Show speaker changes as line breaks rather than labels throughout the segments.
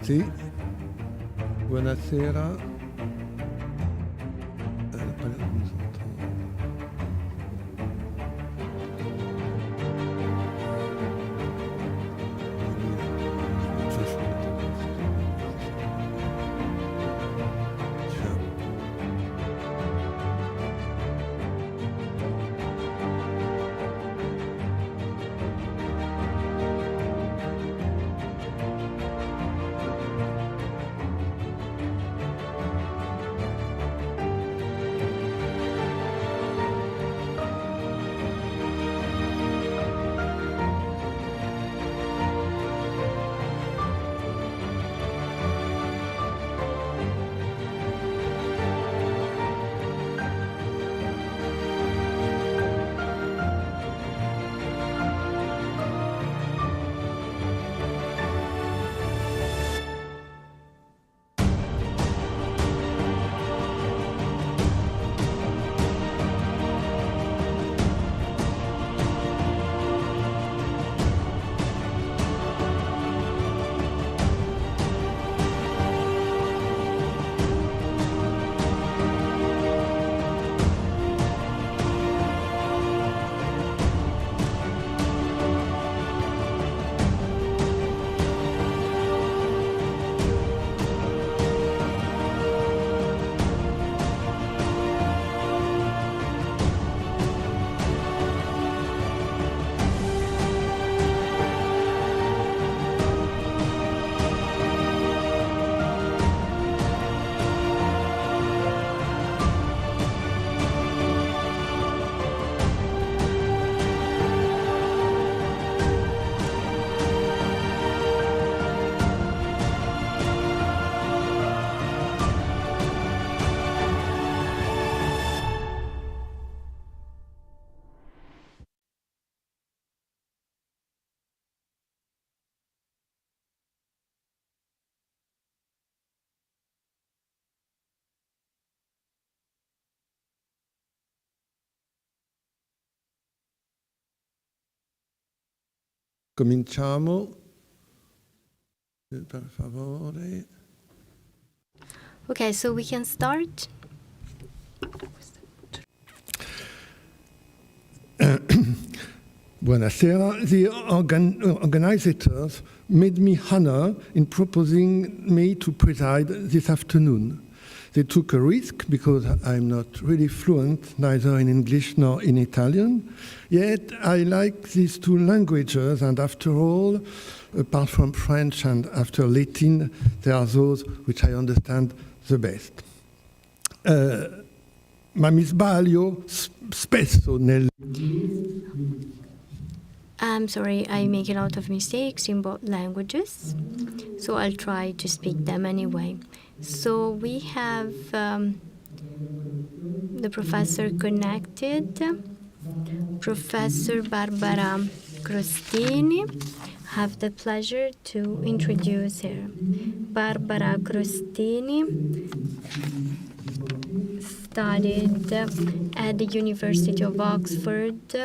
Sì, buonasera. Cominciamo, per favore.
Okay, so we can start.
Buonasera. The organizers made me honor in proposing me to preside this afternoon. They took a risk because I'm not really fluent, neither in English nor in Italian. Yet I like these two languages, and after all, apart from French and after Latin, they are those which I understand the best. Ma mi sbaglio spesso nel...
I'm sorry, I make a lot of mistakes in both languages, so I'll try to speak them anyway. So we have the professor connected, Professor Barbara Crostini. Have the pleasure to introduce her. Barbara Crostini studied at the University of Oxford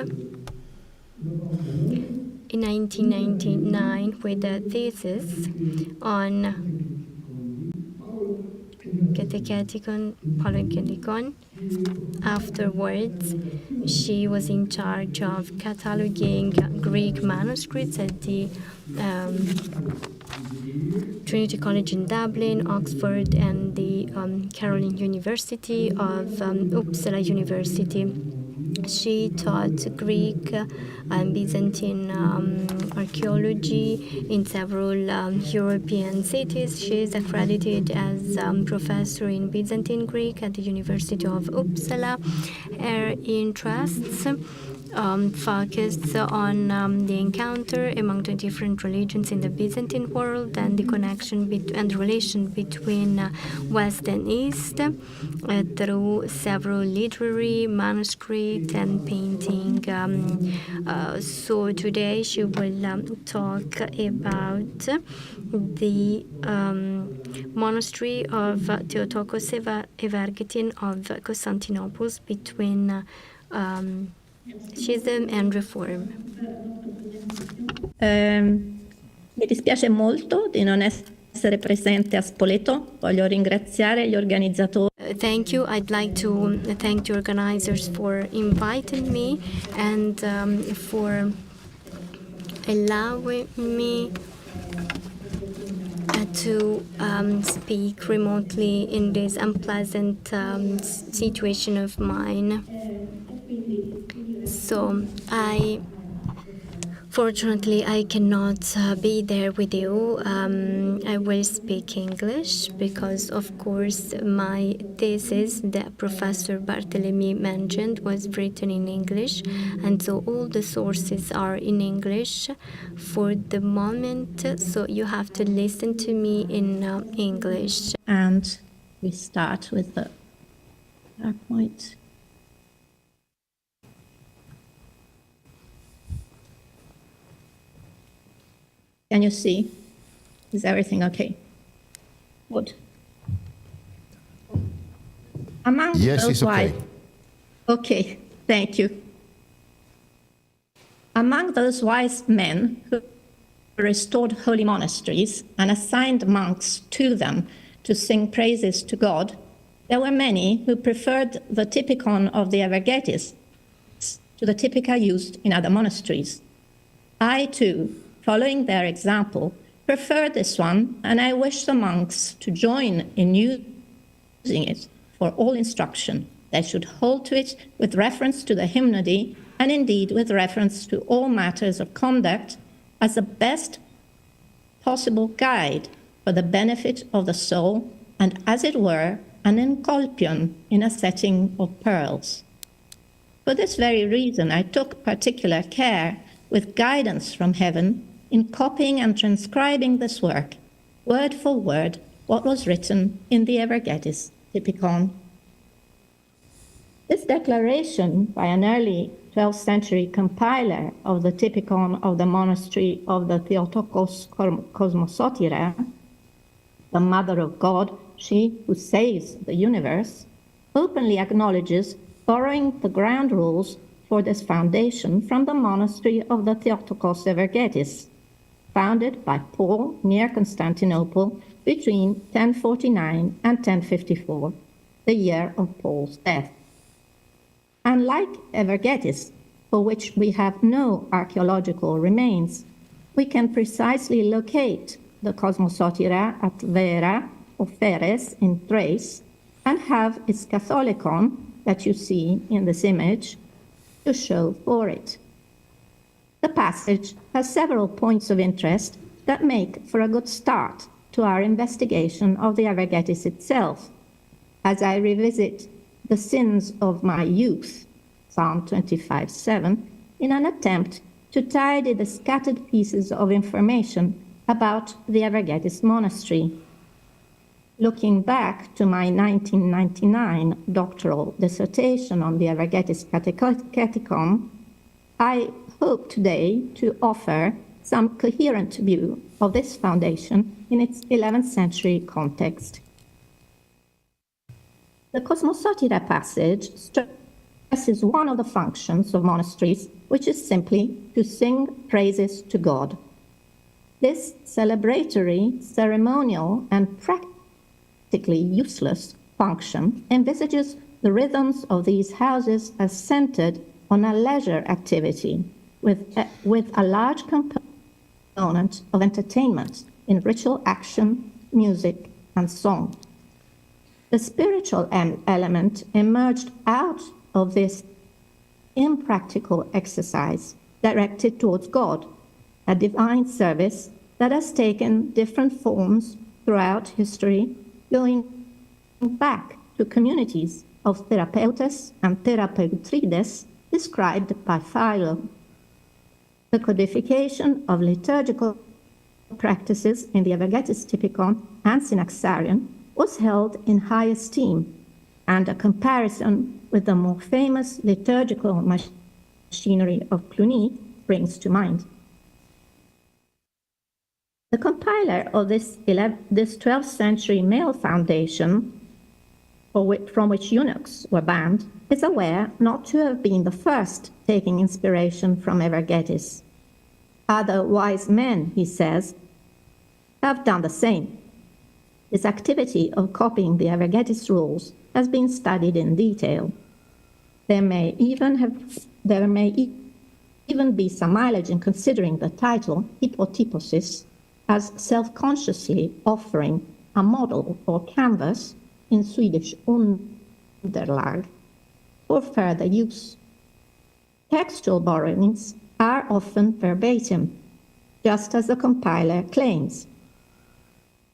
in 1999 with a thesis on Catechetical Polygenicon. Afterwards, she was in charge of cataloging Greek manuscripts at the Trinity College in Dublin, Oxford, and the Caroline University of Uppsala University. She taught Greek and Byzantine archaeology in several European cities. She is accredited as professor in Byzantine Greek at the University of Uppsala. Her interests focused on the encounter among the different religions in the Byzantine world and the connection and the relation between West and East through several literary manuscripts and painting. So today she will talk about the monastery of Theotokos Evergetin of Constantinople between Schism and Reform.
Mi dispiace molto di non essere essere presente a Spoleto. Voglio ringraziare gli organizzatori.
Thank you. I'd like to thank the organizers for inviting me and for allowing me to speak remotely in this unpleasant situation of mine. So fortunately, I cannot be there with you. I will speak English because, of course, my thesis that Professor Barthelemy mentioned was written in English, and so all the sources are in English for the moment, so you have to listen to me in English.
And we start with the PowerPoint. Can you see? Is everything okay? Good. Among
Yes,
those
it's okay.
wise, okay, thank you. Among those wise men who restored holy monasteries and assigned monks to them to sing praises to God, there were many who preferred the typicon of the Evergetes to the typica used in other monasteries. I, too, following their example, prefer this one, and I wish the monks to join in using it for all instruction. They should hold to it with reference to the hymnody, and indeed with reference to all matters of conduct, as the best possible guide for the benefit of the soul, and as it were, an encolpion in a setting of pearls. For this very reason, I took particular care, with guidance from heaven, in copying and transcribing this work, word for word, what was written in the Evergetes Typicon. This declaration by an early 12th century compiler of the Typicon of the monastery of the Theotokos Kosmosotira, the Mother of God, she who saves the universe, openly acknowledges borrowing the ground rules for this foundation from the monastery of the Theotokos Evergetes, founded by Paul near Constantinople between 1049 and 1054, the year of Paul's death. Unlike Evergetes, for which we have no archaeological remains, we can precisely locate the Kosmosotira at Vera or Feres in Thrace and have its Catholicon, that you see in this image, to show for it. The passage has several points of interest that make for a good start to our investigation of the Evergetes itself, as I revisit the sins of my youth, Psalm 25:7, in an attempt to tidy the scattered pieces of information about the Evergetes monastery. Looking back to my 1999 doctoral dissertation on the Evergetes Catechism, I hope today to offer some coherent view of this foundation in its 11th century context. The Kosmosotira passage stresses one of the functions of monasteries, which is simply to sing praises to God. This celebratory, ceremonial, and practically useless function envisages the rhythms of these houses as centered on a leisure activity, with a large component of entertainment in ritual action, music, and song. The spiritual element emerged out of this impractical exercise directed towards God, a divine service that has taken different forms throughout history, going back to communities of therapeutes and therapeutrides described by Philo. The codification of liturgical practices in the Evergetes Typicon and Synaxarion was held in high esteem, and a comparison with the more famous liturgical machinery of Cluny brings to mind. The compiler of this 12th century male foundation, from which eunuchs were banned, is aware not to have been the first taking inspiration from Evergetes. Other wise men, he says, have done the same, This activity of copying the Evergetis rules has been studied in detail. There may even be some mileage in considering the title hypotyposis as self-consciously offering a model or canvas, in Swedish underlag, for further use. Textual borrowings are often verbatim, just as the compiler claims.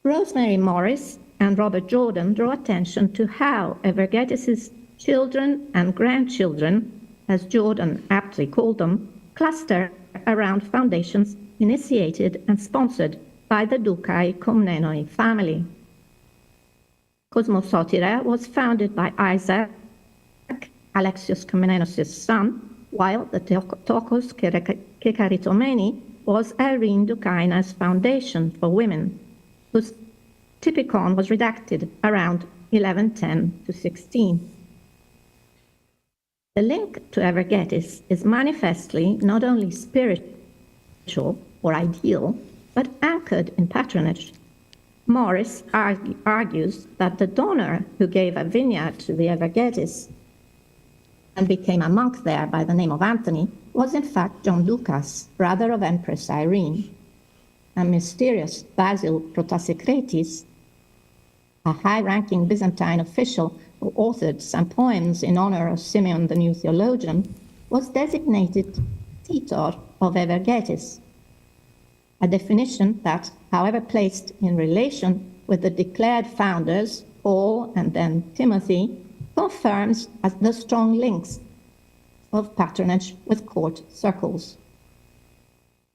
Rosemary Morris and Robert Jordan draw attention to how Evergetis's children and grandchildren, as Jordan aptly called them, cluster around foundations initiated and sponsored by the Doukai Komnenoi family. Kosmosotira was founded by Isaac, Alexios Komnenos' son, while the Theotokos Kekaritomeni was Irene Doukaina's foundation for women, whose typicon was redacted around 1110 to 16. The link to Evergetis is manifestly not only spiritual or ideal, but anchored in patronage. Morris argues that the donor who gave a vineyard to the Evergetis and became a monk there by the name of Anthony was in fact John Doukas, brother of Empress Irene. A mysterious Basil Protasecretis, a high-ranking Byzantine official who authored some poems in honor of Simeon the New Theologian, was designated Titor of Evergetis, a definition that, however placed in relation with the declared founders, Paul and then Timothy, confirms the strong links of patronage with court circles.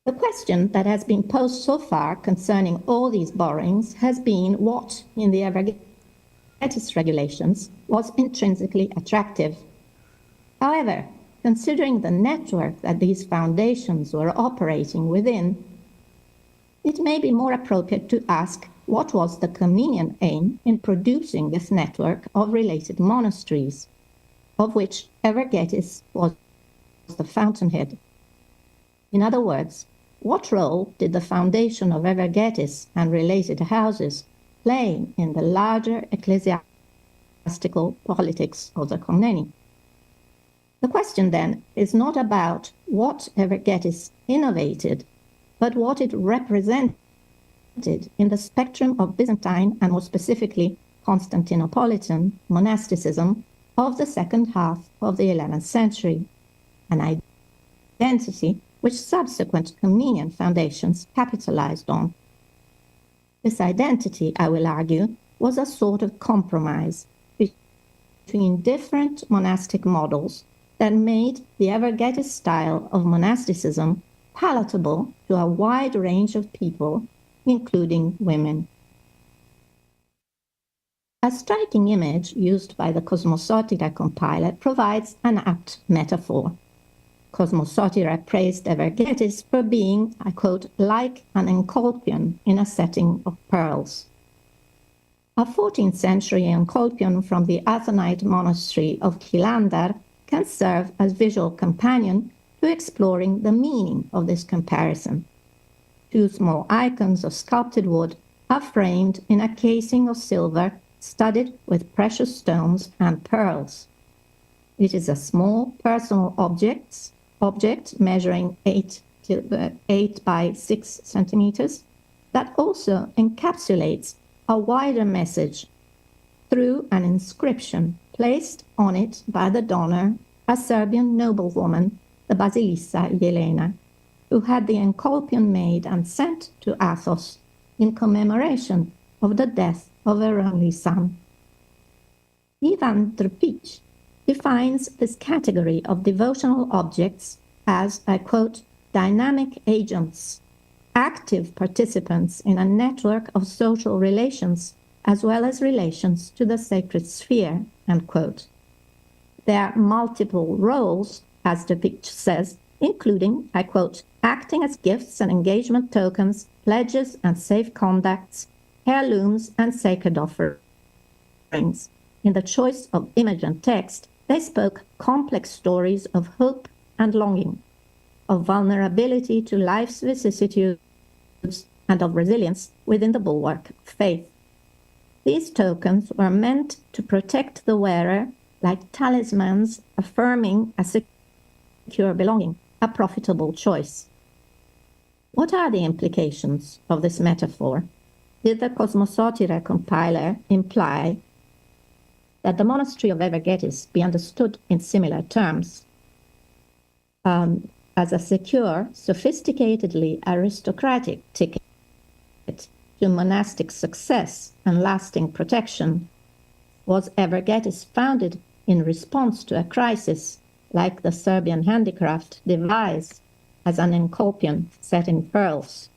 The question that has been posed so far concerning all these borrowings has been what, in the Evergetis regulations, was intrinsically attractive. However, considering the network that these foundations were operating within, it may be more appropriate to ask what was the Comnenian aim in producing this network of related monasteries, of which Evergetis was the fountainhead. In other words, what role did the foundation of Evergetis and related houses play in the larger ecclesiastical politics of the Komneni? The question then is not about what Evergetis innovated, but what it represented in the spectrum of Byzantine and more specifically Constantinopolitan monasticism of the second half of the 11th century, an identity which subsequent Komnenian foundations capitalized on. This identity, I will argue, was a sort of compromise between different monastic models that made the Evergetis style of monasticism palatable to a wide range of people, including women. A striking image used by the Kosmosotira compiler provides an apt metaphor. Kosmosotira praised Evergetis for being, I quote, like an encolpion in a setting of pearls. A 14th century encolpion from the Athonite monastery of Kilandar can serve as visual companion to exploring the meaning of this comparison. Two small icons of sculpted wood are framed in a casing of silver studded with precious stones and pearls. It is a small personal object measuring 8 by 6 centimeters that also encapsulates a wider message through an inscription placed on it by the donor, a Serbian noblewoman, the Basilissa Jelena, who had the encolpion made and sent to Athos in commemoration of the death of her only son. Ivan Drpic defines this category of devotional objects as, I quote, dynamic agents, active participants in a network of social relations as well as relations to the sacred sphere, end quote. There are multiple roles, as Drpic says, including, I quote, acting as gifts and engagement tokens, pledges and safe conducts, heirlooms and sacred offerings. In the choice of image and text, they spoke complex stories of hope and longing, of vulnerability to life's vicissitudes, and of resilience within the bulwark of faith. These tokens were meant to protect the wearer like talismans affirming a secure belonging, a profitable choice. What are the implications of this metaphor? Did the Cosmosotire compiler imply that the monastery of Evergetis be understood in similar terms as a secure, sophisticatedly aristocratic ticket to monastic success and lasting protection? Was Evergetis founded in response to a crisis like the Serbian handicraft device as an encolpion set in pearls?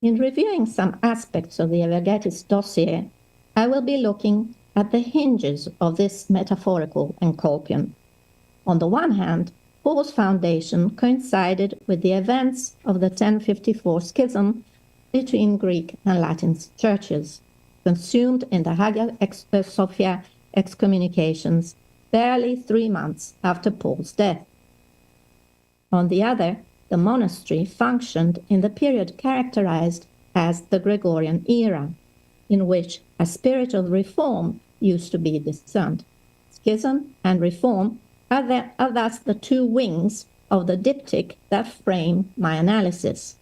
In reviewing some aspects of the Evergetis dossier, I will be looking at the hinges of this metaphorical encolpion. On the one hand, Paul's foundation coincided with the events of the 1054 schism between Greek and Latin churches, consumed in the Hagia Sophia excommunications barely 3 months after Paul's death. On the other, the monastery functioned in the period characterized as the Gregorian era, in which a spirit of reform used to be discerned. Schism and reform are thus the two wings of the diptych that frame my analysis.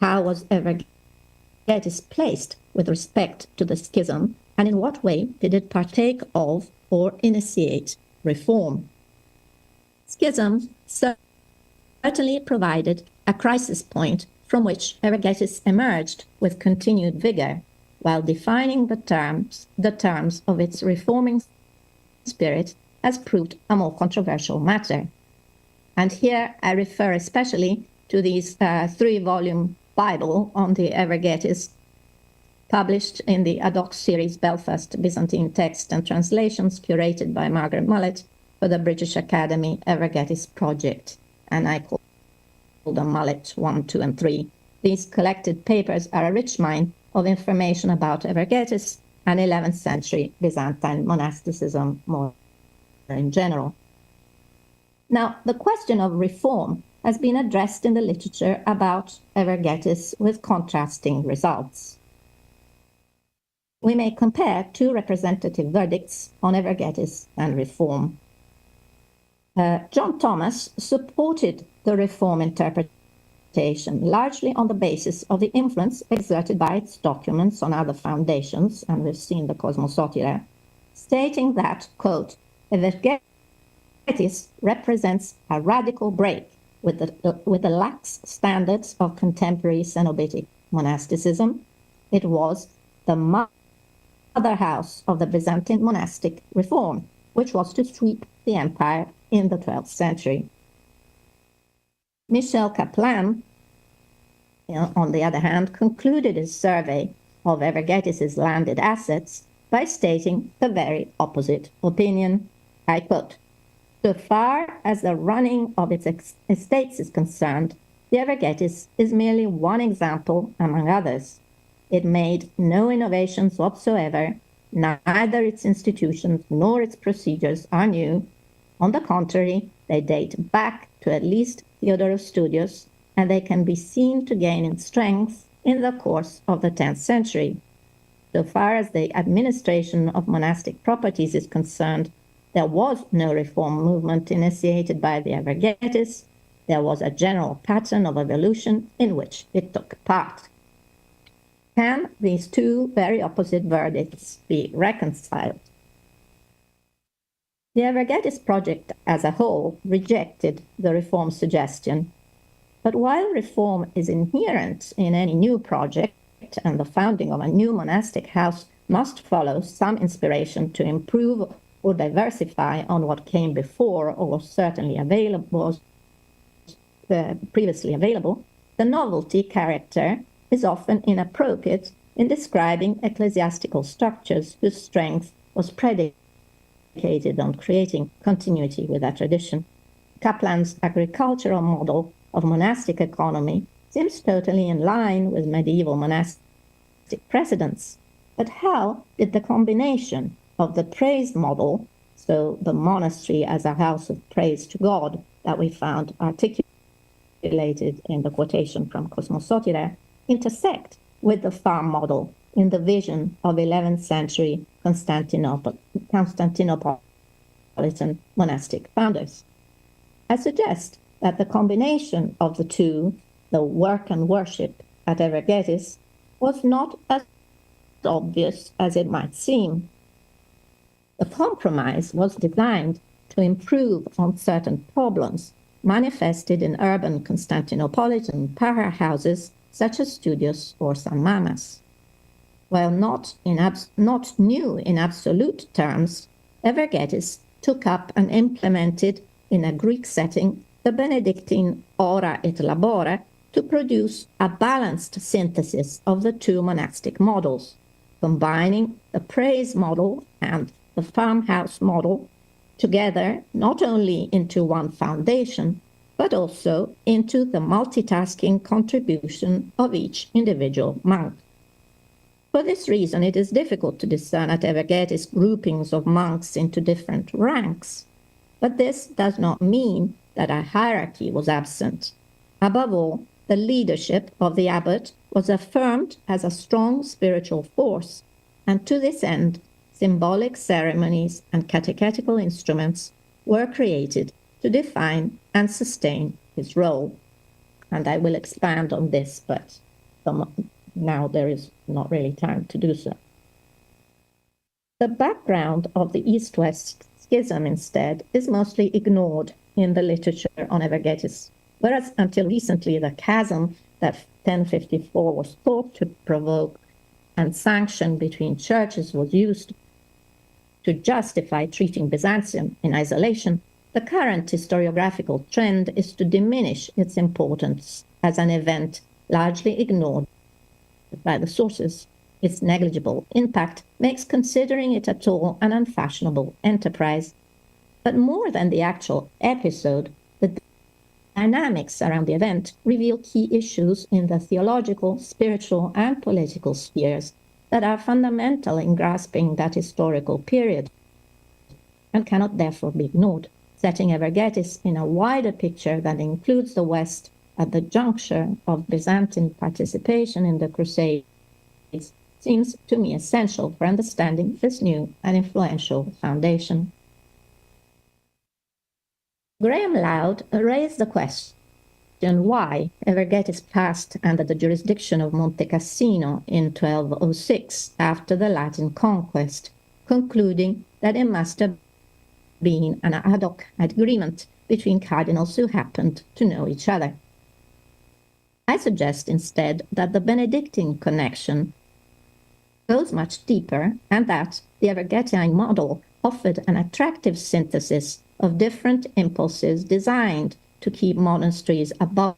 How was Evergetis placed with respect to the schism, and in what way did it partake of or initiate reform? Schism certainly provided a crisis point from which Evergetis emerged with continued vigor, while defining the terms of its reforming spirit has proved a more controversial matter. And here I refer especially to this 3-volume Bible on the Evergetis, published in the ad hoc series Belfast Byzantine Text and Translations, curated by Margaret Mullett for the British Academy Evergetis Project, and I call them Mullett 1, 2, and 3. These collected papers are a rich mine of information about Evergetis and 11th century Byzantine monasticism more in general. Now, the question of reform has been addressed in the literature about Evergetis with contrasting results. We may compare two representative verdicts on Evergetis and reform. John Thomas supported the reform interpretation largely on the basis of the influence exerted by its documents on other foundations, and we've seen the Cosmosotire, stating that, quote, Evergetis represents a radical break with the lax standards of contemporary Cenobitic monasticism. It was the mother house of the Byzantine monastic reform, which was to sweep the empire in the 12th century. Michel Kaplan, on the other hand, concluded his survey of Evergetis' landed assets by stating the very opposite opinion. I quote, so far as the running of its estates is concerned, the Evergetis is merely one example among others. It made no innovations whatsoever. Neither its institutions nor its procedures are new. On the contrary, they date back to at least Theodorus Studius, and they can be seen to gain in strength in the course of the 10th century. So far as the administration of monastic properties is concerned, there was no reform movement initiated by the Evergetis. There was a general pattern of evolution in which it took part. Can these two very opposite verdicts be reconciled? The Evergetis project as a whole rejected the reform suggestion. But while reform is inherent in any new project, and the founding of a new monastic house must follow some inspiration to improve or diversify on what came before or certainly was previously available, the novelty character is often inappropriate in describing ecclesiastical structures whose strength was predicated on creating continuity with that tradition. Kaplan's agricultural model of monastic economy seems totally in line with medieval monastic precedents. But how did the combination of the praise model, so the monastery as a house of praise to God that we found articulated in the quotation from Cosmosotire, intersect with the farm model in the vision of 11th century Constantinopolitan monastic founders. I suggest that the combination of the two, the work and worship at Evergetis, was not as obvious as it might seem. The compromise was designed to improve on certain problems manifested in urban Constantinopolitan powerhouses such as Studios or San Mamas. While not new in absolute terms, Evergetis took up and implemented in a Greek setting the Benedictine ora et labora to produce a balanced synthesis of the two monastic models, combining the praise model and the farmhouse model together not only into one foundation, but also into the multitasking contribution of each individual monk. For this reason, it is difficult to discern at Evergetis groupings of monks into different ranks, but this does not mean that a hierarchy was absent. Above all, the leadership of the abbot was affirmed as a strong spiritual force, and to this end, symbolic ceremonies and catechetical instruments were created to define and sustain his role. And I will expand on this, but now there is not really time to do so. The background of the East-West schism, instead, is mostly ignored in the literature on Evergetis, whereas until recently the chasm that 1054 was thought to provoke and sanction between churches was used to justify treating Byzantium in isolation, the current historiographical trend is to diminish its importance as an event largely ignored by the sources. Its negligible impact makes considering it at all an unfashionable enterprise. But more than the actual episode, the dynamics around the event reveal key issues in the theological, spiritual, and political spheres that are fundamental in grasping that historical period and cannot therefore be ignored. Setting Evergetis in a wider picture that includes the West at the juncture of Byzantine participation in the Crusades seems to me essential for understanding this new and influential foundation. Graham Loud raised the question why Evergetis passed under the jurisdiction of Monte Cassino in 1206 after the Latin conquest, concluding that it must have been an ad hoc agreement between cardinals who happened to know each other. I suggest instead that the Benedictine connection goes much deeper and that the Evergetine model offered an attractive synthesis of different impulses designed to keep monasteries above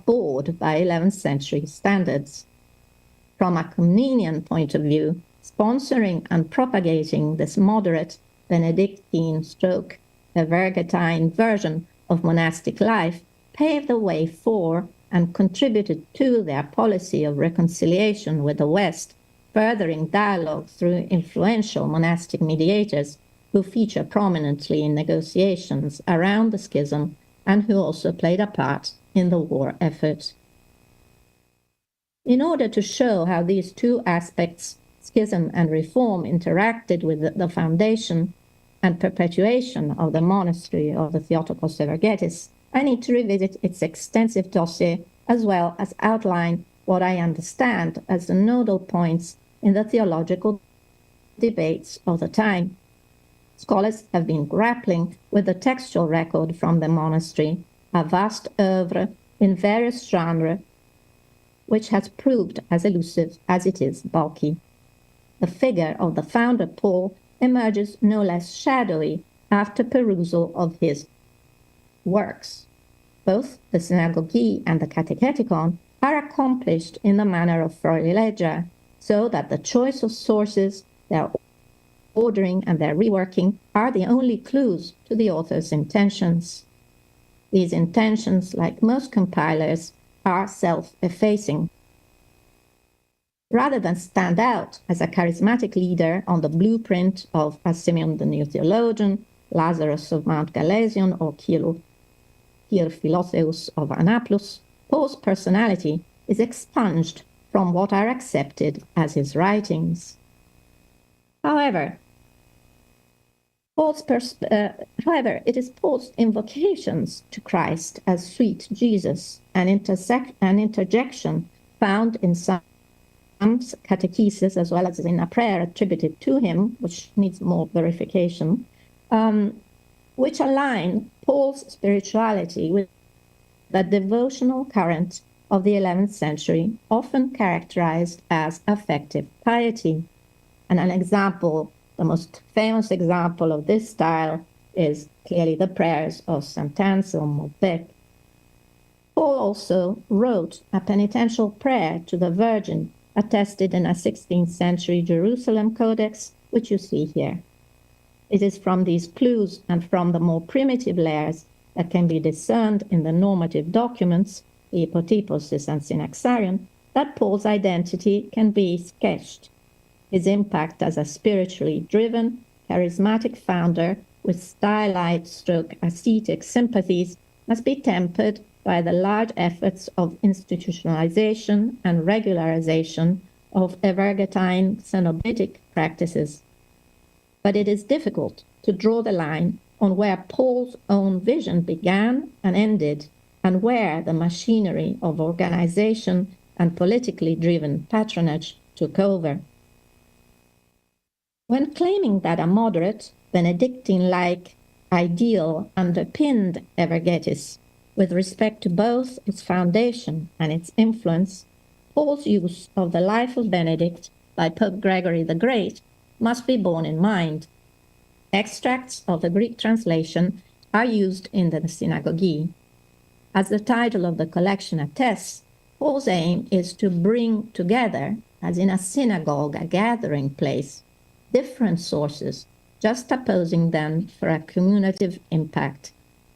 board by 11th century standards. From a Comnenian point of view, sponsoring and propagating this moderate Benedictine stroke Evergetine version of monastic life paved the way for and contributed to their policy of reconciliation with the West, furthering dialogue through influential monastic mediators who feature prominently in negotiations around the schism and who also played a part in the war effort. In order to show how these two aspects, schism and reform, interacted with the foundation and perpetuation of the monastery of the Theotokos Evergetis, I need to revisit its extensive dossier as well as outline what I understand as the nodal points in the theological debates of the time. Scholars have been grappling with the textual record from the monastery, a vast oeuvre in various genres, which has proved as elusive as it is bulky. The figure of the founder Paul emerges no less shadowy after perusal of his works. Both the Synagogy and the Catecheticon are accomplished in the manner of Florilegia, so that the choice of sources, their ordering, and their reworking are the only clues to the author's intentions. These intentions, like most compilers, are self-effacing. Rather than stand out as a charismatic leader on the blueprint of as Simeon the New Theologian, Lazarus of Mount Galesion, or Kyr Philotheus of Annaplus, Paul's personality is expunged from what are accepted as his writings. However, it is Paul's invocations to Christ as sweet Jesus, an interjection found in some catechesis as well as in a prayer attributed to him, which needs more verification, which align Paul's spirituality with the devotional current of the 11th century, often characterized as affective piety. And an example, the most famous example of this style, is clearly the prayers of St. Anselm of Bec. Paul also wrote a penitential prayer to the Virgin, attested in a 16th century Jerusalem Codex, which you see here. It is from these clues and from the more primitive layers that can be discerned in the normative documents, the Hypotyposis and Synaxarion, that Paul's identity can be sketched. His impact as a spiritually driven, charismatic founder with stylite/ascetic sympathies must be tempered by the large efforts of institutionalization and regularization of Evergetine Cenobitic practices. But it is difficult to draw the line on where Paul's own vision began and ended, and where the machinery of organization and politically driven patronage took over. When claiming that a moderate, Benedictine-like ideal underpinned Evergetis with respect to both its foundation and its influence, Paul's use of the life of Benedict by Pope Gregory the Great must be borne in mind. Extracts of the Greek translation are used in the Synagogue. As the title of the collection attests, Paul's aim is to bring together, as in a synagogue, a gathering place, different sources, juxtaposing them for a cumulative impact.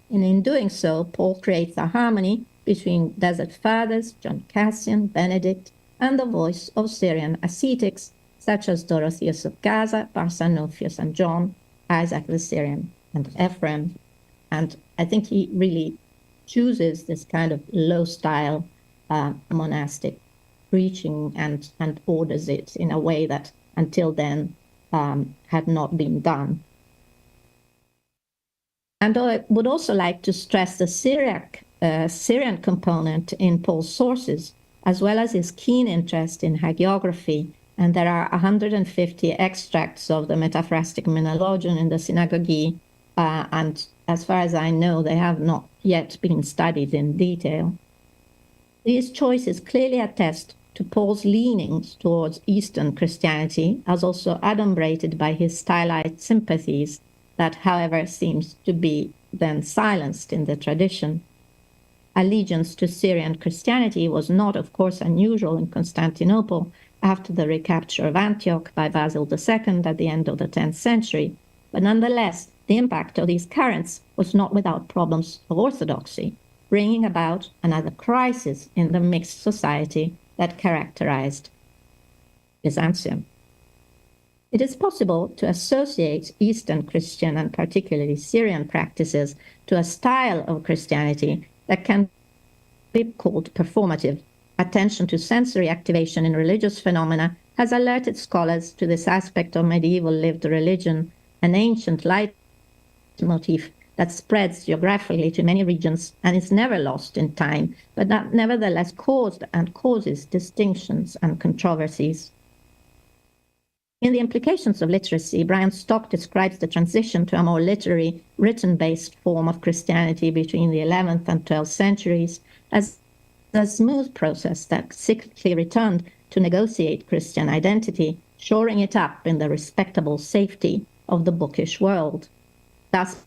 And in doing so, Paul creates a harmony between Desert Fathers, John Cassian, Benedict, and the voice of Syrian ascetics, such as Dorotheus of Gaza, Barsanuphius and John, Isaac the Syrian, and Ephraim. And I think he really chooses this kind of low-style monastic preaching and orders it in a way that until then had not been done. And I would also like to stress the Syrian component in Paul's sources, as well as his keen interest in hagiography. And there are 150 extracts of the Metaphrastic Minologion in the Synagogue, and as far as I know, they have not yet been studied in detail. These choices clearly attest to Paul's leanings towards Eastern Christianity, as also adumbrated by his stylite sympathies, that, however, seems to be then silenced in the tradition. Allegiance to Syrian Christianity was not, of course, unusual in Constantinople after the recapture of Antioch by Basil II at the end of the 10th century, but nonetheless, the impact of these currents was not without problems of orthodoxy, bringing about another crisis in the mixed society that characterized Byzantium. It is possible to associate Eastern Christian and particularly Syrian practices to a style of Christianity that can be called performative. Attention to sensory activation in religious phenomena has alerted scholars to this aspect of medieval lived religion, an ancient leitmotif that spreads geographically to many regions and is never lost in time, but that nevertheless caused and causes distinctions and controversies. In The Implications of Literacy, Brian Stock describes the transition to a more literary, written-based form of Christianity between the 11th and 12th centuries as a smooth process that cyclically returned to negotiate Christian identity, shoring it up in the respectable safety of the bookish world. Thus,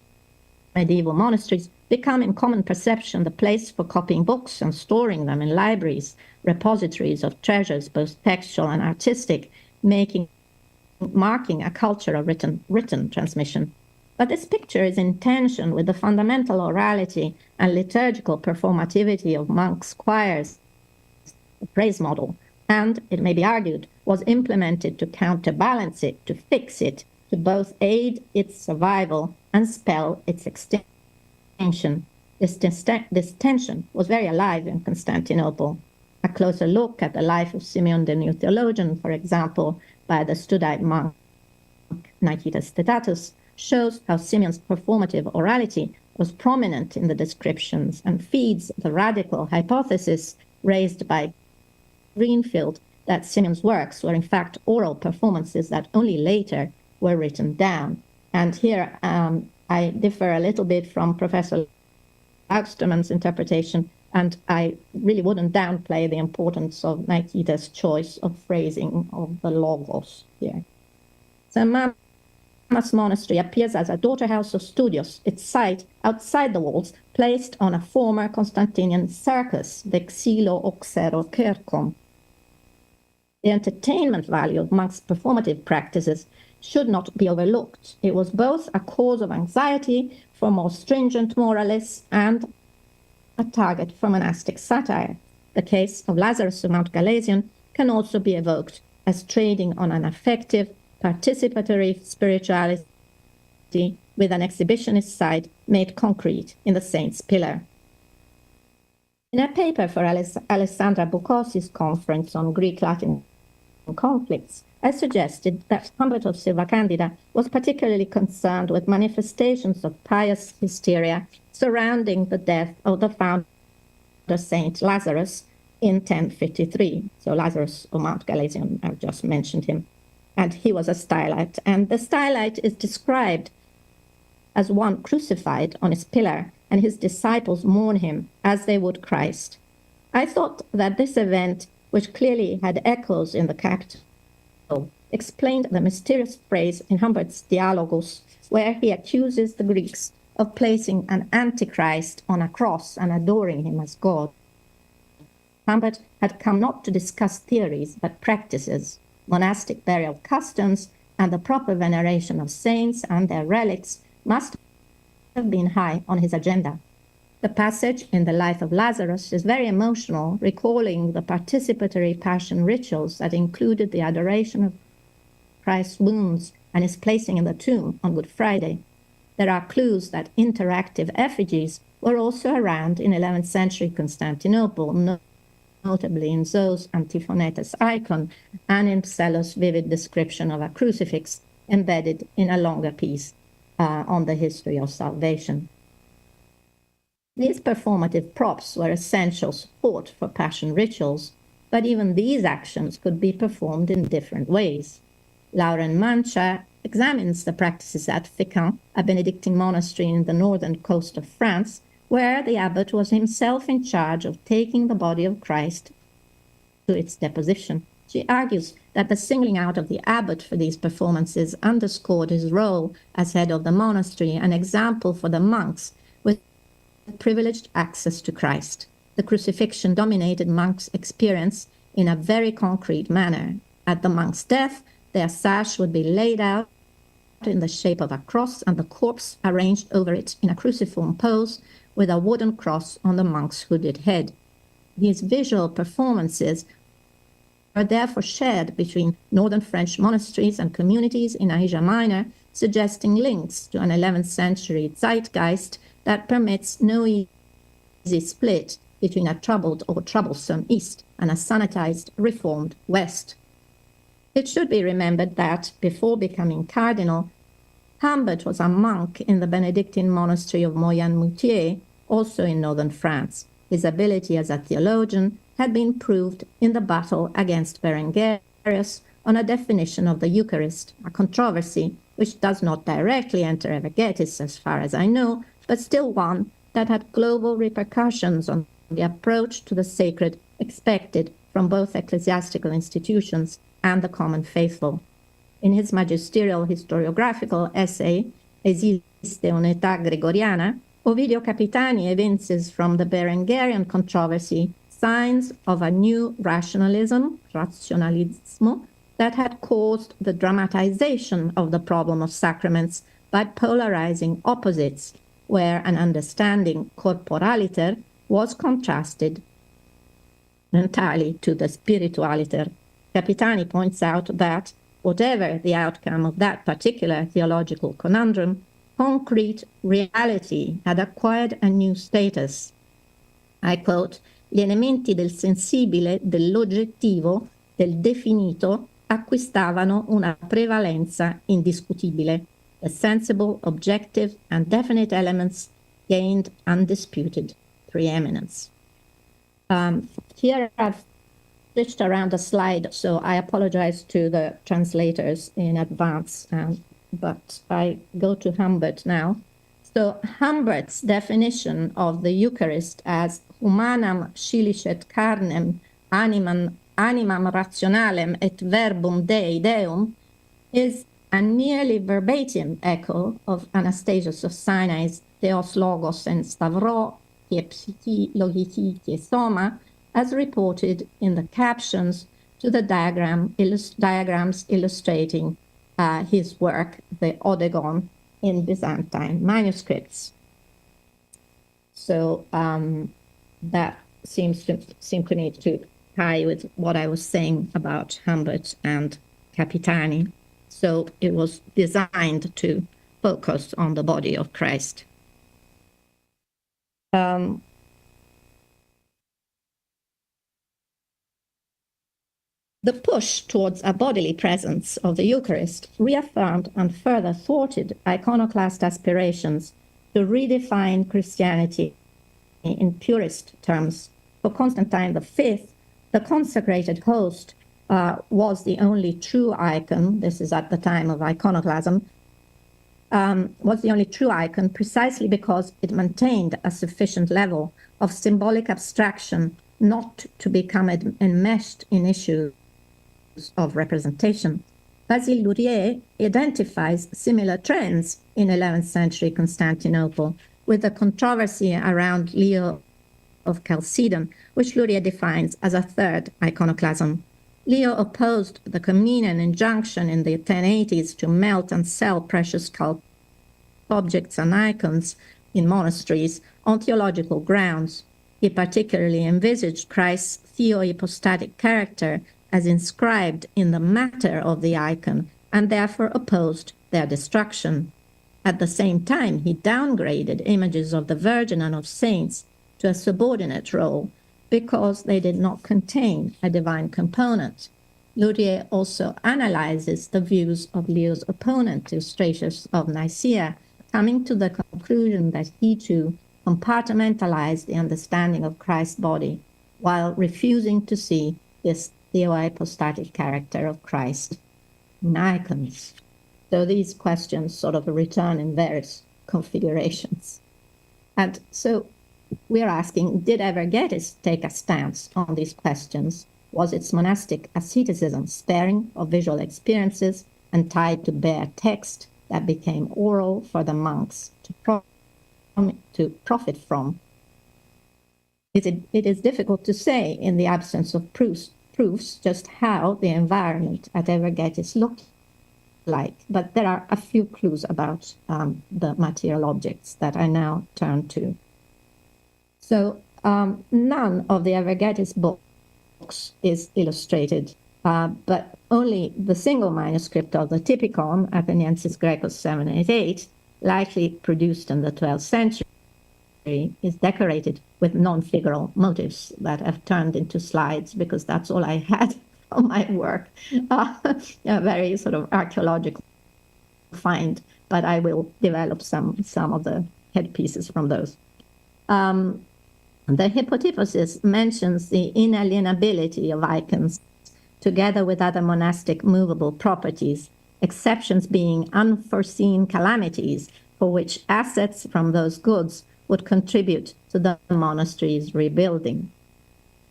medieval monasteries become in common perception the place for copying books and storing them in libraries, repositories of treasures, both textual and artistic, marking a culture of written transmission. But this picture is in tension with the fundamental orality and liturgical performativity of monks' choirs, the praise model, and, it may be argued, was implemented to counterbalance it, to fix it, to both aid its survival and spell its extinction. This tension was very alive in Constantinople. A closer look at the life of Simeon the New Theologian, for example, by the Studite monk Nicetas Thetatus, shows how Simeon's performative orality was prominent in the descriptions and feeds the radical hypothesis raised by Greenfield that Simeon's works were in fact oral performances that only later were written down. And here I differ a little bit from Professor Lautsterman's interpretation, and I really wouldn't downplay the importance of Nicetas' choice of phrasing of the logos here. So Manas Monastery appears as a daughter house of studios, its site outside the walls, placed on a former Constantinian circus, the Xilo Oxero Kerkom. The entertainment value of monks' performative practices should not be overlooked. It was both a cause of anxiety for more stringent moralists and a target for monastic satire. The case of Lazarus of Mount Galasian can also be evoked as trading on an affective, participatory spirituality with an exhibitionist side made concrete in the Saint's Pillar. In a paper for Alessandra Bucosi's conference on Greek-Latin conflicts, I suggested that Humbert of Silva Candida was particularly concerned with manifestations of pious hysteria surrounding the death of the founder Saint Lazarus in 1053. So Lazarus of Mount Galasian, I've just mentioned him. And he was a stylite. And the stylite is described as one crucified on his pillar, and his disciples mourn him as they would Christ. I thought that this event, which clearly had echoes in the capital, explained the mysterious phrase in Humbert's Dialogus, where he accuses the Greeks of placing an antichrist on a cross and adoring him as God. Humbert had come not to discuss theories, but practices, monastic burial customs, and the proper veneration of saints and their relics must have been high on his agenda. The passage in the life of Lazarus is very emotional, recalling the participatory passion rituals that included the adoration of Christ's wounds and his placing in the tomb on Good Friday. There are clues that interactive effigies were also around in 11th century Constantinople, notably in Zoe's Antiphoneta's icon and in Psellos' vivid description of a crucifix embedded in a longer piece on the history of salvation. These performative props were essential support for passion rituals, but even these actions could be performed in different ways. Lauren Mancha examines the practices at Fécamp, a Benedictine monastery in the northern coast of France, where the abbot was himself in charge of taking the body of Christ to its deposition. She argues that the singling out of the abbot for these performances underscored his role as head of the monastery, an example for the monks with privileged access to Christ. The crucifixion dominated monks' experience in a very concrete manner. At the monk's death, their sash would be laid out in the shape of a cross and the corpse arranged over it in a cruciform pose with a wooden cross on the monk's hooded head. These visual performances are therefore shared between northern French monasteries and communities in Asia Minor, suggesting links to an 11th century zeitgeist that permits no easy split between a troubled or troublesome East and a sanitized, reformed West. It should be remembered that, before becoming cardinal, Humbert was a monk in the Benedictine monastery of Moyen-Moutier, also in northern France. His ability as a theologian had been proved in the battle against Berengarius on a definition of the Eucharist, a controversy which does not directly enter Evagrius as far as I know, but still one that had global repercussions on the approach to the sacred expected from both ecclesiastical institutions and the common faithful. In his magisterial historiographical essay, Esiste unità Gregoriana, Ovidio Capitani evinces from the Berengarian controversy signs of a new rationalismo, that had caused the dramatization of the problem of sacraments by polarizing opposites, where an understanding corporaliter was contrasted entirely to the spiritualiter. Capitani points out that, whatever the outcome of that particular theological conundrum, concrete reality had acquired a new status. I quote, gli elementi del sensibile, dell'oggettivo, del definito acquistavano una prevalenza indiscutibile. The sensible, objective, and definite elements gained undisputed preeminence. Here I've switched around a slide, so I apologize to the translators in advance, but I go to Humbert now. So Humbert's definition of the Eucharist as humanam scilicet carnem animam rationalem et verbum Dei Deum is a nearly verbatim echo of Anastasius of Sinai's Theos Logos en Stavro tie psyche logiti tie soma, as reported in the captions to the diagrams illustrating his work, the Odegon, in Byzantine manuscripts. So that seems to me to tie with what I was saying about Humbert and Capitani. So it was designed to focus on the body of Christ. The push towards a bodily presence of the Eucharist reaffirmed and further thwarted iconoclast aspirations to redefine Christianity in purist terms. For Constantine V, the consecrated host was the only true icon, this is at the time of iconoclasm, was the only true icon precisely because it maintained a sufficient level of symbolic abstraction not to become enmeshed in issues of representation. Basile Lourier identifies similar trends in 11th century Constantinople with the controversy around Leo of Chalcedon, which Lourier defines as a third iconoclasm. Leo opposed the Comnenian injunction in the 1080s to melt and sell precious cult objects and icons in monasteries on theological grounds. He particularly envisaged Christ's theohypostatic character as inscribed in the matter of the icon and therefore opposed their destruction. At the same time, he downgraded images of the Virgin and of saints to a subordinate role because they did not contain a divine component. Lourier also analyzes the views of Leo's opponent, Eustratius of Nicaea, coming to the conclusion that he too compartmentalized the understanding of Christ's body while refusing to see this theohypostatic character of Christ in icons. So these questions sort of return in various configurations. And so we're asking, did Evergetis take a stance on these questions? Was its monastic asceticism sparing of visual experiences and tied to bare text that became oral for the monks to profit from? It is difficult to say in the absence of proofs just how the environment at Evergetis looked like, but there are a few clues about the material objects that I now turn to. So none of the Evergetis books is illustrated, but only the single manuscript of the Typicon, Atheniensis Grecus 788, likely produced in the 12th century, is decorated with non-figural motifs that I've turned into slides because that's all I had on my work. A very sort of archaeological find, but I will develop some of the headpieces from those. The hypotyposis mentions the inalienability of icons together with other monastic movable properties, exceptions being unforeseen calamities for which assets from those goods would contribute to the monastery's rebuilding.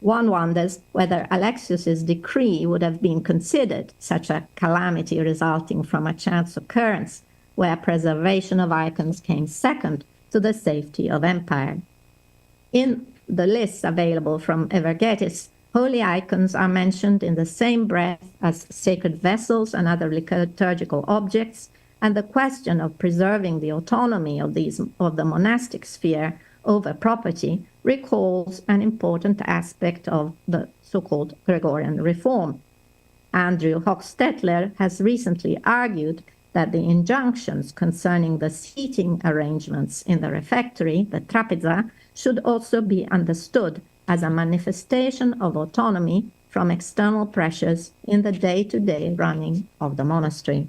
One wonders whether Alexius's decree would have been considered such a calamity resulting from a chance occurrence, where preservation of icons came second to the safety of empire. In the lists available from Evergetis, holy icons are mentioned in the same breath as sacred vessels and other liturgical objects, and the question of preserving the autonomy of the monastic sphere over property recalls an important aspect of the so-called Gregorian reform. Andrew Hochstetler has recently argued that the injunctions concerning the seating arrangements in the refectory, the trapeza, should also be understood as a manifestation of autonomy from external pressures in the day-to-day running of the monastery.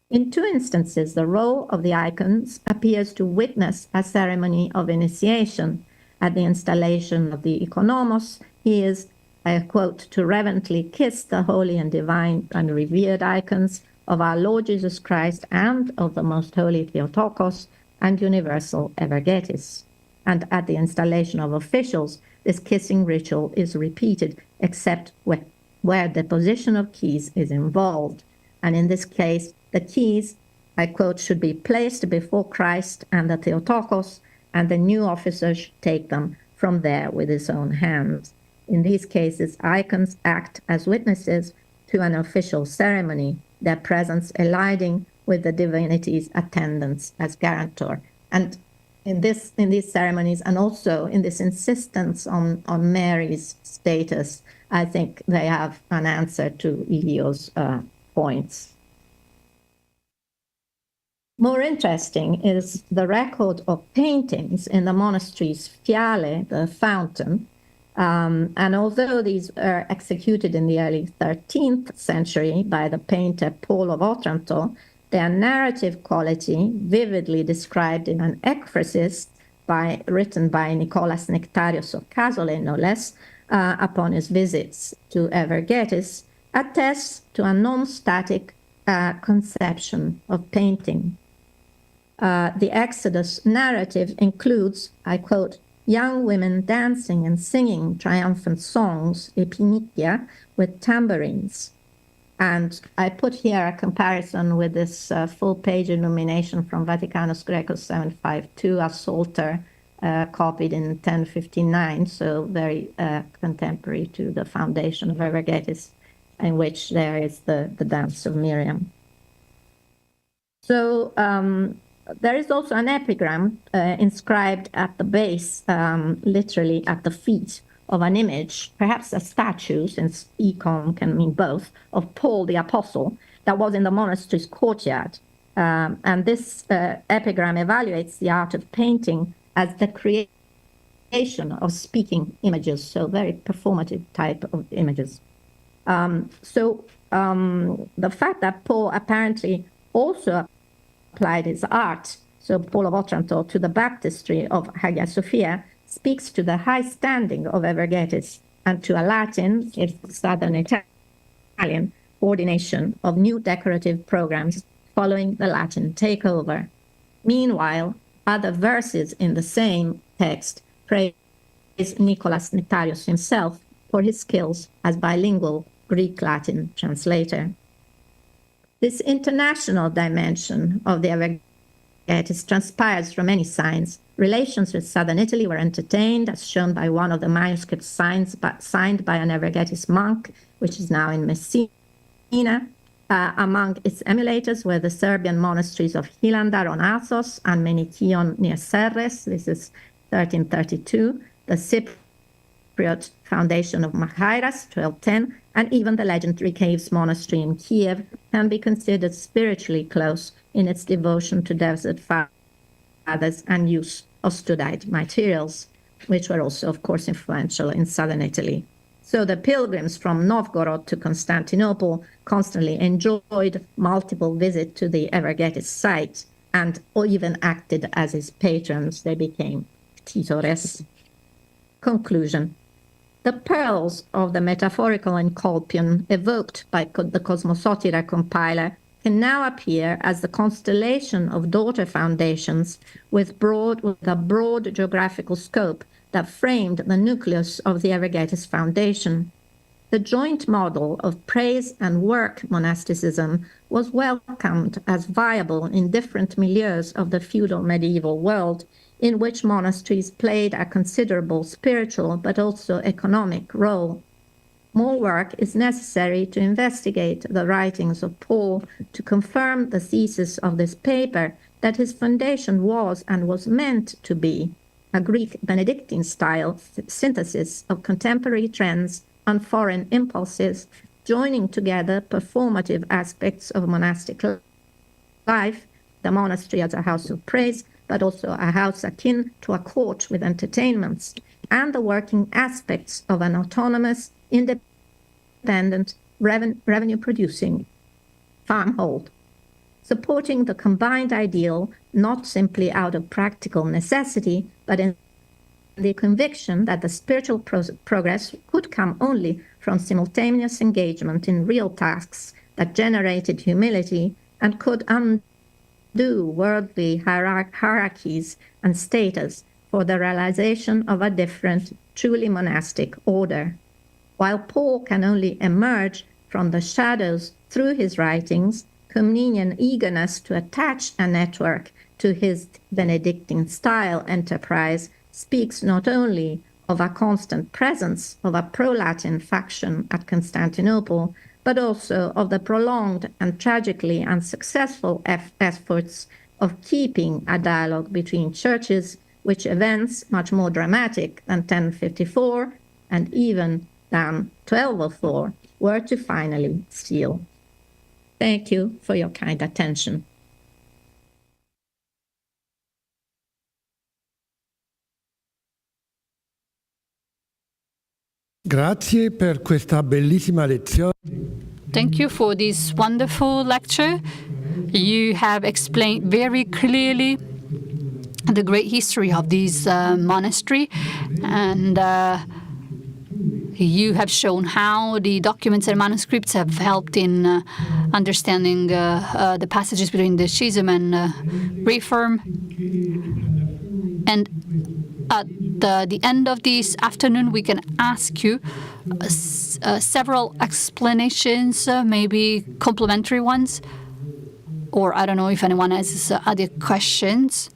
In two instances, the role of the icons appears to witness a ceremony of initiation. At the installation of the Ikonomos, he is, I quote, to reverently kiss the holy and divine and revered icons of our Lord Jesus Christ and of the Most Holy Theotokos and Universal Evergetis. And at the installation of officials, this kissing ritual is repeated, except where deposition of keys is involved. And in this case, the keys, I quote, should be placed before Christ and the Theotokos, and the new officer should take them from there with his own hands. In these cases, icons act as witnesses to an official ceremony, their presence eliding with the divinity's attendance as guarantor. And in these ceremonies, and also in this insistence on Mary's status, I think they have an answer to Ilio's points. More interesting is the record of paintings in the monastery's fiale, the fountain. And although these were executed in the early 13th century by the painter Paul of Otranto, their narrative quality, vividly described in an ekphrasis written by Nicolas Nectarios of Casole, no less, upon his visits to Evergetis, attests to a non-static conception of painting. The Exodus narrative includes, I quote, young women dancing and singing triumphant songs, epinikia, with tambourines. And I put here a comparison with this full-page illumination from Vaticanus Grecus 752, a Psalter copied in 1059, so very contemporary to the foundation of Evergetis, in which there is the dance of Miriam. So there is also an epigram inscribed at the base, literally at the feet of an image, perhaps a statue, since icon can mean both, of Paul the Apostle, that was in the monastery's courtyard. And this epigram evaluates the art of painting as the creation of speaking images, so very performative type of images. The fact that Paul apparently also applied his art, so Paul of Otranto, to the baptistry of Hagia Sophia, speaks to the high standing of Evergetis and to a Latin, if Southern Italian, coordination of new decorative programs following the Latin takeover. Meanwhile, other verses in the same text praise Nicolas Nectarios himself for his skills as bilingual Greek-Latin translator. This international dimension of the Evergetis transpires from many signs. Relations with southern Italy were entertained, as shown by one of the manuscripts signed by an Evergetis monk, which is now in Messina. Among its emulators were the Serbian monasteries of Hilandar on Athos and Menikion near Serres, this is 1332, the Cypriot foundation of Maghairas, 1210, and even the legendary Caves Monastery in Kiev can be considered spiritually close in its devotion to desert fathers and use of studite materials, which were also, of course, influential in southern Italy. So the pilgrims from Novgorod to Constantinople constantly enjoyed multiple visits to the Evergetis site and even acted as his patrons. They became titores. Conclusion. The pearls of the metaphorical encolpion evoked by the Cosmosotira compiler can now appear as the constellation of daughter foundations with a broad geographical scope that framed the nucleus of the Evergetis foundation. The joint model of praise and work monasticism was welcomed as viable in different milieus of the feudal medieval world, in which monasteries played a considerable spiritual but also economic role. More work is necessary to investigate the writings of Paul to confirm the thesis of this paper that his foundation was and was meant to be a Greek Benedictine-style synthesis of contemporary trends and foreign impulses, joining together performative aspects of monastic life, the monastery as a house of praise, but also a house akin to a court with entertainments, and the working aspects of an autonomous, independent, revenue-producing farmhold, supporting the combined ideal not simply out of practical necessity, but in the conviction that the spiritual progress could come only from simultaneous engagement in real tasks that generated humility and could undo worldly hierarchies and status for the realization of a different, truly monastic order. While Paul can only emerge from the shadows through his writings, Comnenian eagerness to attach a network to his Benedictine style enterprise speaks not only of a constant presence of a pro-Latin faction at Constantinople, but also of the prolonged and tragically unsuccessful efforts of keeping a dialogue between churches, which events much more dramatic than 1054 and even than 1204 were to finally seal. Thank you for your kind attention.
Grazie per questa bellissima lezione.
Thank you for this wonderful lecture. You have explained very clearly the great history of this monastery, and you have shown how the documents and manuscripts have helped in understanding the passages between the Schism and Reform. And at the end of this afternoon, we can ask you several explanations, maybe complementary ones, or I don't know if anyone has other questions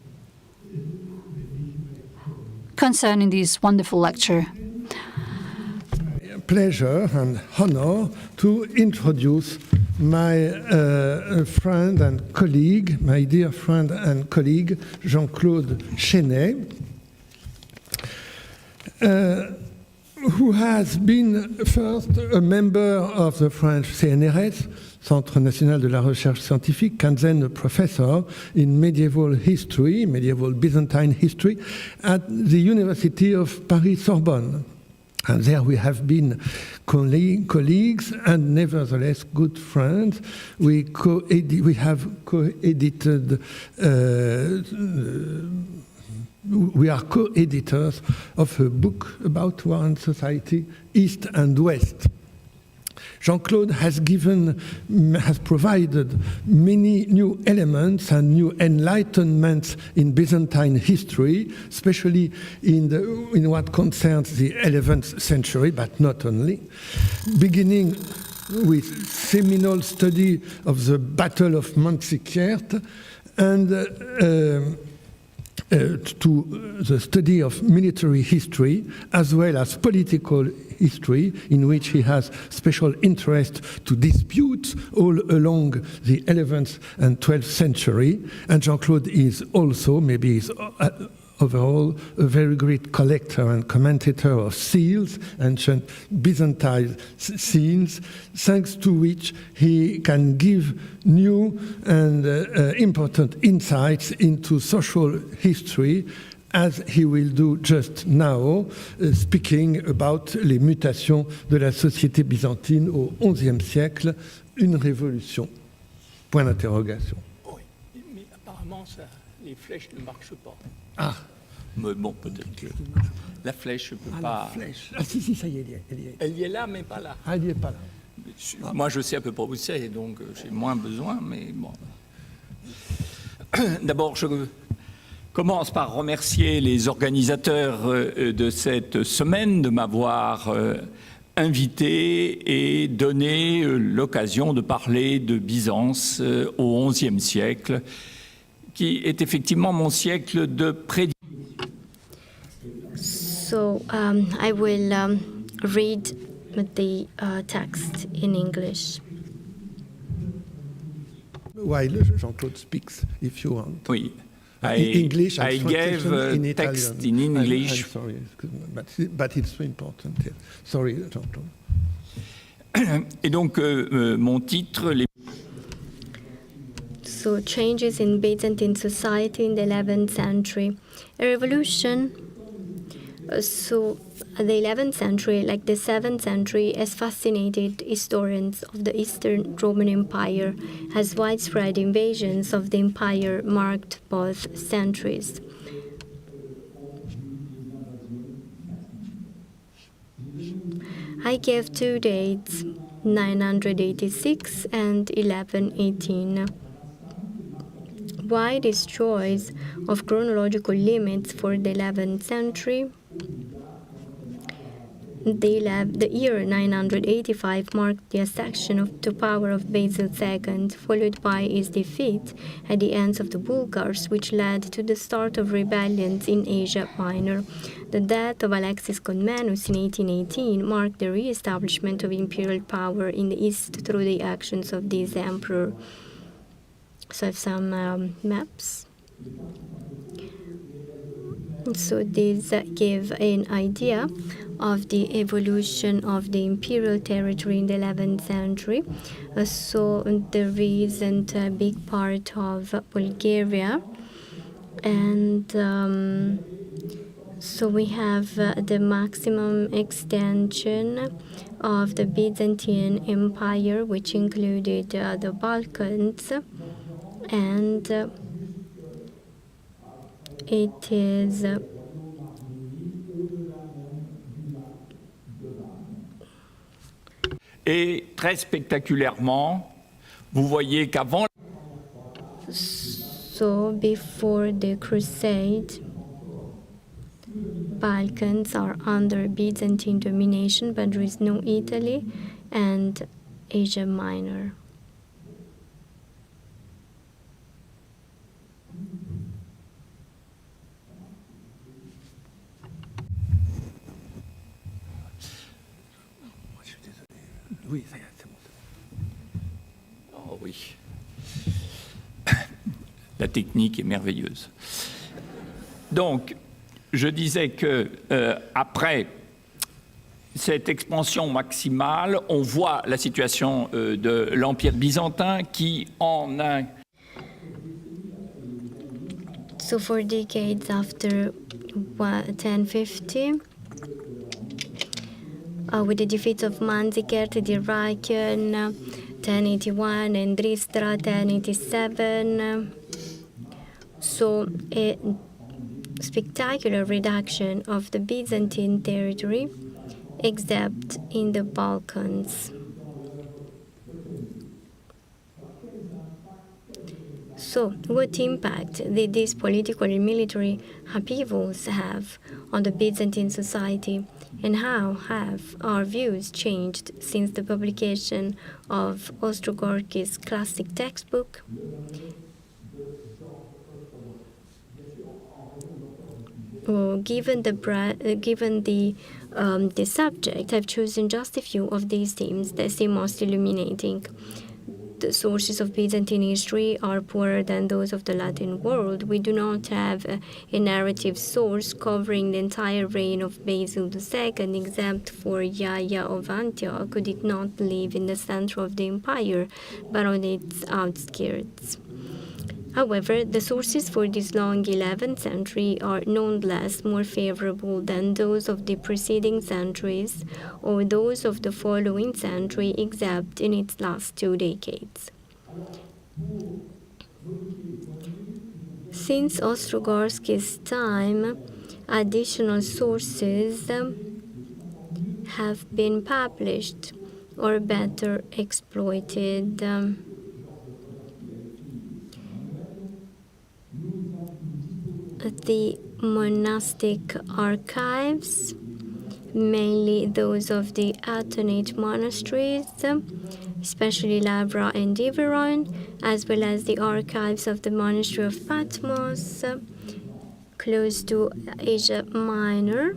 concerning this wonderful lecture.
Pleasure and honor to introduce my friend and colleague, my dear friend and colleague, Jean-Claude Chenet, who has been first a member of the French CNRS, Centre National de la Recherche Scientifique, and then a professor in medieval history, medieval Byzantine history, at the University of Paris-Sorbonne. And there we have been colleagues and nevertheless good friends. We have co-edited, we are co-editors of a book about war and society, East and West. Jean-Claude has provided many new elements and new enlightenments in Byzantine history, especially in what concerns the 11th century, but not only, beginning with seminal study of the Battle of Manzikert and to the study of military history as well as political history, in which he has special interest to disputes all along the 11th and 12th century. And Jean-Claude is also, maybe is overall, a very great collector and commentator of seals, ancient Byzantine seals, thanks to which he can give new and important insights into social history, as he will do just now, speaking about les mutations de la société byzantine au XIe siècle, une révolution. Point d'interrogation.
Oui, mais apparemment, ça, les flèches ne marchent pas.
Ah.
Mais bon, peut-être que la flèche ne peut pas...
La flèche. Ah si, ça y est, elle y est.
Elle y est là, mais pas là.
Elle n'y est pas là.
Moi, je sais à peu près où c'est, donc j'ai moins besoin, mais bon. D'abord, je commence par remercier les organisateurs de cette semaine de m'avoir invité et donné l'occasion de parler de Byzance au XIe siècle, qui est effectivement mon siècle de prédication.
So I will read the text in English.
While Jean-Claude speaks, if you want.
Oui.
English
I gave a text in English.
I'm sorry, but it's so important. Yeah. Sorry, Jean-Claude.
Et donc, mon titre...
So, changes in Byzantine society in the 11th century. A revolution So the 11th century, like the 7th century, has fascinated historians of the Eastern Roman Empire, as widespread invasions of the empire marked both centuries. I gave two dates, 986 and 1118. Why this choice of chronological limits for the 11th century? The year 985 marked the accession to power of Basil II, followed by his defeat at the hands of the Bulgars, which led to the start of rebellions in Asia Minor. The death of Alexis Comnenus in 1818 marked the re-establishment of imperial power in the east through the actions of this emperor. So I have some maps. So these give an idea of the evolution of the imperial territory in the 11th century. So there isn't a big part of Bulgaria, and so we have the maximum extension of the Byzantine Empire, which included the Balkans, and it is
Et très spectaculairement, vous voyez qu'avant...
So before the Crusade, Balkans are under Byzantine domination, but there is no Italy and Asia Minor.
Oui, ça y est, c'est bon.
Oh oui. La technique est merveilleuse. Donc, je disais que après cette expansion maximale, on voit la situation de l'Empire byzantin qui en a...
So for decades after 1050, with the defeats of Manzikert, the Iraqian, 1081, and Dristra, 1087, so a spectacular reduction of the Byzantine territory, except in the Balkans. So, what impact did these political and military upheavals have on the Byzantine society, and how have our views changed since the publication of Ostrogorky's classic textbook? Well, given the subject, I've chosen just a few of these themes that seem most illuminating. The sources of Byzantine history are poorer than those of the Latin world. We do not have a narrative source covering the entire reign of Basil II, except for Yahya of Antioch, who did not live in the center of the empire, but on its outskirts. However, the sources for this long 11th century are nonetheless more favorable than those of the preceding centuries or those of the following century, except in its last 2 decades. Since Ostrogorsky's time, additional sources have been published or better exploited. The monastic archives, mainly those of the Athonite monasteries, especially Lavra and Iveron, as well as the archives of the monastery of Patmos, close to Asia Minor.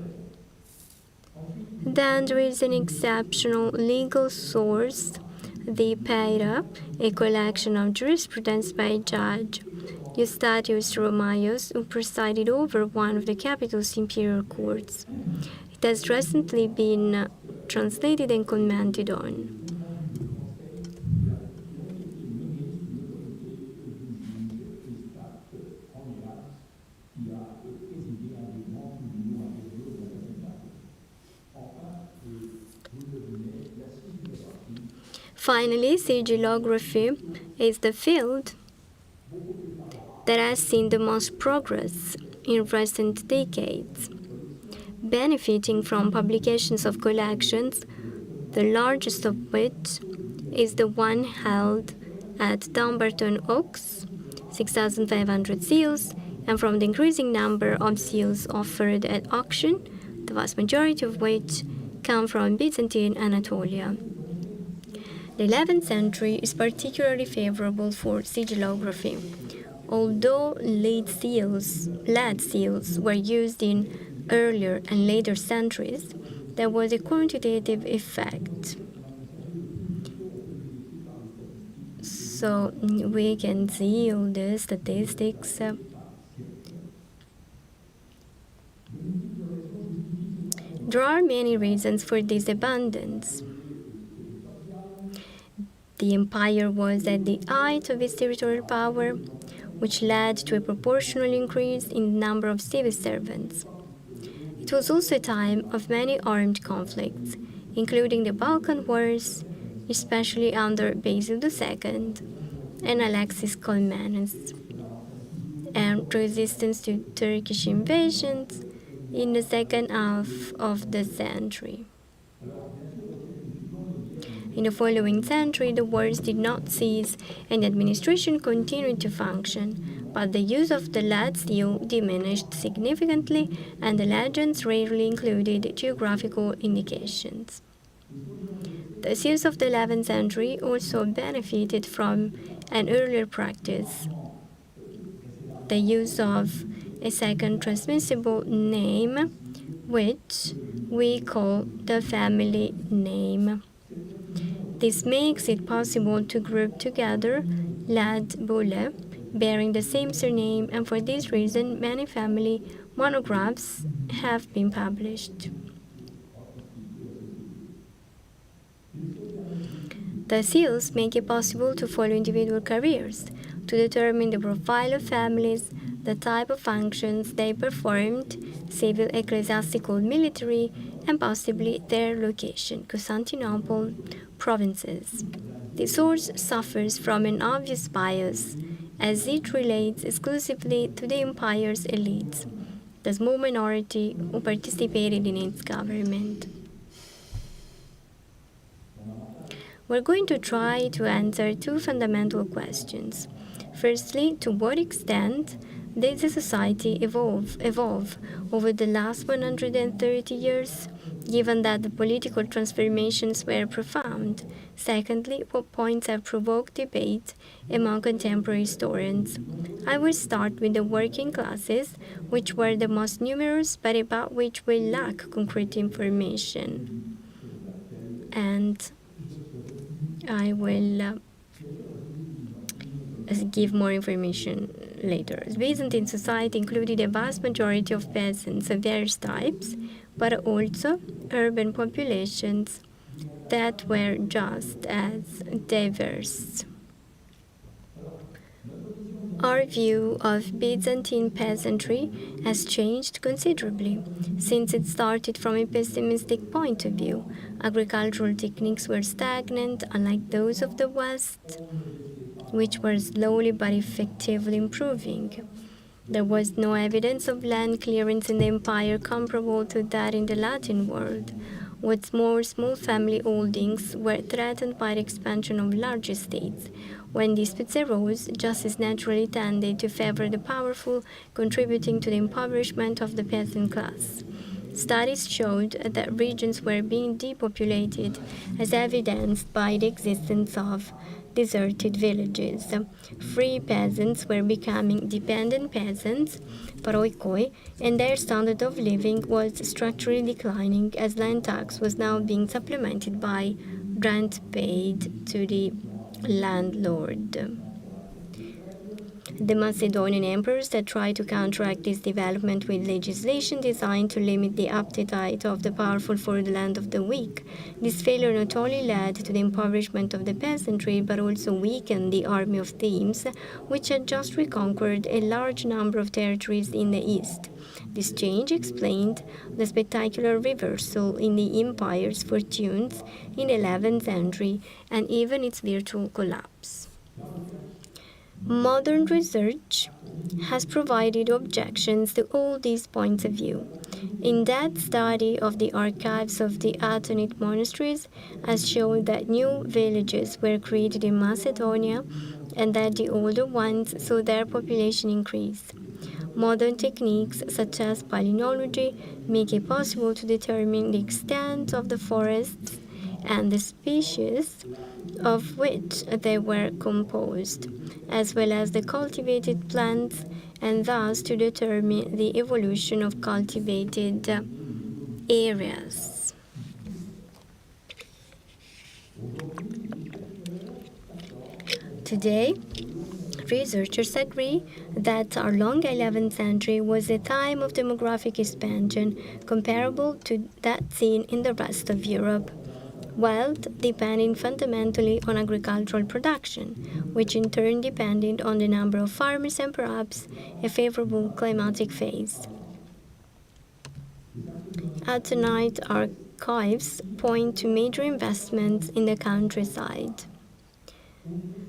Then there is an exceptional legal source, the Peira, a collection of jurisprudence by Judge Eustathius Romaios, who presided over one of the capital's imperial courts. It has recently been translated and commented on. Finally, sigillography is the field that has seen the most progress in recent decades, benefiting from publications of collections, the largest of which is the one held at Dumbarton Oaks, 6,500 seals, and from the increasing number of seals offered at auction, the vast majority of which come from Byzantine Anatolia. The 11th century is particularly favorable for sigillography. Although lead seals were used in earlier and later centuries, there was a quantitative effect. So we can see all the statistics. There are many reasons for this abundance. The empire was at the height of its territorial power, which led to a proportional increase in the number of civil servants. It was also a time of many armed conflicts, including the Balkan Wars, especially under Basil II and Alexis Komnenos, and resistance to Turkish invasions in the second half of the century. In the following century, the wars did not cease and the administration continued to function, but the use of the lead seal diminished significantly and the legends rarely included geographical indications. The seals of the 11th century also benefited from an earlier practice, the use of a second transmissible name, which we call the family name. This makes it possible to group together lead bulle bearing the same surname, and for this reason many family monographs have been published. The seals make it possible to follow individual careers, to determine the profile of families, the type of functions they performed, civil, ecclesiastical, military, and possibly their location, Constantinople, provinces. The source suffers from an obvious bias, as it relates exclusively to the empire's elites, the small minority who participated in its government. We're going to try to answer two fundamental questions. Firstly, to what extent did the society evolve over the last 130 years, given that the political transformations were profound? Secondly, what points have provoked debate among contemporary historians? I will start with the working classes, which were the most numerous, but about which we lack concrete information. And I will give more information later. Byzantine society included a vast majority of peasants of various types, but also urban populations that were just as diverse. Our view of Byzantine peasantry has changed considerably since it started from a pessimistic point of view. Agricultural techniques were stagnant, unlike those of the West, which were slowly but effectively improving. There was no evidence of land clearance in the empire comparable to that in the Latin world. What's more, small family holdings were threatened by the expansion of large estates. When disputes arose, justice naturally tended to favor the powerful, contributing to the impoverishment of the peasant class. Studies showed that regions were being depopulated, as evidenced by the existence of deserted villages. Free peasants were becoming dependent peasants, paroikoi, and their standard of living was structurally declining as land tax was now being supplemented by rent paid to the landlord. The Macedonian emperors that tried to counteract this development with legislation designed to limit the appetite of the powerful for the land of the weak. This failure not only led to the impoverishment of the peasantry, but also weakened the army of Thebes, which had just reconquered a large number of territories in the east. This change explained the spectacular reversal in the empire's fortunes in the 11th century and even its virtual collapse. Modern research has provided objections to all these points of view. In-depth study of the archives of the Atonite monasteries has shown that new villages were created in Macedonia and that the older ones saw their population increase. Modern techniques such as palynology make it possible to determine the extent of the forests and the species of which they were composed, as well as the cultivated plants, and thus to determine the evolution of cultivated areas. Today, researchers agree that our long 11th century was a time of demographic expansion comparable to that seen in the rest of Europe. Wealth depending fundamentally on agricultural production, which in turn depended on the number of farmers and perhaps a favorable climatic phase. Atonite archives point to major investments in the countryside.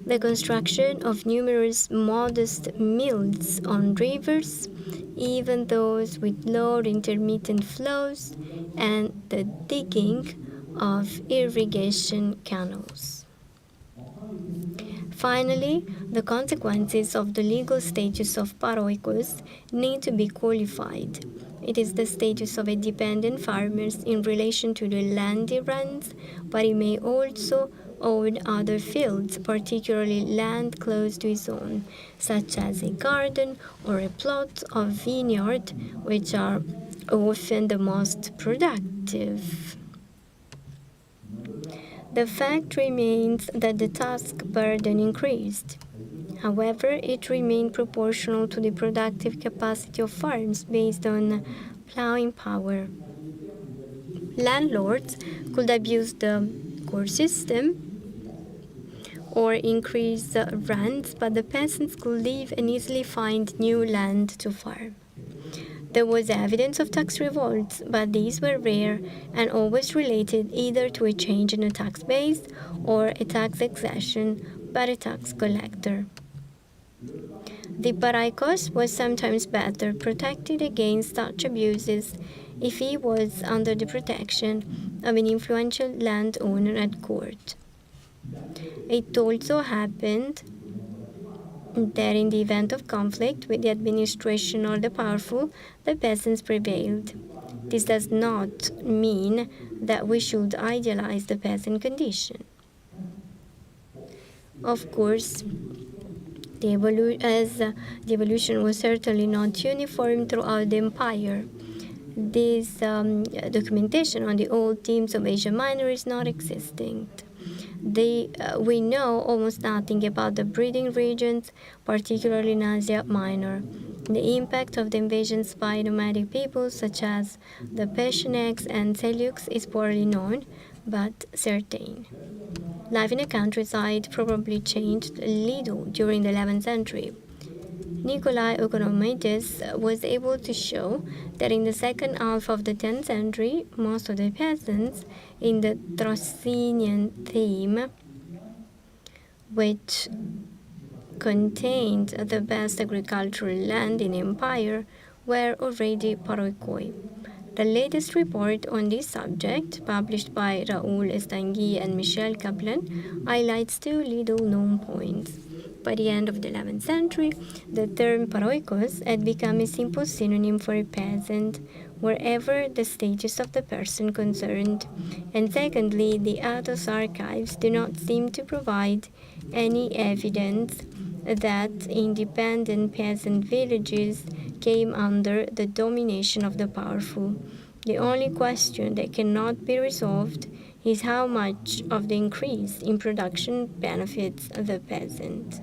The construction of numerous modest mills on rivers, even those with low intermittent flows, and the digging of irrigation canals. Finally, the consequences of the legal status of paroikos need to be qualified. It is the status of a dependent farmer in relation to the land he rents, but he may also own other fields, particularly land close to his own, such as a garden or a plot of vineyard, which are often the most productive. The fact remains that the task burden increased. However, it remained proportional to the productive capacity of farms based on plowing power. Landlords could abuse the core system or increase rents, but the peasants could leave and easily find new land to farm. There was evidence of tax revolts, but these were rare and always related either to a change in the tax base or a tax exemption by a tax collector. The paroikos was sometimes better protected against such abuses if he was under the protection of an influential landowner at court. It also happened that in the event of conflict with the administration or the powerful, the peasants prevailed. This does not mean that we should idealize the peasant condition. Of course, the evolution was certainly not uniform throughout the empire. This documentation on the old themes of Asia Minor is not existing. We know almost nothing about the breeding regions, particularly in Asia Minor. The impact of the invasions by nomadic peoples such as the Pechenegs and Seleucids is poorly known, but certain. Life in the countryside probably changed little during the 11th century. Nikolai Okonomaitis was able to show that in the second half of the 10th century, most of the peasants in the Thracian theme, which contained the best agricultural land in the empire, were already paroikoi. The latest report on this subject, published by Raoul Estangui and Michel Kaplan, highlights two little-known points. By the end of the 11th century, the term paroikos had become a simple synonym for a peasant, wherever the status of the person concerned. And secondly, the Athos archives do not seem to provide any evidence that independent peasant villages came under the domination of the powerful. The only question that cannot be resolved is how much of the increase in production benefits the peasant.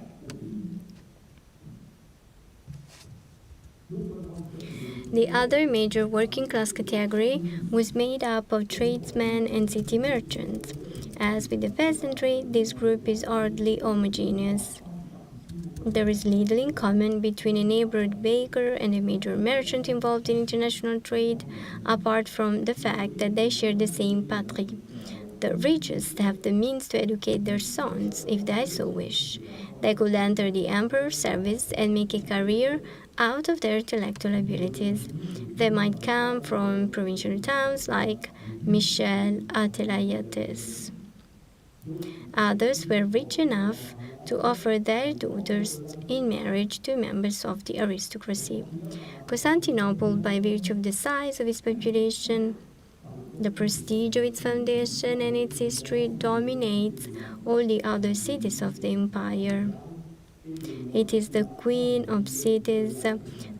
The other major working class category was made up of tradesmen and city merchants. As with the peasantry, this group is hardly homogeneous. There is little in common between a neighborhood baker and a major merchant involved in international trade, apart from the fact that they share the same patrie. The richest have the means to educate their sons, if they so wish. They could enter the emperor's service and make a career out of their intellectual abilities. They might come from provincial towns like Michel Atelayates. Others were rich enough to offer their daughters in marriage to members of the aristocracy. Constantinople, by virtue of the size of its population, the prestige of its foundation, and its history, dominates all the other cities of the empire. It is the queen of cities,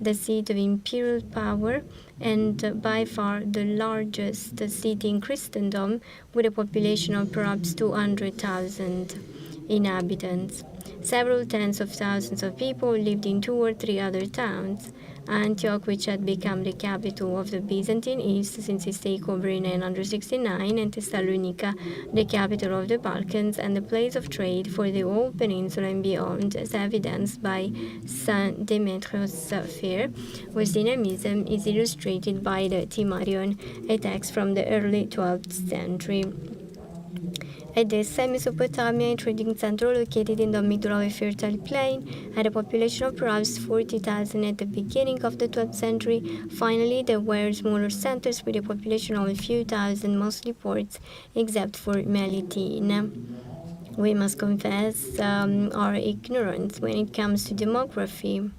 the seat of imperial power, and by far the largest city in Christendom, with a population of perhaps 200,000 inhabitants. Several tens of thousands of people lived in 2 or 3 other towns. Antioch, which had become the capital of the Byzantine East since its takeover in 969, and Thessalonica, the capital of the Balkans and the place of trade for the whole peninsula and beyond, as evidenced by St. Demetrius' fair, whose dynamism is illustrated by the Timarion, a text from the early 12th century. Edessa, Mesopotamia, a trading center located in the middle of a fertile plain, had a population of perhaps 40,000 at the beginning of the 12th century. Finally, there were smaller centers with a population of a few thousand, mostly ports, except for Melitene. We must confess our ignorance when it comes to demography.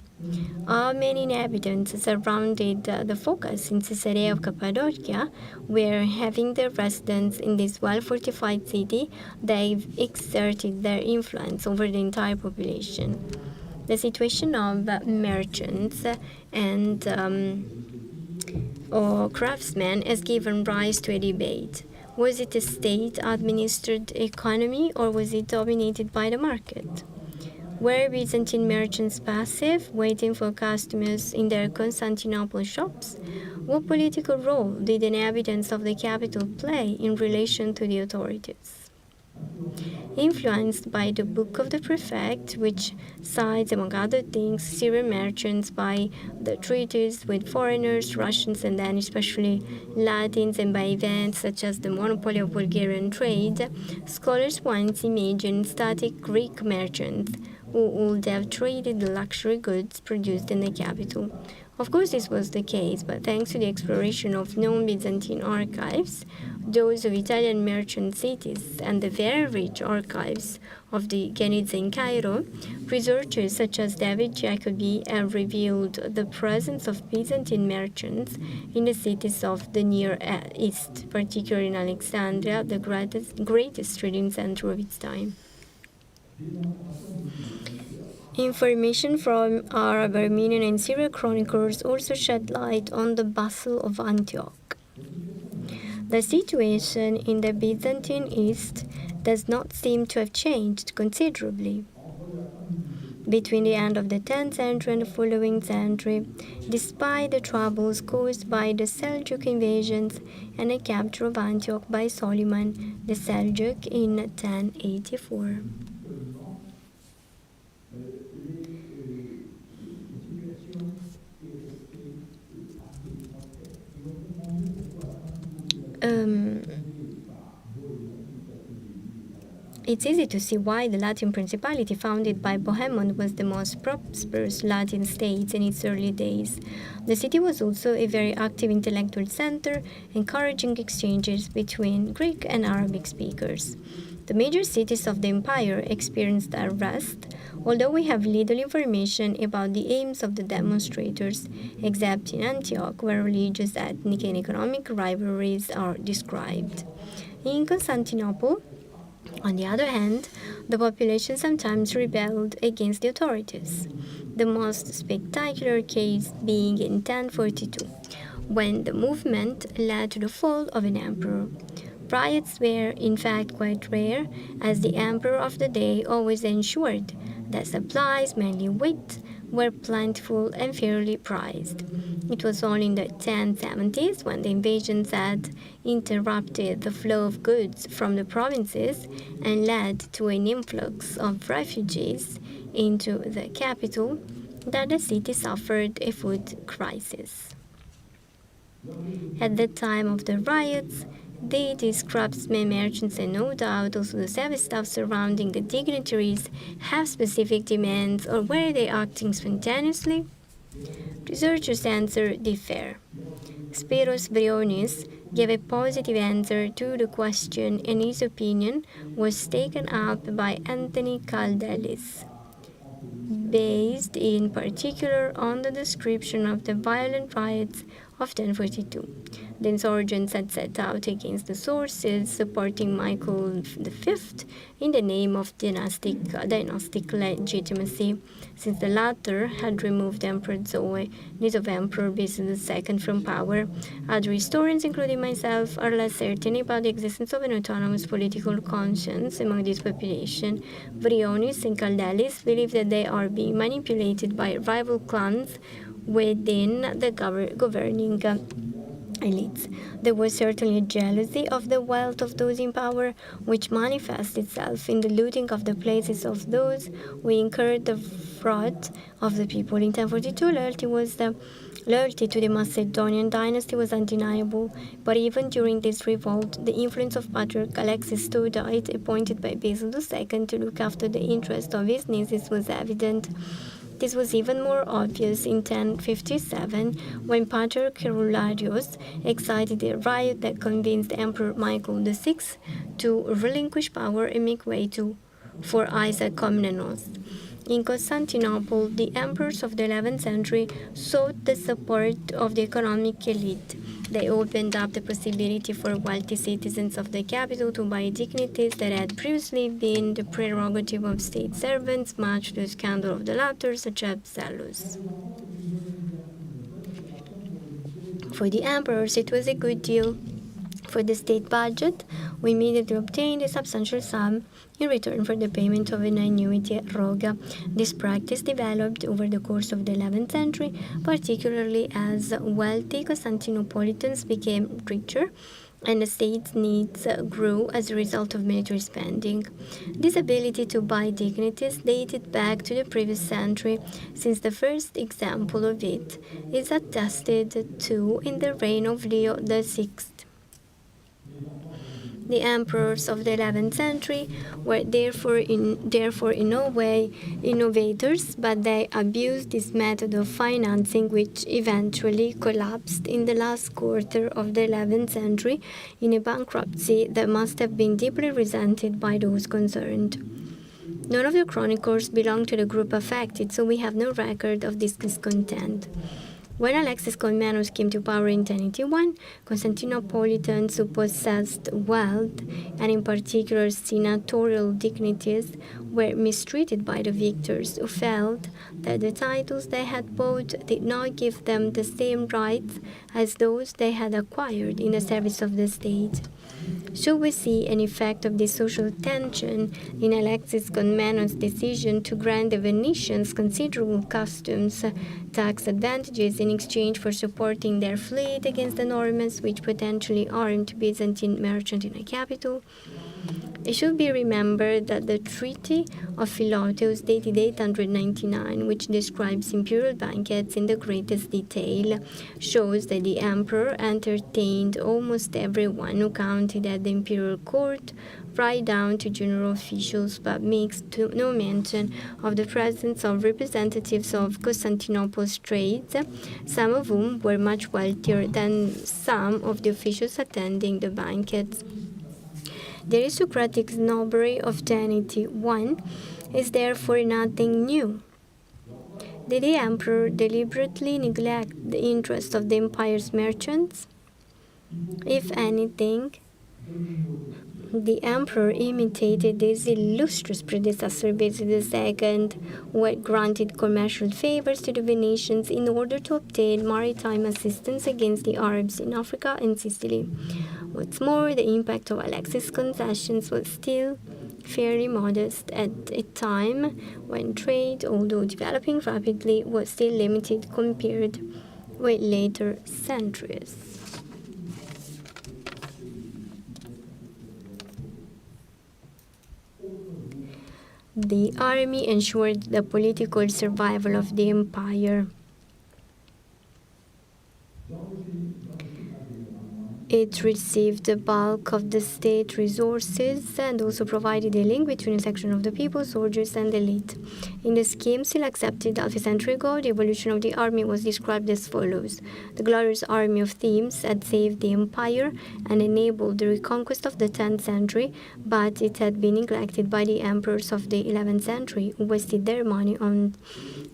How many inhabitants surrounded the focus in Caesarea of Cappadocia, where, having their residence in this well-fortified city, they exerted their influence over the entire population. The situation of merchants and or craftsmen has given rise to a debate. Was it a state-administered economy, or was it dominated by the market? Were Byzantine merchants passive, waiting for customers in their Constantinople shops? What political role did the inhabitants of the capital play in relation to the authorities? Influenced by the Book of the Prefect, which cites, among other things, Syrian merchants, by the treaties with foreigners, Russians, and then especially Latins, and by events such as the monopoly of Bulgarian trade, scholars once imagined static Greek merchants who would have traded the luxury goods produced in the capital. Of course, this was the case, but thanks to the exploration of known Byzantine archives, those of Italian merchant cities, and the very rich archives of the Geniza in Cairo, researchers such as David Jacobi have revealed the presence of Byzantine merchants in the cities of the Near East, particularly in Alexandria, the greatest trading center of its time. Information from Arab, Armenian, and Syrian chroniclers also shed light on the bustle of Antioch. The situation in the Byzantine East does not seem to have changed considerably between the end of the 10th century and the following century, despite the troubles caused by the Seljuk invasions and the capture of Antioch by Soliman the Seljuk in 1084. It's easy to see why the Latin Principality founded by Bohemond was the most prosperous Latin state in its early days. The city was also a very active intellectual center, encouraging exchanges between Greek and Arabic speakers. The major cities of the empire experienced unrest, although we have little information about the aims of the demonstrators, except in Antioch, where religious, ethnic, and economic rivalries are described. In Constantinople, on the other hand, the population sometimes rebelled against the authorities, the most spectacular case being in 1042, when the movement led to the fall of an emperor. Riots were, in fact, quite rare, as the emperor of the day always ensured that supplies, mainly wheat, were plentiful and fairly priced. It was only in the 1070s, when the invasions had interrupted the flow of goods from the provinces and led to an influx of refugees into the capital, that the city suffered a food crisis. At the time of the riots, deities, craftsmen, merchants, and no doubt also the service staff surrounding the dignitaries have specific demands, or were they acting spontaneously? Researchers' answer differ. Spiros Brionis gave a positive answer to the question, and his opinion was taken up by Anthony Caldelis, based in particular on the description of the violent riots of 1042. The insurgents had set out against the sources supporting Michael V in the name of dynastic legitimacy, since the latter had removed Emperor Zoe, niece of Emperor Basil II, from power. Other historians, including myself, are less certain about the existence of an autonomous political conscience among this population. Brionis and Caldelis believe that they are being manipulated by rival clans within the governing elites. There was certainly a jealousy of the wealth of those in power, which manifests itself in the looting of the places of those who incurred the fraud of the people. In 1042, loyalty to the Macedonian dynasty was undeniable, but even during this revolt, the influence of Patriarch Lxxi Studite, appointed by Basil II to look after the interests of his nieces, was evident. This was even more obvious in 1057, when Patriarch Kerularius excited a riot that convinced Emperor Michael VI to relinquish power and make way for Isaac Komnenos. In Constantinople, the emperors of the 11th century sought the support of the economic elite. They opened up the possibility for wealthy citizens of the capital to buy dignities that had previously been the prerogative of state servants, much to the scandal of the latter, such as Psellus. For the emperors, it was a good deal. For the state budget, we immediately obtained a substantial sum in return for the payment of an annuity at Roga. This practice developed over the course of the 11th century, particularly as wealthy Constantinopolitans became richer and the state's needs grew as a result of military spending. This ability to buy dignities dated back to the previous century, since the first example of it is attested to in the reign of Leo VI. The emperors of the 11th century were therefore in no way innovators, but they abused this method of financing, which eventually collapsed in the last quarter of the 11th century in a bankruptcy that must have been deeply resented by those concerned. None of the chroniclers belong to the group affected, so we have no record of this discontent. When Alexis Komnenos came to power in 1081, Constantinopolitans who possessed wealth, and in particular senatorial dignities, were mistreated by the victors, who felt that the titles they had bought did not give them the same rights as those they had acquired in the service of the state. Should we see an effect of this social tension in Alexis Komnenos' decision to grant the Venetians considerable customs tax advantages in exchange for supporting their fleet against the Normans, which potentially armed Byzantine merchants in the capital? It should be remembered that the Treaty of Philoteus, dated 899, which describes imperial banquets in the greatest detail, shows that the emperor entertained almost everyone who counted at the imperial court, right down to general officials, but makes no mention of the presence of representatives of Constantinople's trades, some of whom were much wealthier than some of the officials attending the banquets. The aristocratic snobbery of 1081 is therefore nothing new. Did the emperor deliberately neglect the interests of the empire's merchants? If anything, the emperor imitated his illustrious predecessor Basil II, who had granted commercial favors to the Venetians in order to obtain maritime assistance against the Arabs in Africa and Sicily. What's more, the impact of Alexis' concessions was still fairly modest at a time when trade, although developing rapidly, was still limited compared with later centuries. The army ensured the political survival of the empire. It received the bulk of the state resources and also provided a link between a section of the people, soldiers, and elite. In the scheme still accepted half a century ago, the evolution of the army was described as follows. The glorious army of Thebes had saved the empire and enabled the reconquest of the 10th century, but it had been neglected by the emperors of the 11th century, who wasted their money on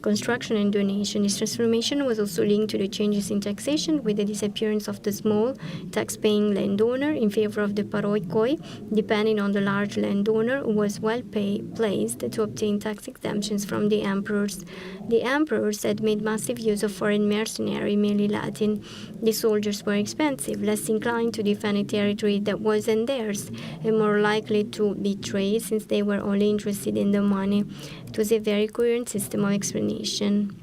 construction and donation. This transformation was also linked to the changes in taxation, with the disappearance of the small tax-paying landowner in favor of the paroikoi, depending on the large landowner who was well placed to obtain tax exemptions from the emperors. The emperors had made massive use of foreign mercenaries, mainly Latin. The soldiers were expensive, less inclined to defend a territory that wasn't theirs, and more likely to betray since they were only interested in the money. It was a very coherent system of explanation.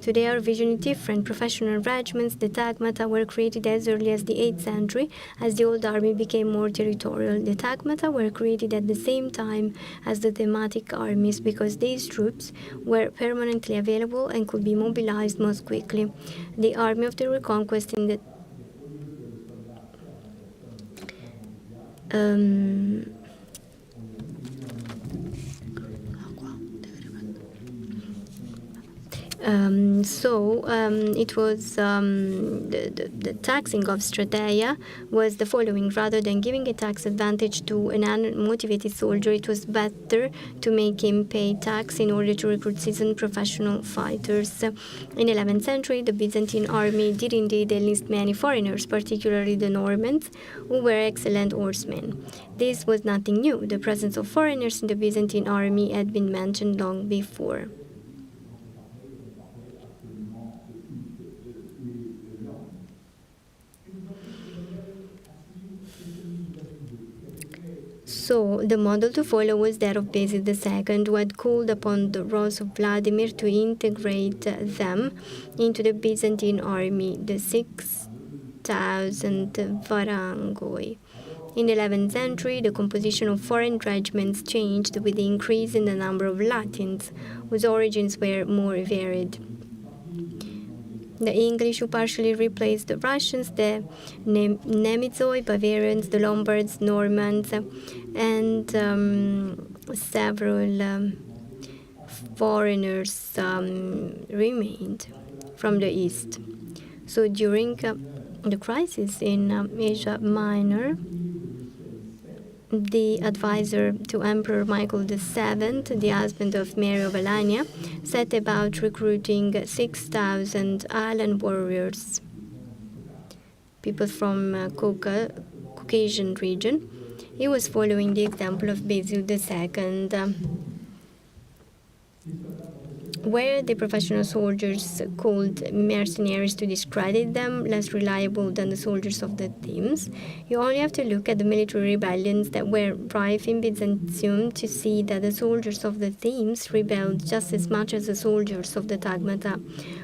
Today our vision is different. Professional regiments, the tagmata, were created as early as the 8th century as the old army became more territorial. The tagmata were created at the same time as the thematic armies because these troops were permanently available and could be mobilized most quickly. The army of the reconquest in the it was the taxing of strategia was the following. Rather than giving a tax advantage to an unmotivated soldier, it was better to make him pay tax in order to recruit seasoned professional fighters. In the 11th century, the Byzantine army did indeed enlist many foreigners, particularly the Normans, who were excellent horsemen. This was nothing new. The presence of foreigners in the Byzantine army had been mentioned long before. So the model to follow was that of Basil II, who had called upon the Rose of Vladimir to integrate them into the Byzantine army, the 6,000 Varangoi. In the 11th century, the composition of foreign regiments changed with the increase in the number of Latins, whose origins were more varied. The English, who partially replaced the Russians, the Nemezoi, Bavarians, the Lombards, Normans, and several foreigners remained from the east. So during the crisis in Asia Minor, the advisor to Emperor Michael VII, the husband of Mary of Alania, set about recruiting 6,000 island warriors, people from Caucasian region. He was following the example of Basil II. Were the professional soldiers called mercenaries to discredit them, less reliable than the soldiers of the Themes? You only have to look at the military rebellions that were rife in Byzantium to see that the soldiers of the Themes rebelled just as much as the soldiers of the Tagmata.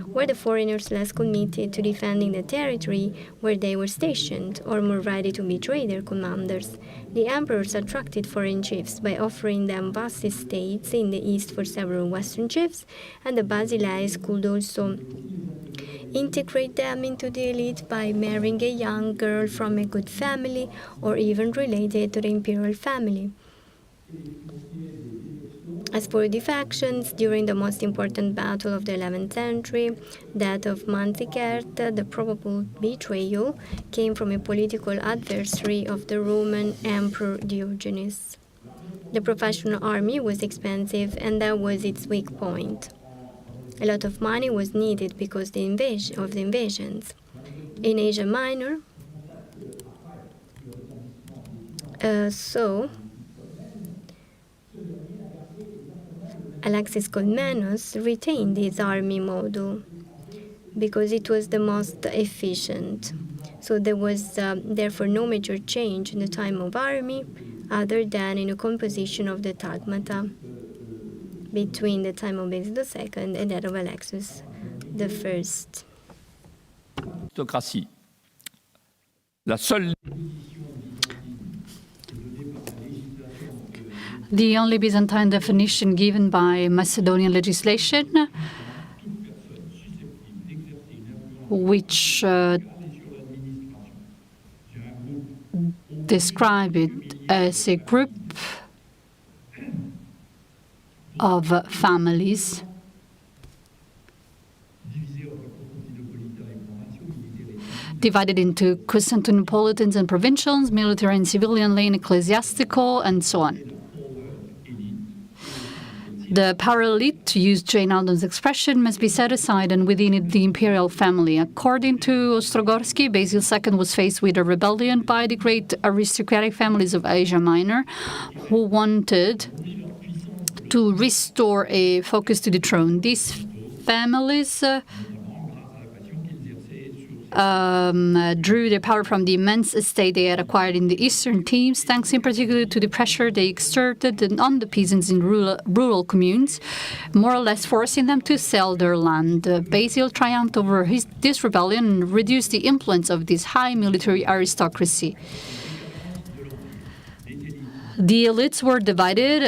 Were the foreigners less committed to defending the territory where they were stationed, or more ready to betray their commanders? The emperors attracted foreign chiefs by offering them vast estates in the east for several western chiefs, and the basileis could also integrate them into the elite by marrying a young girl from a good family or even related to the imperial family. As for the factions, during the most important battle of the 11th century, that of Manzikert, the probable betrayal came from a political adversary of the Roman Emperor Diogenes. The professional army was expensive, and that was its weak point. A lot of money was needed because of the invasions. In Asia Minor, Alexis Komnenos retained his army model because it was the most efficient. So there was therefore no major change in the time of army other than in the composition of the Tagmata between the time of Basil II and that of Alexis the first.
Aristocratie. La seule
The only Byzantine definition given by Macedonian legislation, which describe it as a group of families divided into Constantinopolitans and provincials, military and civilian, lay and ecclesiastical, and so on. The power elite, to use Jane Alden's expression, must be set aside and within it the imperial family. According to Ostrogorsky, Basil II was faced with a rebellion by the great aristocratic families of Asia Minor, who wanted to restore a focus to the throne. These families drew their power from the immense estate they had acquired in the eastern Thebes, thanks in particular to the pressure they exerted on the peasants in rural communes, more or less forcing them to sell their land. Basil triumphed over this rebellion and reduced the influence of this high military aristocracy. The elites were divided,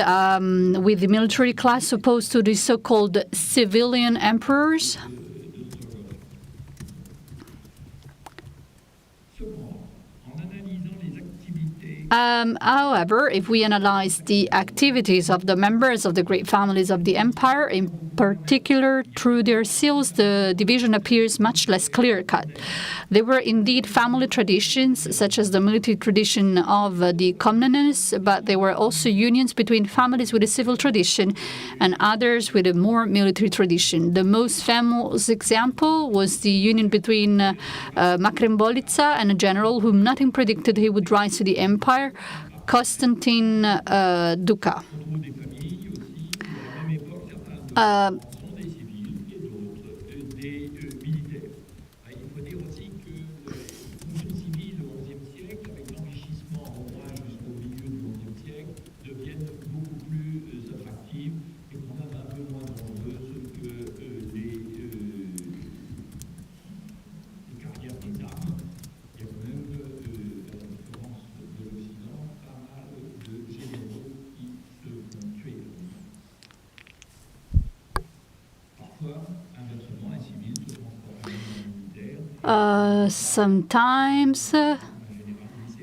with the military class opposed to the so-called civilian emperors. However, if we analyze the activities of the members of the great families of the empire, in particular through their seals, the division appears much less clear-cut. There were indeed family traditions, such as the military tradition of the Comnenus, but there were also unions between families with a civil tradition and others with a more military tradition. The most famous example was the union between Makrembolica and a general whom nothing predicted he would rise to the empire, Constantine Duca. Sometimes,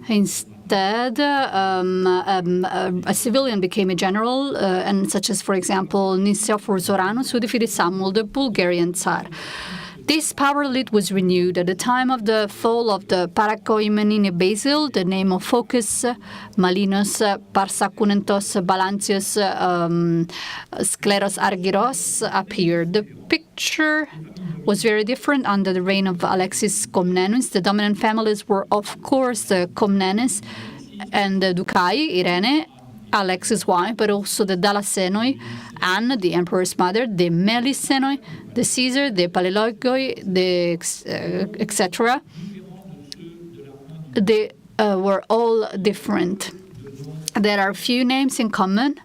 instead, a civilian became a general, and such as, for example, Nicephorus Oranus, who defeated Samuel, the Bulgarian Tsar. This power elite was renewed at the time of the fall of the Parakoimenine Basil. The name of Phocas, Malinos, Parsakunentos, Balancius, Skleros Argyros appeared. The picture was very different under the reign of Alexis Comnenus. The dominant families were, of course, the Comnenus and the Ducai, Irene, Alexis' wife, but also the Dalassenoi, Anne, the emperor's mother, the Melissenoi, the Caesar, the Paleologoi, the etc. They were all different. There are few names in common,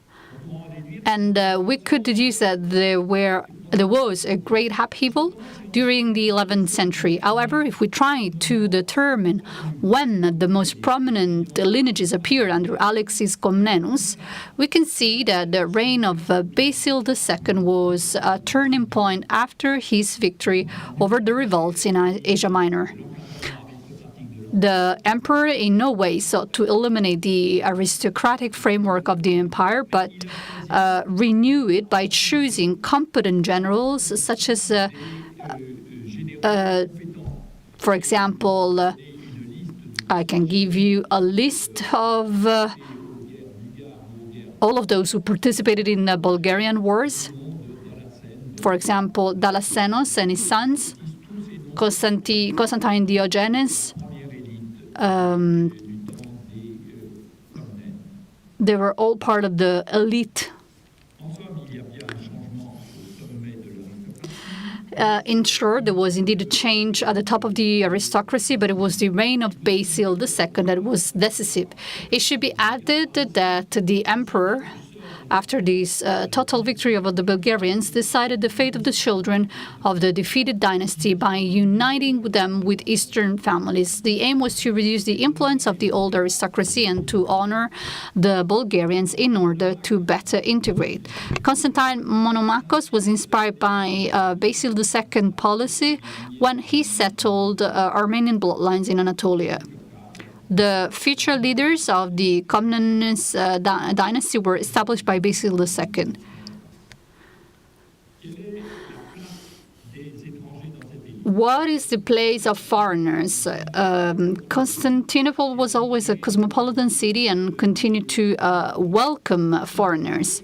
and we could deduce that there was a great upheaval during the 11th century. However, if we try to determine when the most prominent lineages appeared under Alexis Comnenus, we can see that the reign of Basil II was a turning point after his victory over the revolts in Asia Minor. The emperor in no way sought to eliminate the aristocratic framework of the empire, but renew it by choosing competent generals, such as, for example, I can give you a list of all of those who participated in the Bulgarian wars. For example, Dalassenos and his sons, Constantine Diogenes. They were all part of the elite. In short, there was indeed a change at the top of the aristocracy, but it was the reign of Basil II that was decisive. It should be added that the emperor after this total victory over the Bulgarians, decided the fate of the children of the defeated dynasty by uniting them with Eastern families. The aim was to reduce the influence of the old aristocracy and to honor the Bulgarians in order to better integrate. Constantine Monomachos was inspired by Basil II policy when he settled Armenian bloodlines in Anatolia. The future leaders of the Komnenos dynasty were established by Basil II. What is the place of foreigners? Constantinople was always a cosmopolitan city and continued to welcome foreigners.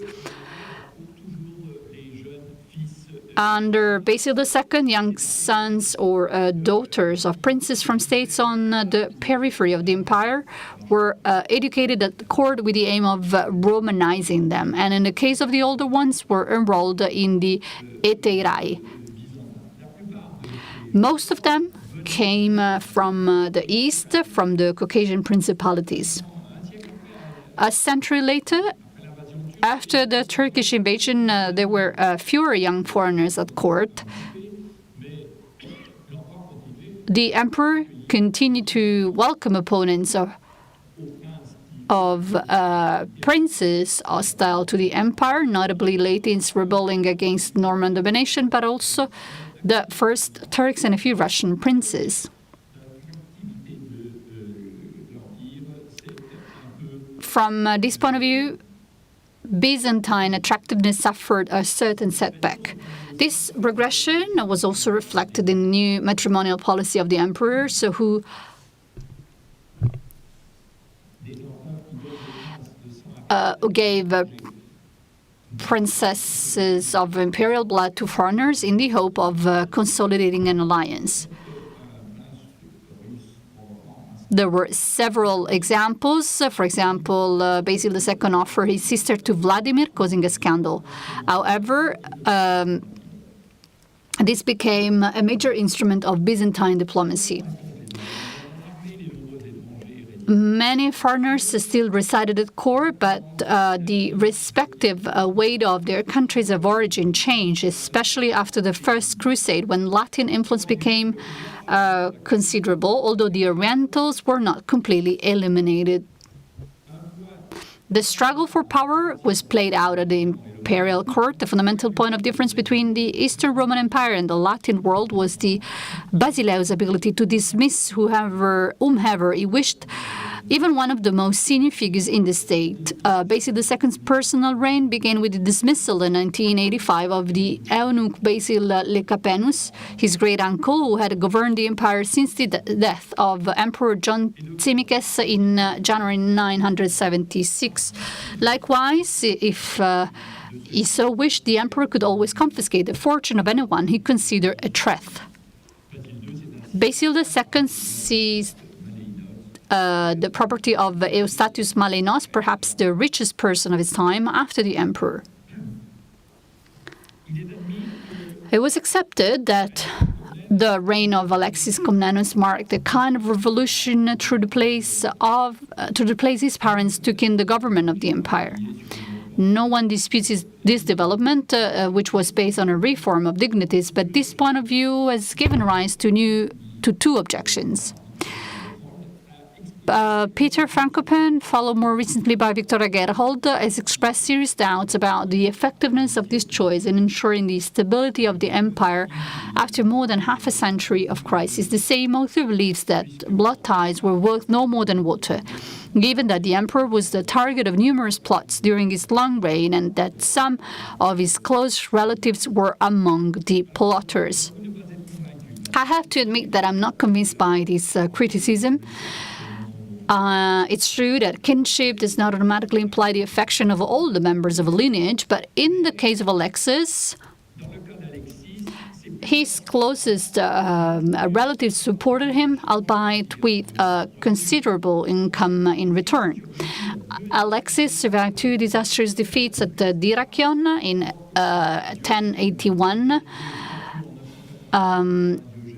Under Basil II, young sons or daughters of princes from states on the periphery of the empire were educated at court with the aim of Romanizing them, and in the case of the older ones, were enrolled in the Eteirai. Most of them came from the east, from the Caucasian principalities. A century later, after the Turkish invasion, there were fewer young foreigners at court. The emperor continued to welcome opponents of princes hostile to the empire, notably Latins rebelling against Norman domination, but also the first Turks and a few Russian princes. From this point of view, Byzantine attractiveness suffered a certain setback. This regression was also reflected in the new matrimonial policy of the emperors, who gave princesses of imperial blood to foreigners in the hope of consolidating an alliance. There were several examples. For example, Basil II offered his sister to Vladimir, causing a scandal. However, this became a major instrument of Byzantine diplomacy. Many foreigners still resided at court, but the respective weight of their countries of origin changed, especially after the First Crusade, when Latin influence became considerable, although the Orientals were not completely eliminated. The struggle for power was played out at the imperial court. The fundamental point of difference between the Eastern Roman Empire and the Latin world was the Basileus' ability to dismiss whomever he wished, even one of the most senior figures in the state. Basil II's personal reign began with the dismissal in 1985 of the eunuch Basil Lecapenus, his great-uncle, who had governed the empire since the death of Emperor John Tsimikes in January 976. Likewise, if he so wished, the emperor could always confiscate the fortune of anyone he considered a threat. Basil II seized the property of Eustathius Maleinos, perhaps the richest person of his time, after the emperor. It was accepted that the reign of Alexis Komnenos marked a kind of revolution to replace his parents took in the government of the empire. No one disputes this development, which was based on a reform of dignities, but this point of view has given rise to two objections. Peter Frankopan, followed more recently by Victoria Gerhold, has expressed serious doubts about the effectiveness of this choice in ensuring the stability of the empire after more than half a century of crisis. The same author believes that blood ties were worth no more than water, given that the emperor was the target of numerous plots during his long reign and that some of his close relatives were among the plotters. I have to admit that I'm not convinced by this criticism. It's true that kinship does not automatically imply the affection of all the members of a lineage, but in the case of Alexis, his closest relatives supported him, albeit with considerable income in return. Alexis survived two disastrous defeats at Dyrrhachion in 1081.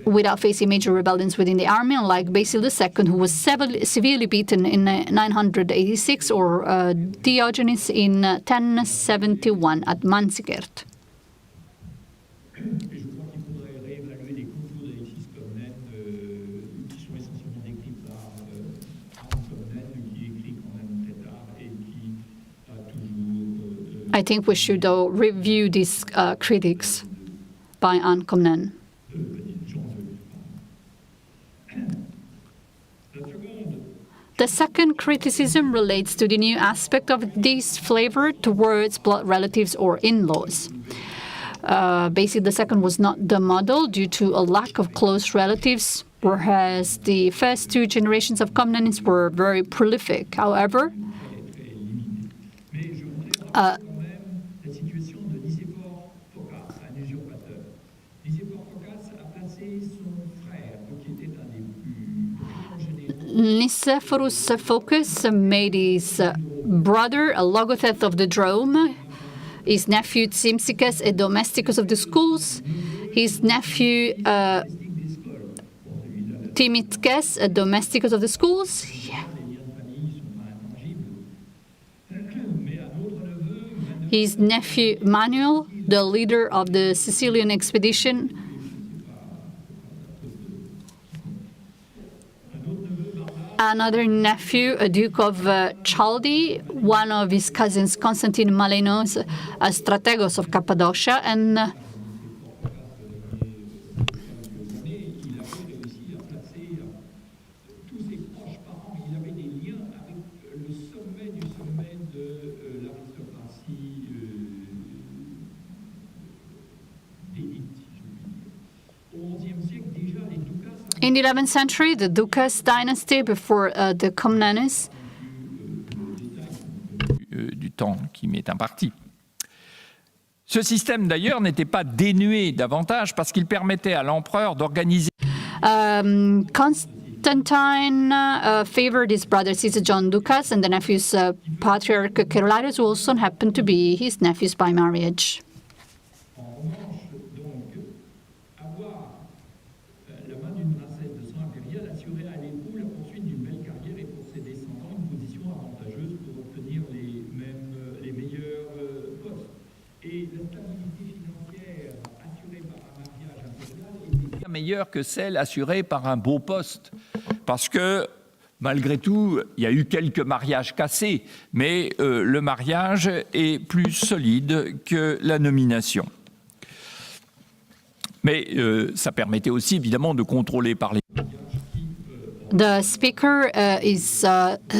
without facing major rebellions within the army, unlike Basil II, who was severely beaten in 986, or Diogenes in 1071 at Manzikert. I think we should review these critics by Anne Comnène. The second criticism relates to the new aspect of this flavor towards blood relatives or in-laws. Basil II was not the model due to a lack of close relatives, whereas the first two generations of Comnènes were very prolific. However, Nicephorus Phocas made his brother a logothete of the Drome, his nephew Tsimsicus a domesticus of the schools, his nephew Timithcus a domesticus of the schools. His nephew Manuel, the leader of the Sicilian expedition. Another nephew, a Duke of Chaldi, one of his cousins, Constantine Malenos, a strategos of Cappadocia, and in the 11th century, the Ducas dynasty before the Comnènes.
Du temps qui m'est imparti. Ce système, d'ailleurs, n'était pas dénué d'avantages parce qu'il permettait à l'empereur d'organiser.
Constantine favored his brother Caesar John Ducas and the nephews Patriarch Cerularius, who also happened to be his nephews by marriage.
Meilleure que celle assurée par un beau poste. Parce que, malgré tout, il y a eu quelques mariages cassés, mais le mariage est plus solide que la nomination. Mais ça permettait aussi, évidemment, de contrôler par les...
The speaker is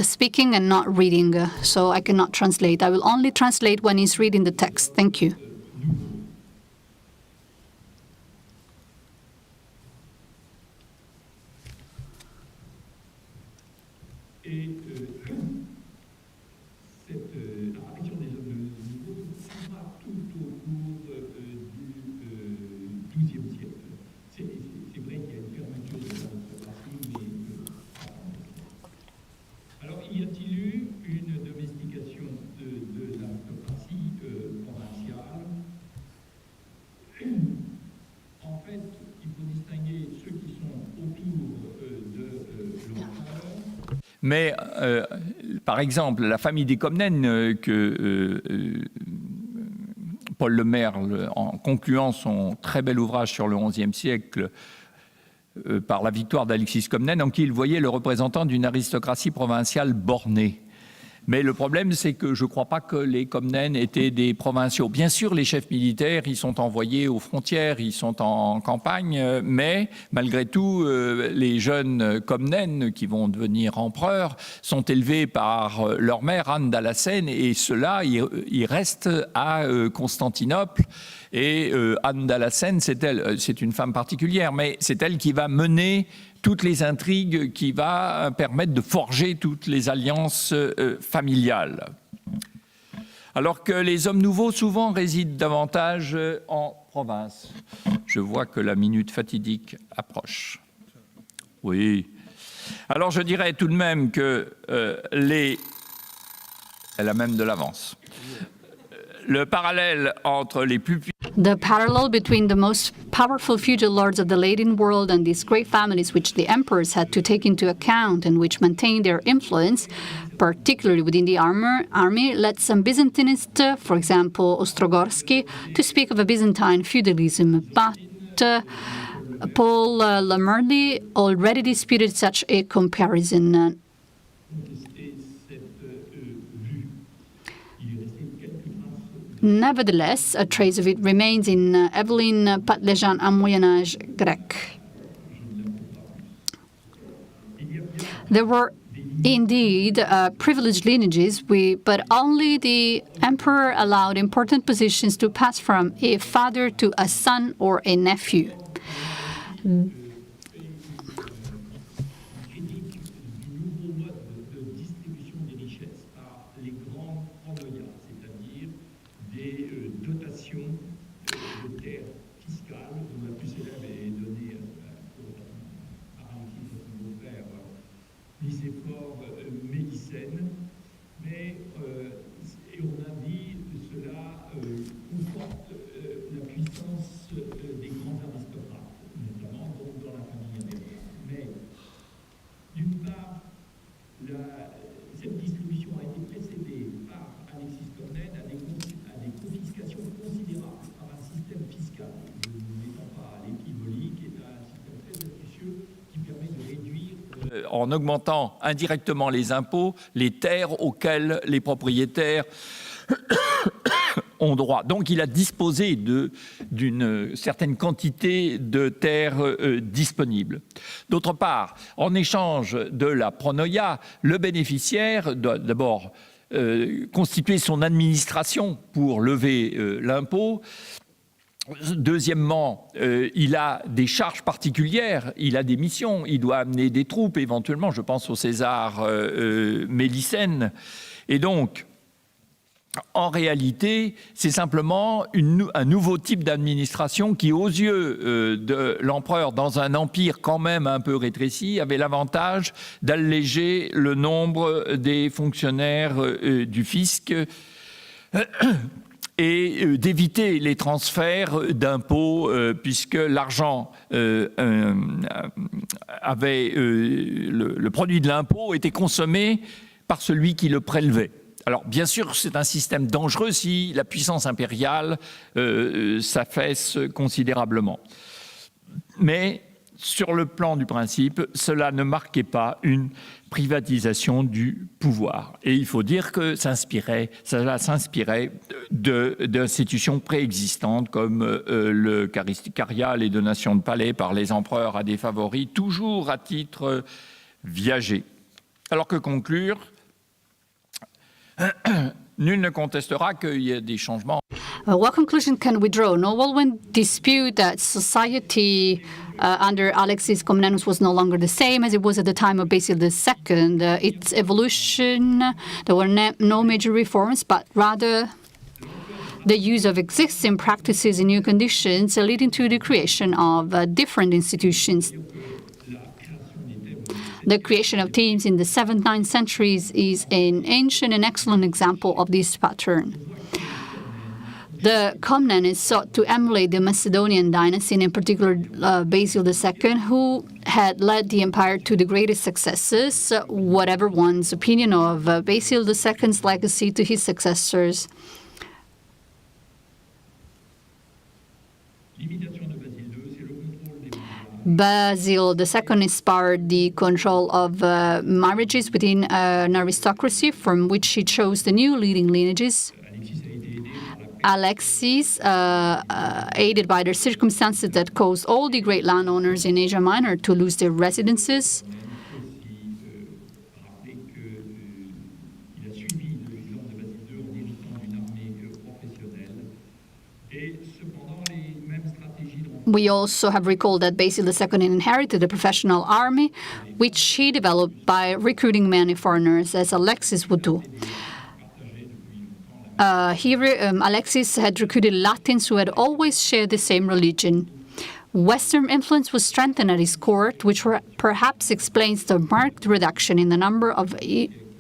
speaking and not reading, so I cannot translate. I will only translate when he's reading the text. Thank you.
Mais, par exemple, la famille des Comnènes, que Paul Le Merle, en concluant son très bel ouvrage sur le XIe siècle, par la victoire d'Alexis Comnène, en qui il voyait le représentant d'une aristocratie provinciale bornée. Mais le problème, c'est que je ne crois pas que les Comnènes étaient des provinciaux. Bien sûr, les chefs militaires, ils sont envoyés aux frontières, ils sont en campagne, mais malgré tout, les jeunes Comnènes qui vont devenir empereurs sont élevés par leur mère, Anne d'Alacène, et ceux-là, ils restent à Constantinople. Et Anne d'Alacène, c'est une femme particulière, mais c'est elle qui va mener toutes les intrigues, qui va permettre de forger toutes les alliances familiales. Alors que les hommes nouveaux, souvent, résident davantage en province. Je vois que la minute fatidique approche. Oui. Alors je dirais tout de même que elle a même de l'avance. Le parallèle entre les plus...
The parallel between the most powerful feudal lords of the Latin world and these great families which the emperors had to take into account and which maintained their influence, particularly within the army, led some Byzantinists, for example Ostrogorsky, to speak of a Byzantine feudalism. But Paul Lamerly already disputed such a comparison. Nevertheless, a trace of it remains in Evelyn Patlejan and Moyen Âge Grec. There were indeed privileged lineages, but only the emperor allowed important positions to pass from a father to a son or a nephew.
En augmentant indirectement les impôts, les terres auxquelles les propriétaires ont droit. Donc il a disposé d'une certaine quantité de terres disponibles. D'autre part, en échange de la pronoia, le bénéficiaire doit d'abord constituer son administration pour lever l'impôt. Deuxièmement, il a des charges particulières, il a des missions, il doit amener des troupes éventuellement, je pense au César Mélicène. Et donc, en réalité, c'est simplement un nouveau type d'administration qui, aux yeux de l'empereur, dans un empire quand même un peu rétréci, avait l'avantage d'alléger le nombre des fonctionnaires du fisc et d'éviter les transferts d'impôts, puisque l'argent le produit de l'impôt était consommé par celui qui le prélevait. Alors, bien sûr, c'est un système dangereux si la puissance impériale s'affaisse considérablement. Mais, sur le plan du principe, cela ne marquait pas une privatisation du pouvoir. Et il faut dire que cela s'inspirait d'institutions préexistantes comme le caristicariat, les donations de palais par les empereurs à des favoris, toujours à titre viager. Alors que conclure ? Nul ne contestera qu'il y a des changements.
What conclusion can we draw? No one will dispute that society under Lxxi Comnenus was no longer the same as it was at the time of Basil II. Its evolution, there were no major reforms, but rather the use of existing practices in new conditions, leading to the creation of different institutions. The creation of teams in the 7th, 9th centuries is an ancient and excellent example of this pattern. The Comnenists sought to emulate the Macedonian dynasty, and in particular Basil II, who had led the empire to the greatest successes, whatever one's opinion of Basil II's legacy to his successors. Basil II inspired the control of marriages within an aristocracy from which he chose the new leading lineages. Lxxi, aided by the circumstances that caused all the great landowners in Asia Minor to lose their residences, we also have recalled that Basil II inherited a professional army, which he developed by recruiting many foreigners, as Lxxi would do. Lxxi had recruited Latins who had always shared the same religion. Western influence was strengthened at his court, which perhaps explains the marked reduction in the number of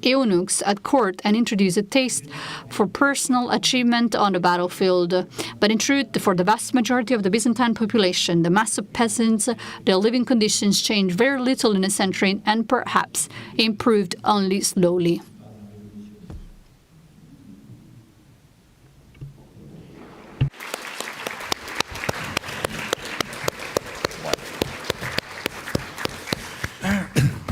eunuchs at court and introduced a taste for personal achievement on the battlefield. But in truth, for the vast majority of the Byzantine population, the mass of peasants, their living conditions changed very little in a century and perhaps improved only slowly.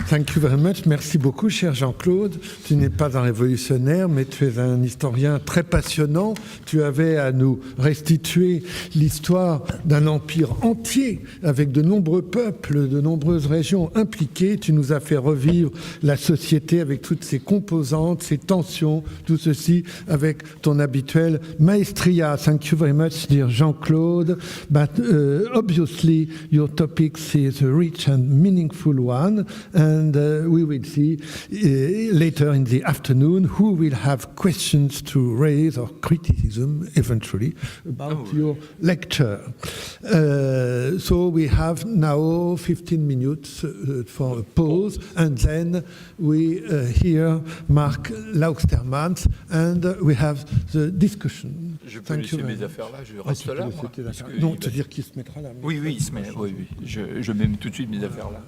Thank you very much. Merci beaucoup, cher Jean-Claude. Tu n'es pas un révolutionnaire, mais tu es un historien très passionnant. Tu avais à nous restituer l'histoire d'un empire entier, avec de nombreux peuples, de nombreuses régions impliquées. Tu nous as fait revivre la société avec toutes ses composantes, ses tensions, tout ceci avec ton habituel maestria. Thank you very much, dear Jean-Claude. But obviously, your topic is a rich and meaningful one. And we will see later in the afternoon who will have questions to raise or criticism eventually about your lecture. So we have now 15 minutes for a pause, and then we hear Mark Laustermans, and we have the discussion.
Je peux laisser mes affaires là, je reste là. Moi,
non, c'est-à-dire qu'il se mettra là.
Oui, il se met. Oui. Je mets tout de suite mes affaires là.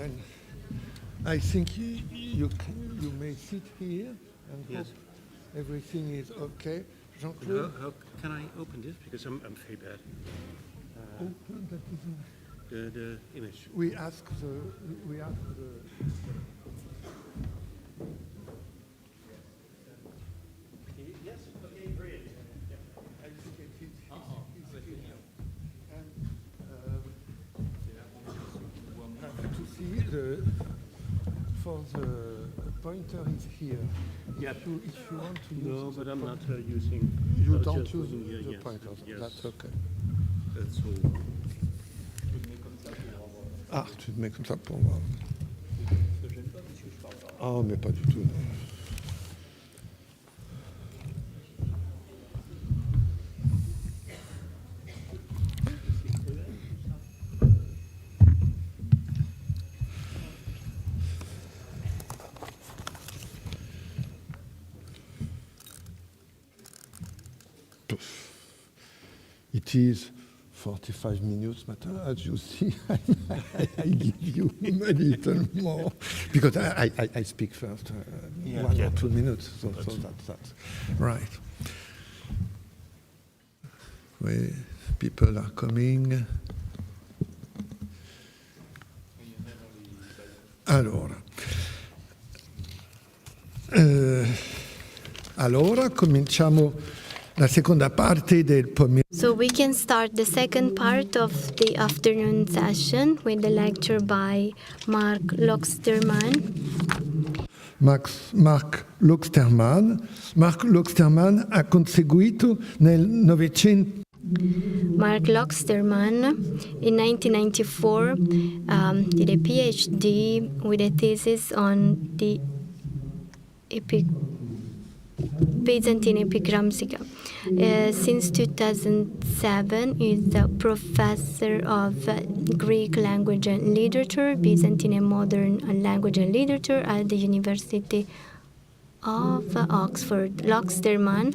Then I think you may sit here and
Yes.
hope everything is okay. Jean-Claude?
How can I open this? Because I'm very bad.
Open that is
The image.
we ask the
Yes. Okay. Great.
I think it is here. And to see for the pointer is here.
Yep.
If you want to use
No,
the
but I'm not
pointer,
using.
you
I was
don't
just
use
looking here,
the
yes.
pointer.
Yes.
That's okay.
That's all.
Ah, tu te mets comme ça pour voir. Ah, mais pas du tout. Non. It is 45 minutes, but as you see, I give you a little more because I speak first, 1 or 2 minutes, so that's right. Where people are coming. Allora, cominciamo la seconda parte del pomeriggio.
So we can start the second part of the afternoon session with the lecture by Mark Lxxi.
Mark Lxxi ha conseguito nel Novecento.
Mark Lxxi in 1994 did a PhD with a thesis on the Byzantine epigrammatica. Since 2007, is a professor of Greek language and literature, Byzantine and modern language and literature at the University of Oxford. Lxxi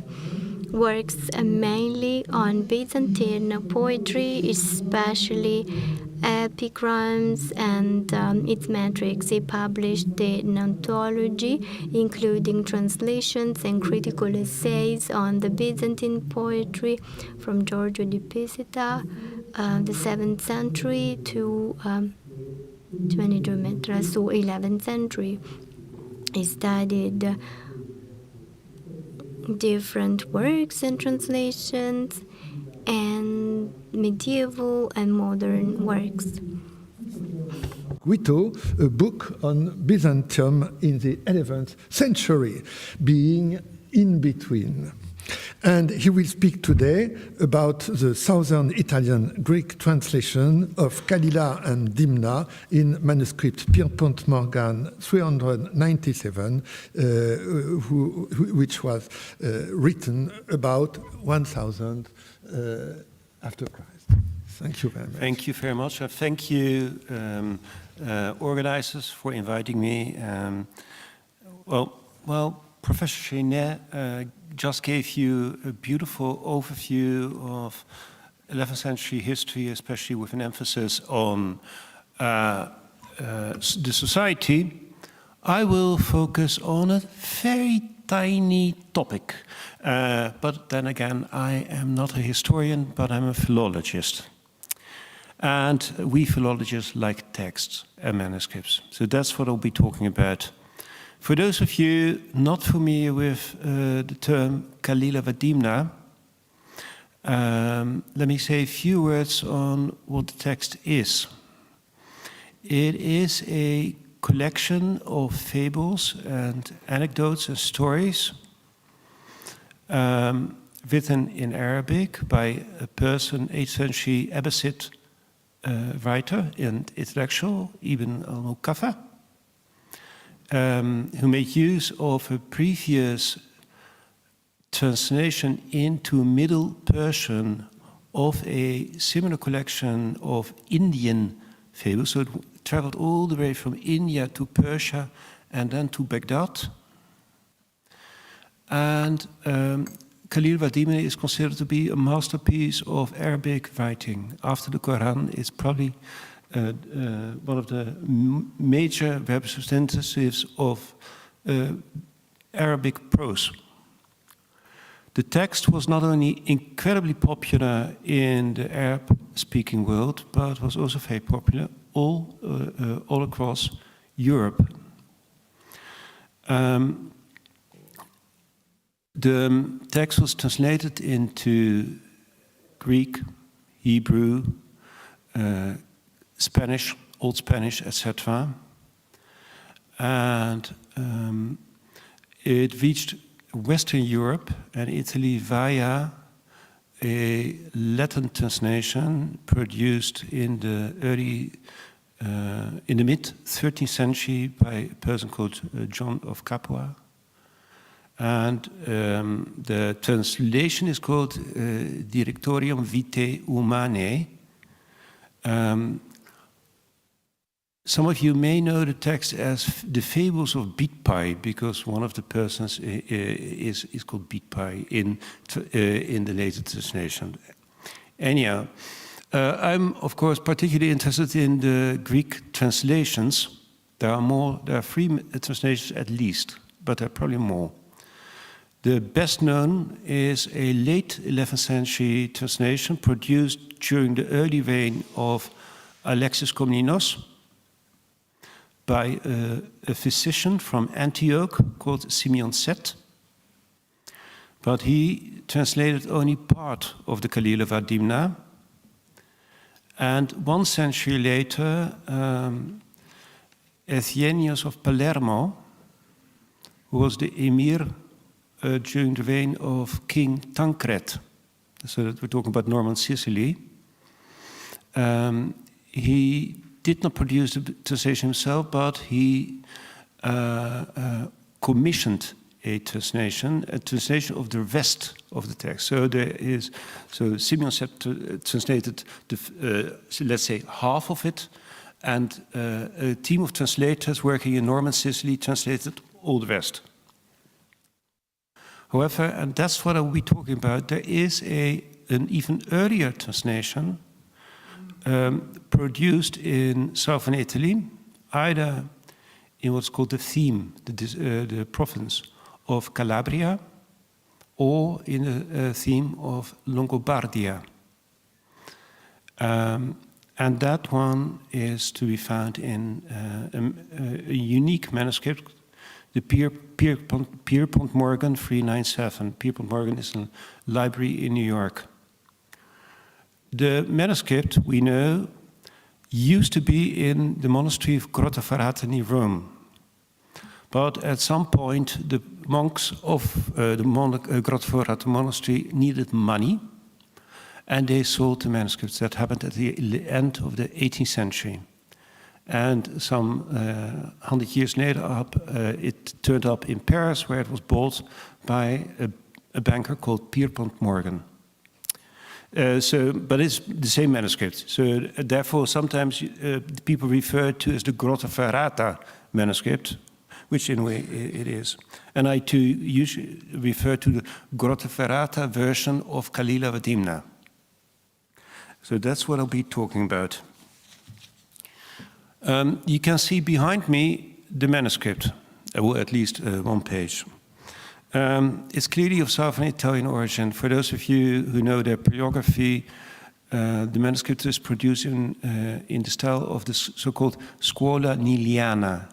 works mainly on Byzantine poetry, especially epigrams and its metrics. He published an anthology including translations and critical essays on the Byzantine poetry from Giorgio di Pisita, the 7th century to 22 Metra, so 11th century. He studied different works and translations and medieval and modern works.
Guido, a book on Byzantium in the 11th century, being in between. And he will speak today about the southern Italian Greek translation of Kalila and Dimna in manuscript Pierpont Morgan 397, which was written about 1000 after Christ. Thank you very much.
Thank you very much. Thank you, organizers, for inviting me. Well, Professor Chenet just gave you a beautiful overview of 11th century history, especially with an emphasis on the society. I will focus on a very tiny topic. But then again, I am not a historian, but I'm a philologist. And we philologists like texts and manuscripts. So that's what I'll be talking about. For those of you not familiar with the term Kalila Vadimna, let me say a few words on what the text is. It is a collection of fables and anecdotes and stories written in Arabic by a person, 8th century Abbasid writer and intellectual, Ibn al-Muqaffa, who made use of a previous translation into Middle Persian of a similar collection of Indian fables. So it traveled all the way from India to Persia and then to Baghdad. And Khalil Vadimna is considered to be a masterpiece of Arabic writing. After the Quran, it's probably one of the major representatives of Arabic prose. The text was not only incredibly popular in the Arab-speaking world, but was also very popular all across Europe. The text was translated into Greek, Hebrew, Spanish, Old Spanish, etc. And it reached Western Europe and Italy via a Latin translation produced in the mid-13th century by a person called John of Capua. And the translation is called Directorium Vitae Humanae. Some of you may know the text as the Fables of Beatpie, because one of the persons is called Beatpie in the later translation. Anyhow, I'm of course particularly interested in the Greek translations. There are 3 translations at least, but there are probably more. The best known is a late 11th century translation produced during the early reign of Alexis Komnenos by a physician from Antioch called Simeon Set. But he translated only part of the Kalila Vadimna. And 1 century later, Eugenius of Palermo, who was the emir during the reign of King Tancred, so that we're talking about Norman Sicily, he did not produce the translation himself, but he commissioned a translation of the rest of the text. So Simeon translated let's say half of it, and a team of translators working in Norman Sicily translated all the rest. However, and that's what I'll be talking about, there is an even earlier translation produced in southern Italy, either in what's called the theme, the province of Calabria, or in the theme of Longobardia. And that one is to be found in a unique manuscript, the Pierpont Morgan 397. Pierpont Morgan is a library in New York. The manuscript, we know, used to be in the monastery of Grottaferrata in Rome. But at some point, the monks of the Grottaferrata monastery needed money, and they sold the manuscripts. That happened at the end of the 18th century. And some 100 years later, it turned up in Paris, where it was bought by a banker called Pierpont Morgan. But it's the same manuscript. So therefore, sometimes people refer to as the Grottaferrata manuscript, which in a way it is. And I too usually refer to the Grottaferrata version of Kalila Vadimna. So that's what I'll be talking about. You can see behind me the manuscript, or at least 1 page. It's clearly of Southern Italian origin. For those of you who know their paleography, the manuscript is produced in the style of the so-called Scuola Niliana.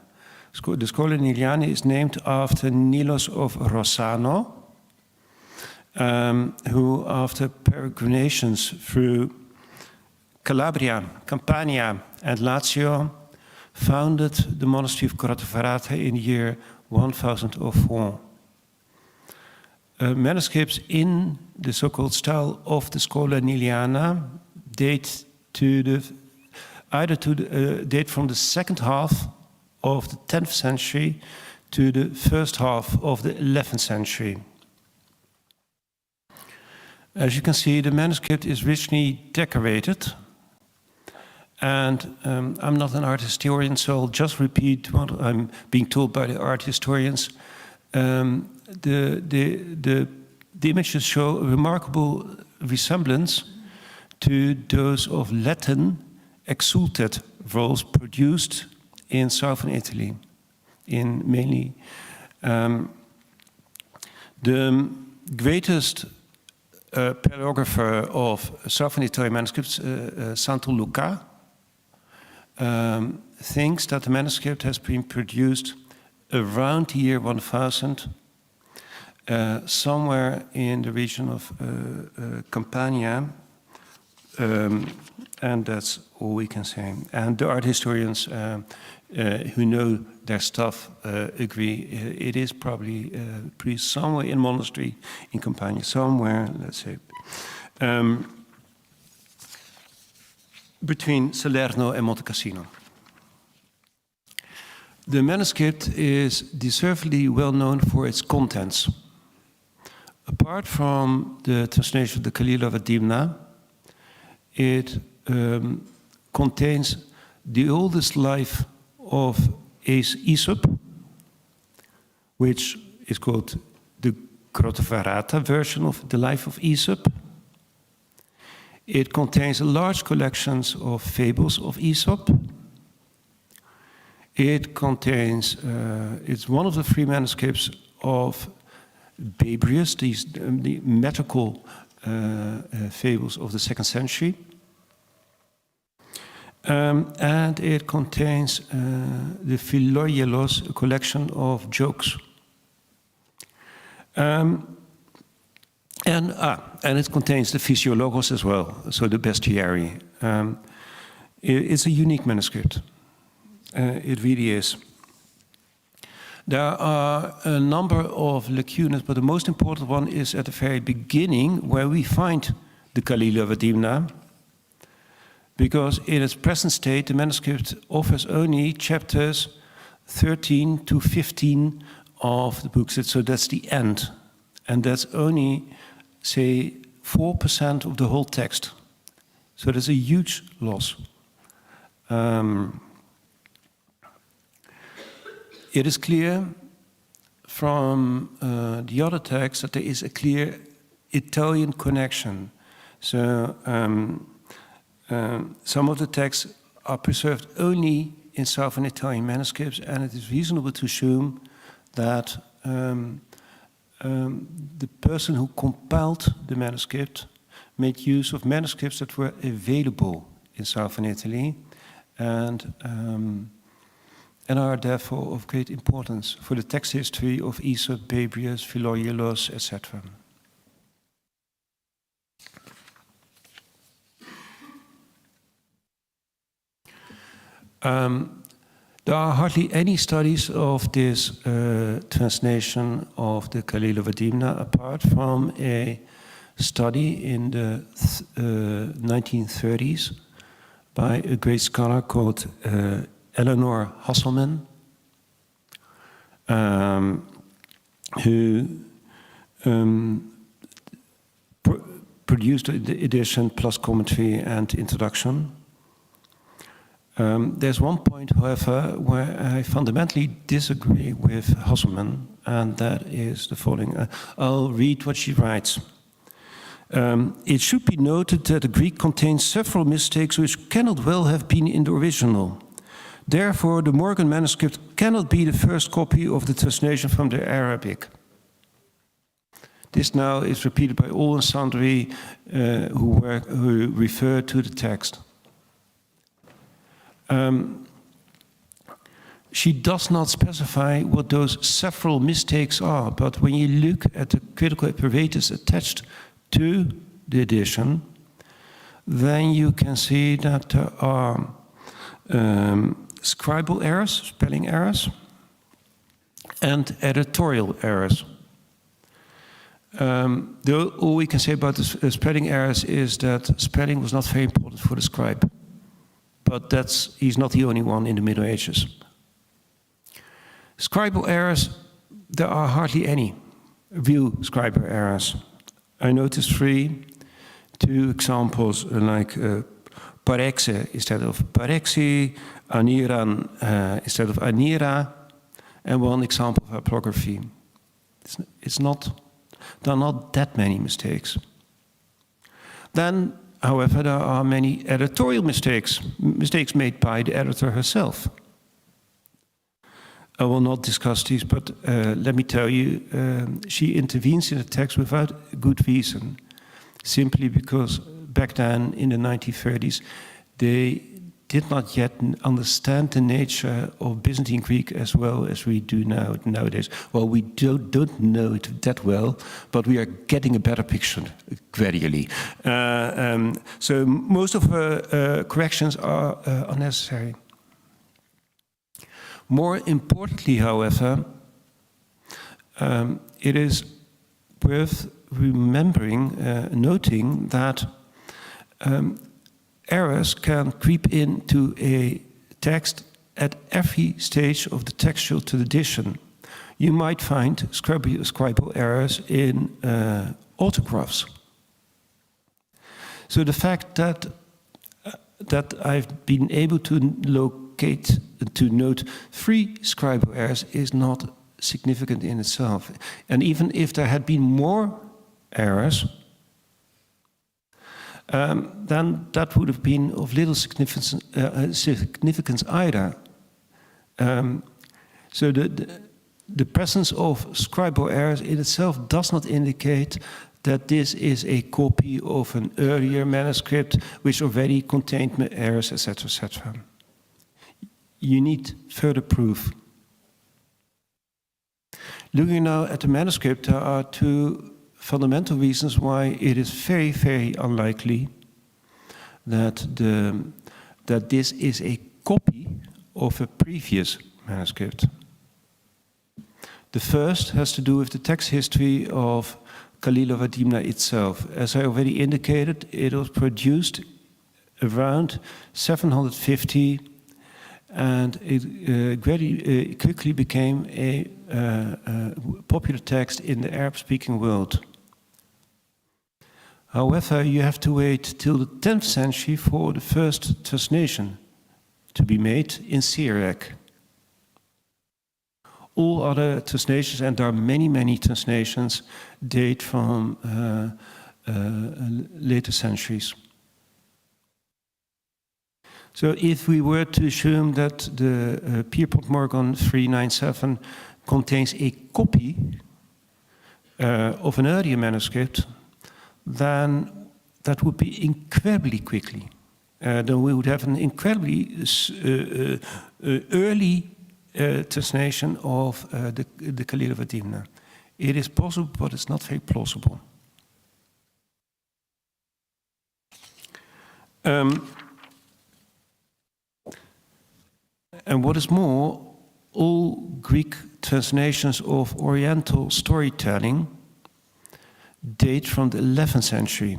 The Scuola Niliana is named after Nilos of Rossano, who, after peregrinations through Calabria, Campania, and Lazio, founded the monastery of Grottaferrata in the year 1004. Manuscripts in the so-called style of the Scuola Niliana date from the second half of the 10th century to the first half of the 11th century. As you can see, the manuscript is richly decorated. And I'm not an art historian, so I'll just repeat what I'm being told by the art historians. The images show a remarkable resemblance to those of Latin exulted rolls produced in southern Italy, in mainly the greatest paleographer of southern Italian manuscripts, Santo Luca, thinks that the manuscript has been produced around the year 1000, somewhere in the region of Campania, and that's all we can say. And the art historians who know their stuff agree it is probably produced somewhere in monastery in Campania, somewhere, let's say, between Salerno and Monte Cassino. The manuscript is deservedly well known for its contents. Apart from the translation of the Kalila Vadimna, it contains the oldest life of Aesop, which is called the Grottavarata version of the life of Aesop. It contains large collections of fables of Aesop. It contains, it's one of the three manuscripts of Babrius, the metrical fables of the 2nd century. And it contains the Philoyelos, a collection of jokes. And it contains the Physiologos as well, so the bestiary. It's a unique manuscript. It really is. There are a number of lacunas, but the most important one is at the very beginning, where we find the Kalila Vadimna, because in its present state, the manuscript offers only chapters 13 to 15 of the book. So that's the end. And that's only, say, 4% of the whole text. So that's a huge loss. It is clear from the other texts that there is a clear Italian connection. So some of the texts are preserved only in Southern Italian manuscripts, and it is reasonable to assume that the person who compiled the manuscript made use of manuscripts that were available in Southern Italy, and are therefore of great importance for the text history of Aesop, Babrius, Philoyelos, etc. There are hardly any studies of this translation of the Kalila Vadimna apart from a study in the 1930s by a great scholar called Eleanor Hasselman, who produced the edition plus commentary and introduction. There's one point, however, where I fundamentally disagree with Hasselman, and that is the following. I'll read what she writes. It should be noted that the Greek contains several mistakes which cannot well have been in the original. Therefore, the Morgan manuscript cannot be the first copy of the translation from the Arabic. This now is repeated by all and sundry who refer to the text. She does not specify what those several mistakes are, but when you look at the critical apparatus attached to the edition, then you can see that there are scribal errors, spelling errors, and editorial errors. All we can say about the spelling errors is that spelling was not very important for the scribe. But he's not the only one in the Middle Ages. Scribal errors, there are hardly any real scribal errors. I noticed 2 examples like parexe instead of parexi, aniran instead of anira, and one example of orthography. There are not that many mistakes. Then However, there are many editorial mistakes made by the editor herself. I will not discuss these, but let me tell you, she intervenes in the text without good reason, simply because back then in the 1930s, they did not yet understand the nature of Byzantine Greek as well as we do nowadays. Well, we don't know it that well, but we are getting a better picture gradually. So most of her corrections are unnecessary. More importantly, however, it is worth remembering, noting that errors can creep into a text at every stage of the textual tradition. You might find scribal errors in autographs. So the fact that I've been able to note 3 scribal errors is not significant in itself. And even if there had been more errors, then that would have been of little significance either. So the presence of scribal errors in itself does not indicate that this is a copy of an earlier manuscript which already contained errors, etc., etc. You need further proof. Looking now at the manuscript, there are 2 fundamental reasons why it is very, very unlikely that this is a copy of a previous manuscript. The first has to do with the text history of Kalilova Dimna itself. As I already indicated, it was produced around 750, and it quickly became a popular text in the Arab-speaking world. However, you have to wait till the 10th century for the first translation to be made in Syriac. All other translations, and there are many, many translations, date from later centuries. So if we were to assume that the Pierpont Morgan 397 contains a copy of an earlier manuscript, then that would be incredibly quickly. Then we would have an incredibly early translation of the Kalilova Dimna. It is possible, but it's not very plausible. And what is more, all Greek translations of Oriental storytelling date from the 11th century.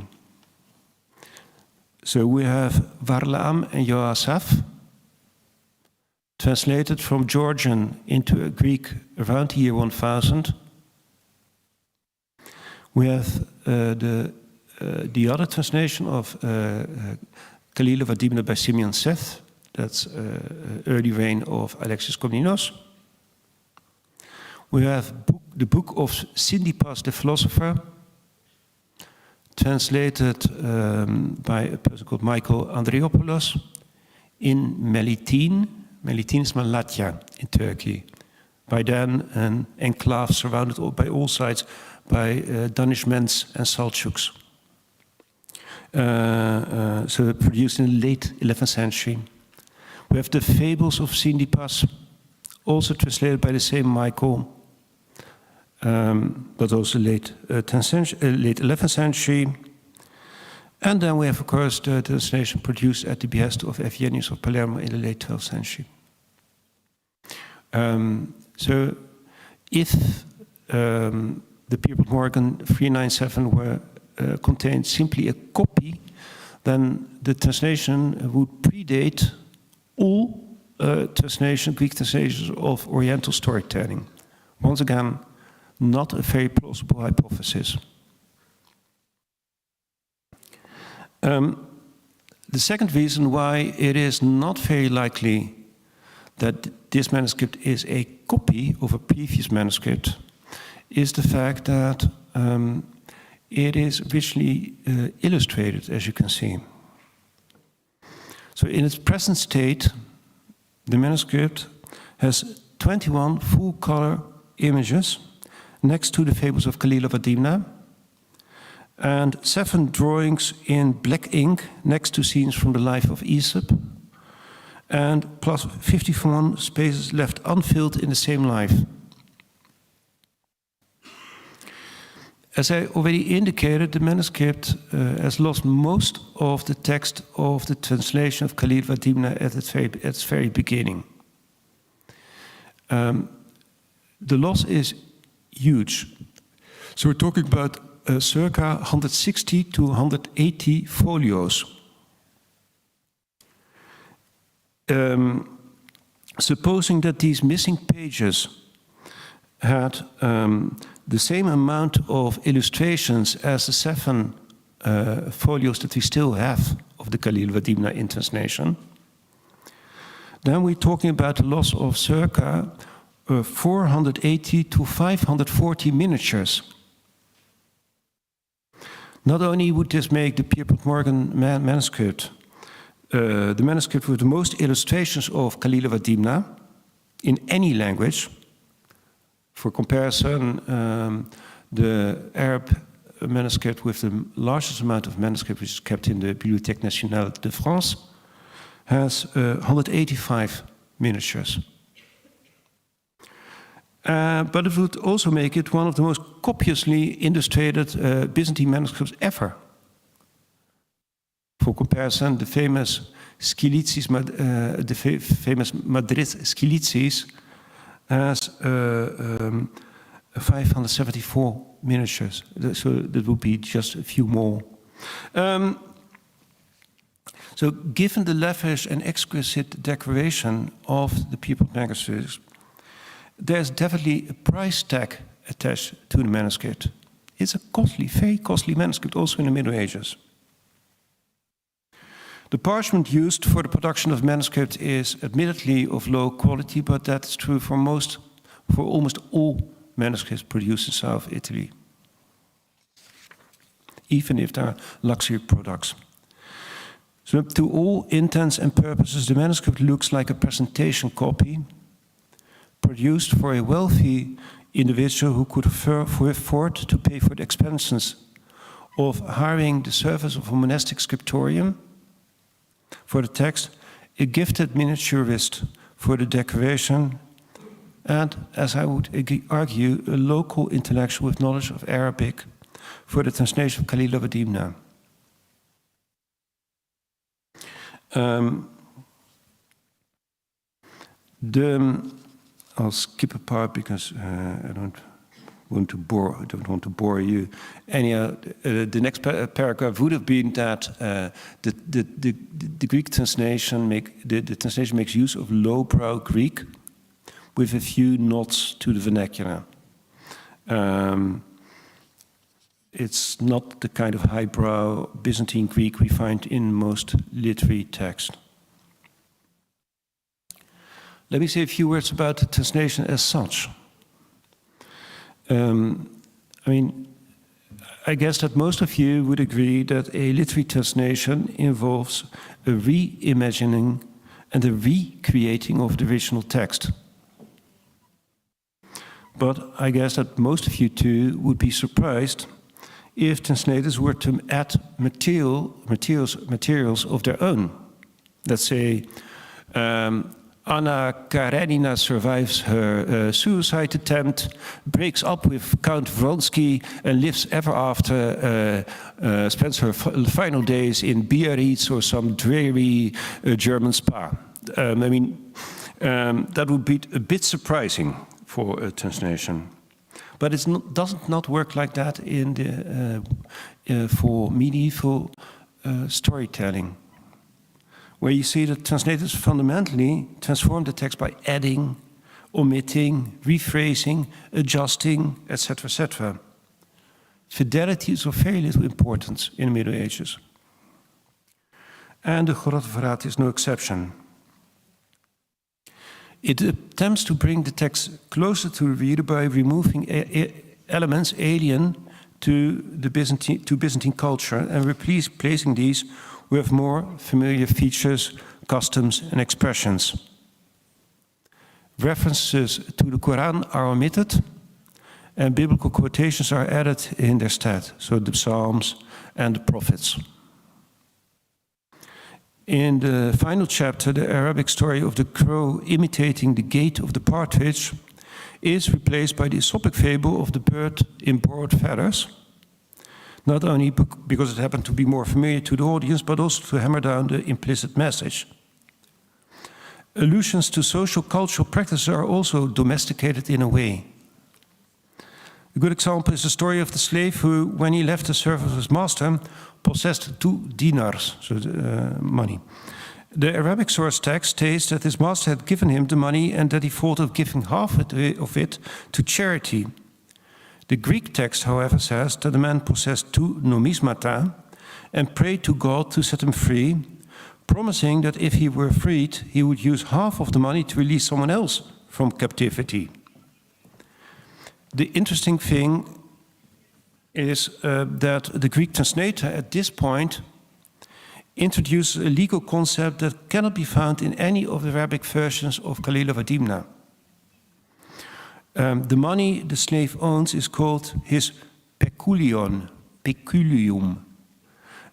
So we have Varlaam and Yoasaph, translated from Georgian into Greek around the year 1000. We have the other translation of Kalilova Dimna by Simeon Seth. That's early reign of Alexis Komnenos. We have the book of Syndipas the philosopher, translated by a person called Michael Andreopoulos in Melitene. Melitene is Malatya in Turkey. By then, an enclave surrounded by all sides by Danishmends and Seljuks. So produced in the late 11th century. We have the Fables of Syndipas, also translated by the same Michael, but also late 11th century. And then we have, of course, the translation produced at the behest of Eugenius of Palermo in the late 12th century. So if the Pierpont Morgan 397 contained simply a copy, then the translation would predate all Greek translations of Oriental storytelling. Once again, not a very plausible hypothesis. The second reason why it is not very likely that this manuscript is a copy of a previous manuscript is the fact that it is richly illustrated, as you can see. So in its present state, the manuscript has 21 full-color images next to the fables of Khalil of Adimna, and 7 drawings in black ink next to scenes from the life of Aesop, and plus 51 spaces left unfilled in the same life. As I already indicated, the manuscript has lost most of the text of the translation of Khalil of Adimna at its very beginning. The loss is huge. So we're talking about circa 160 to 180 folios. Supposing that these missing pages had the same amount of illustrations as the 7 folios that we still have of the Khalil of Adimna in translation, then we're talking about a loss of circa 480 to 540 miniatures. Not only would this make the Pierpont Morgan manuscript the manuscript with the most illustrations of Khalil of Adimna in any language. For comparison, the Arab manuscript with the largest amount of manuscript, which is kept in the Bibliothèque Nationale de France, has 185 miniatures. But it would also make it one of the most copiously illustrated Byzantine manuscripts ever. For comparison, the famous Skylitzis, famous Madrid Skylitzis, has 574 miniatures. So that would be just a few more. So given the lavish and exquisite decoration of the Pierpont manuscripts, there's definitely a price tag attached to the manuscript. It's a costly, very costly manuscript, also in the Middle Ages. The parchment used for the production of manuscript is admittedly of low quality, but that's true for almost all manuscripts produced in South Italy, even if they're luxury products. So to all intents and purposes, the manuscript looks like a presentation copy produced for a wealthy individual who could afford to pay for the expenses of hiring the service of a monastic scriptorium for the text, a gifted miniaturist for the decoration, and, as I would argue, a local intellectual with knowledge of Arabic for the translation of Khalil of Adimna. I'll skip a part because I don't want to bore you. Anyhow, the next paragraph would have been that the Greek translation the translation makes use of lowbrow Greek with a few nods to the vernacular. It's not the kind of highbrow Byzantine Greek we find in most literary texts. Let me say a few words about the translation as such. I guess that most of you would agree that a literary translation involves a reimagining and a recreating of the original text. But I guess that most of you too would be surprised if translators were to add materials of their own. Let's say, Anna Karenina survives her suicide attempt, breaks up with Count Vronsky, and lives ever after, spends her final days in Biarritz or some dreary German spa. That would be a bit surprising for a translation. But it doesn't not work like that in for medieval storytelling, where you see that translators fundamentally transform the text by adding, omitting, rephrasing, adjusting, etc., etc. Fidelity is of very little importance in the Middle Ages. And the Grote Verraad is no exception. It attempts to bring the text closer to the reader by removing elements alien to Byzantine culture and replacing these with more familiar features, customs, and expressions. References to the Quran are omitted, and biblical quotations are added in their stead, so the Psalms and the prophets. In the final chapter, the Arabic story of the crow imitating the gait of the partridge is replaced by the Aesopic fable of the bird in borrowed feathers, not only because it happened to be more familiar to the audience, but also to hammer down the implicit message. Allusions to social cultural practices are also domesticated in a way. A good example is the story of the slave who, when he left the service of his master, possessed 2 dinars, so money. The Arabic source text states that his master had given him the money and that he thought of giving half of it to charity. The Greek text, however, says that the man possessed 2 nomismata and prayed to God to set him free, promising that if he were freed, he would use half of the money to release someone else from captivity. The interesting thing is that the Greek translator at this point introduces a legal concept that cannot be found in any of the Arabic versions of Khalil of Adimna. The money the slave owns is called his peculium.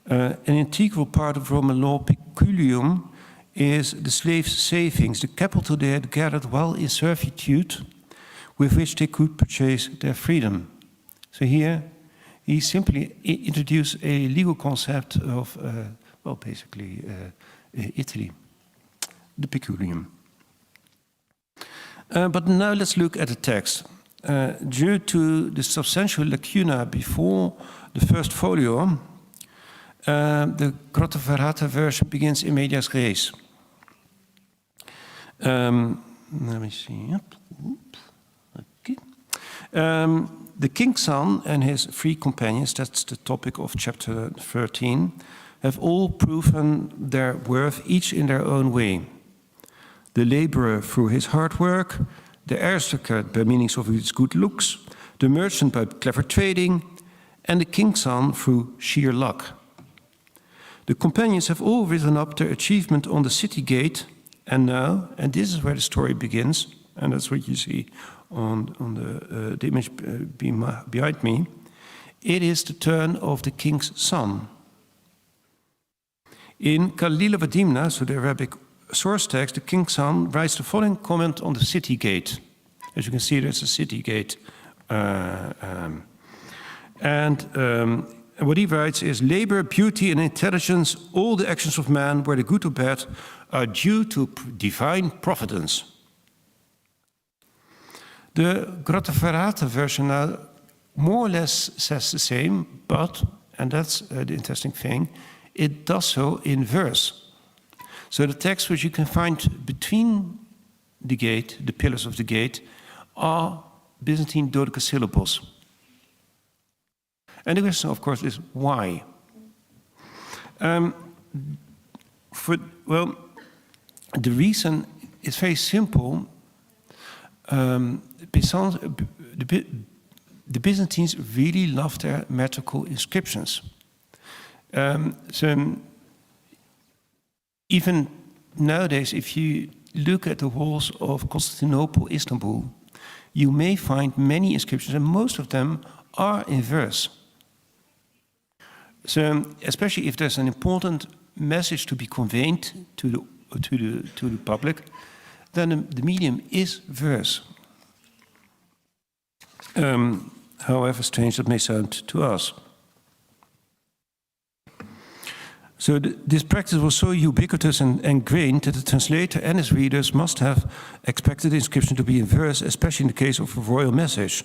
An integral part of Roman law, peculium, is the slave's savings, the capital they had gathered while in servitude, with which they could purchase their freedom. So here, he simply introduced a legal concept of, well, basically Italy, the peculium. But now let's look at the text. Due to the substantial lacuna before the first folio, the Grottoferrata version begins in medias res. Let me see. Okay. The king's son and his 3 companions, that's the topic of chapter 13, have all proven their worth, each in their own way. The laborer through his hard work, the aristocrat by means of his good looks, the merchant by clever trading, and the king's son through sheer luck. The companions have all written up their achievement on the city gate, and now, and this is where the story begins, and that's what you see on the image behind me, it is the turn of the king's son. In Khalil of Adimna, so the Arabic source text, the king's son writes the following comment on the city gate. As you can see, there's a city gate. What he writes is, labor, beauty, and intelligence, all the actions of man, whether good or bad, are due to divine providence. The Grottoferrata version now more or less says the same, but, and that's the interesting thing, it does so in verse. So the text which you can find between the gate, the pillars of the gate, are Byzantine dodecasyllables. And the question, of course, is why? The reason is very simple. The Byzantines really loved their metrical inscriptions. So even nowadays, if you look at the walls of Constantinople, Istanbul, you may find many inscriptions, and most of them are in verse. So, especially if there's an important message to be conveyed to the public, then the medium is verse. However strange that may sound to us. So this practice was so ubiquitous and ingrained that the translator and his readers must have expected the inscription to be in verse, especially in the case of a royal message.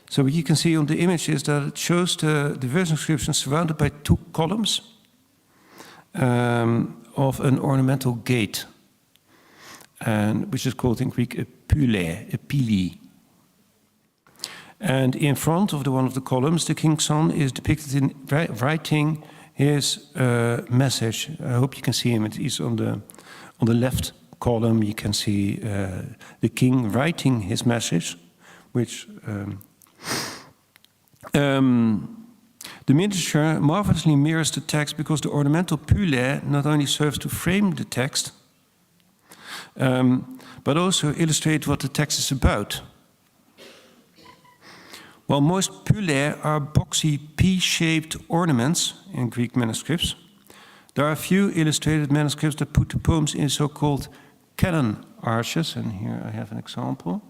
So what you can see on the image is that it shows the verse inscription surrounded by 2 columns of an ornamental gate, which is called in Greek a pili. And in front of one of the columns, the king's son is depicted in writing his message. I hope you can see him. It is on the left column. You can see the king writing his message which the miniature marvelously mirrors the text because the ornamental pullae not only serves to frame the text, but also illustrate what the text is about. While most pullae are boxy P-shaped ornaments in Greek manuscripts, there are a few illustrated manuscripts that put the poems in so-called canon arches, and here I have an example.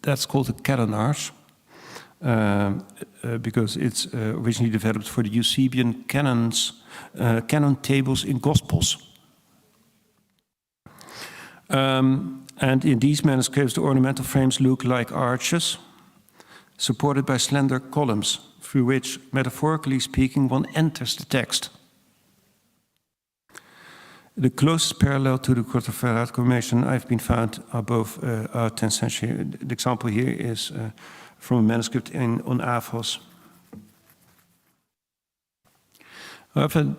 That's called a canon arch because it's originally developed for the Eusebian canon tables in Gospels. And in these manuscripts, the ornamental frames look like arches, supported by slender columns, through which, metaphorically speaking, one enters the text. The closest parallel to the Quarterverraad Commission I've been found are both our 10th century. The example here is from a manuscript on Avos. However,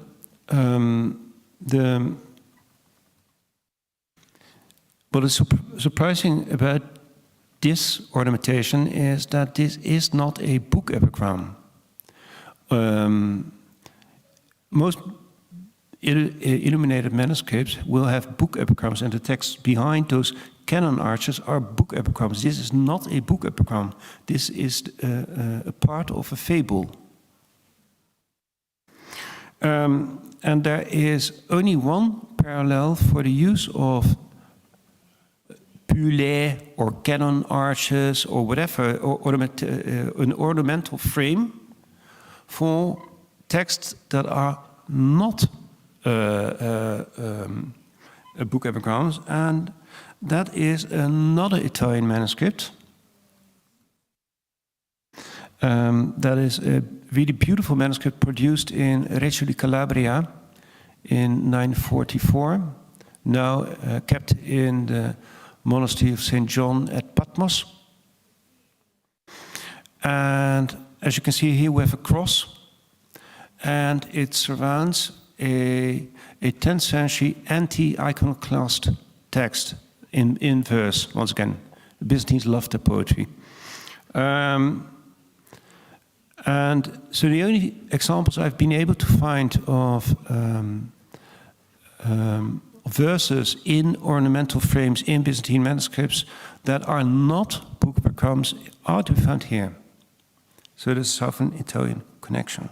what is surprising about this ornamentation is that this is not a book epigram. Most illuminated manuscripts will have book epigrams, and the texts behind those canon arches are book epigrams. This is not a book epigram. This is a part of a fable. And there is only one parallel for the use of pullae or canon arches or whatever, or an ornamental frame for texts that are not book epigrams, and that is another Italian manuscript. That is a really beautiful manuscript produced in Reggio di Calabria in 944, now kept in the monastery of St. John at Patmos. And as you can see here, we have a cross, and it surrounds a 10th century anti-iconoclast text in verse. Once again, the Byzantines loved their poetry. And so the only examples I've been able to find of verses in ornamental frames in Byzantine manuscripts that are not book epigrams are to be found here. So there's a Southern Italian connection.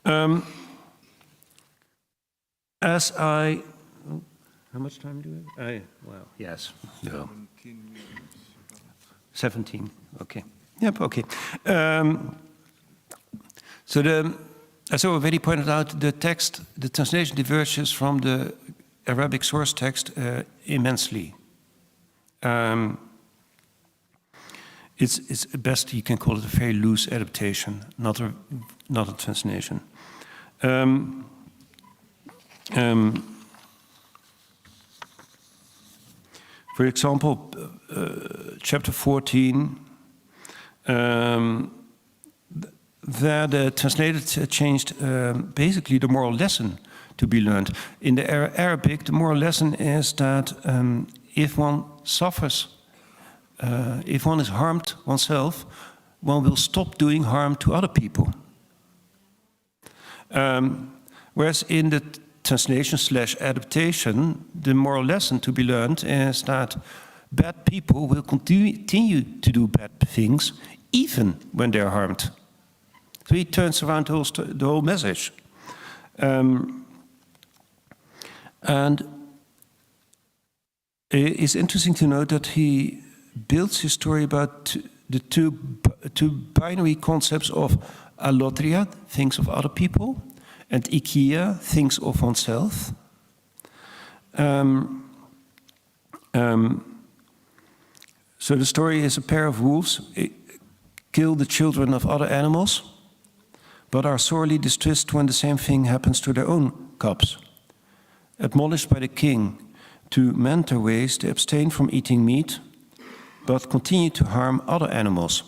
How much time do we have? Well, yes. No. 17, okay. Yep, okay. As I already pointed out, the translation diverges from the Arabic source text immensely. It's best you can call it a very loose adaptation, not a translation. For example, chapter 14, there the translator changed basically the moral lesson to be learned. In the Arabic, the moral lesson is that if one suffers, if one is harmed oneself, one will stop doing harm to other people. Whereas in the translation/adaptation, the moral lesson to be learned is that bad people will continue to do bad things even when they are harmed. So he turns around the whole message. And it's interesting to note that he builds his story about the two binary concepts of alotria, things of other people, and ikia, things of oneself. So the story is a pair of wolves kill the children of other animals, but are sorely distressed when the same thing happens to their own cubs. Admonished by the king to mend their ways, they abstain from eating meat, but continue to harm other animals.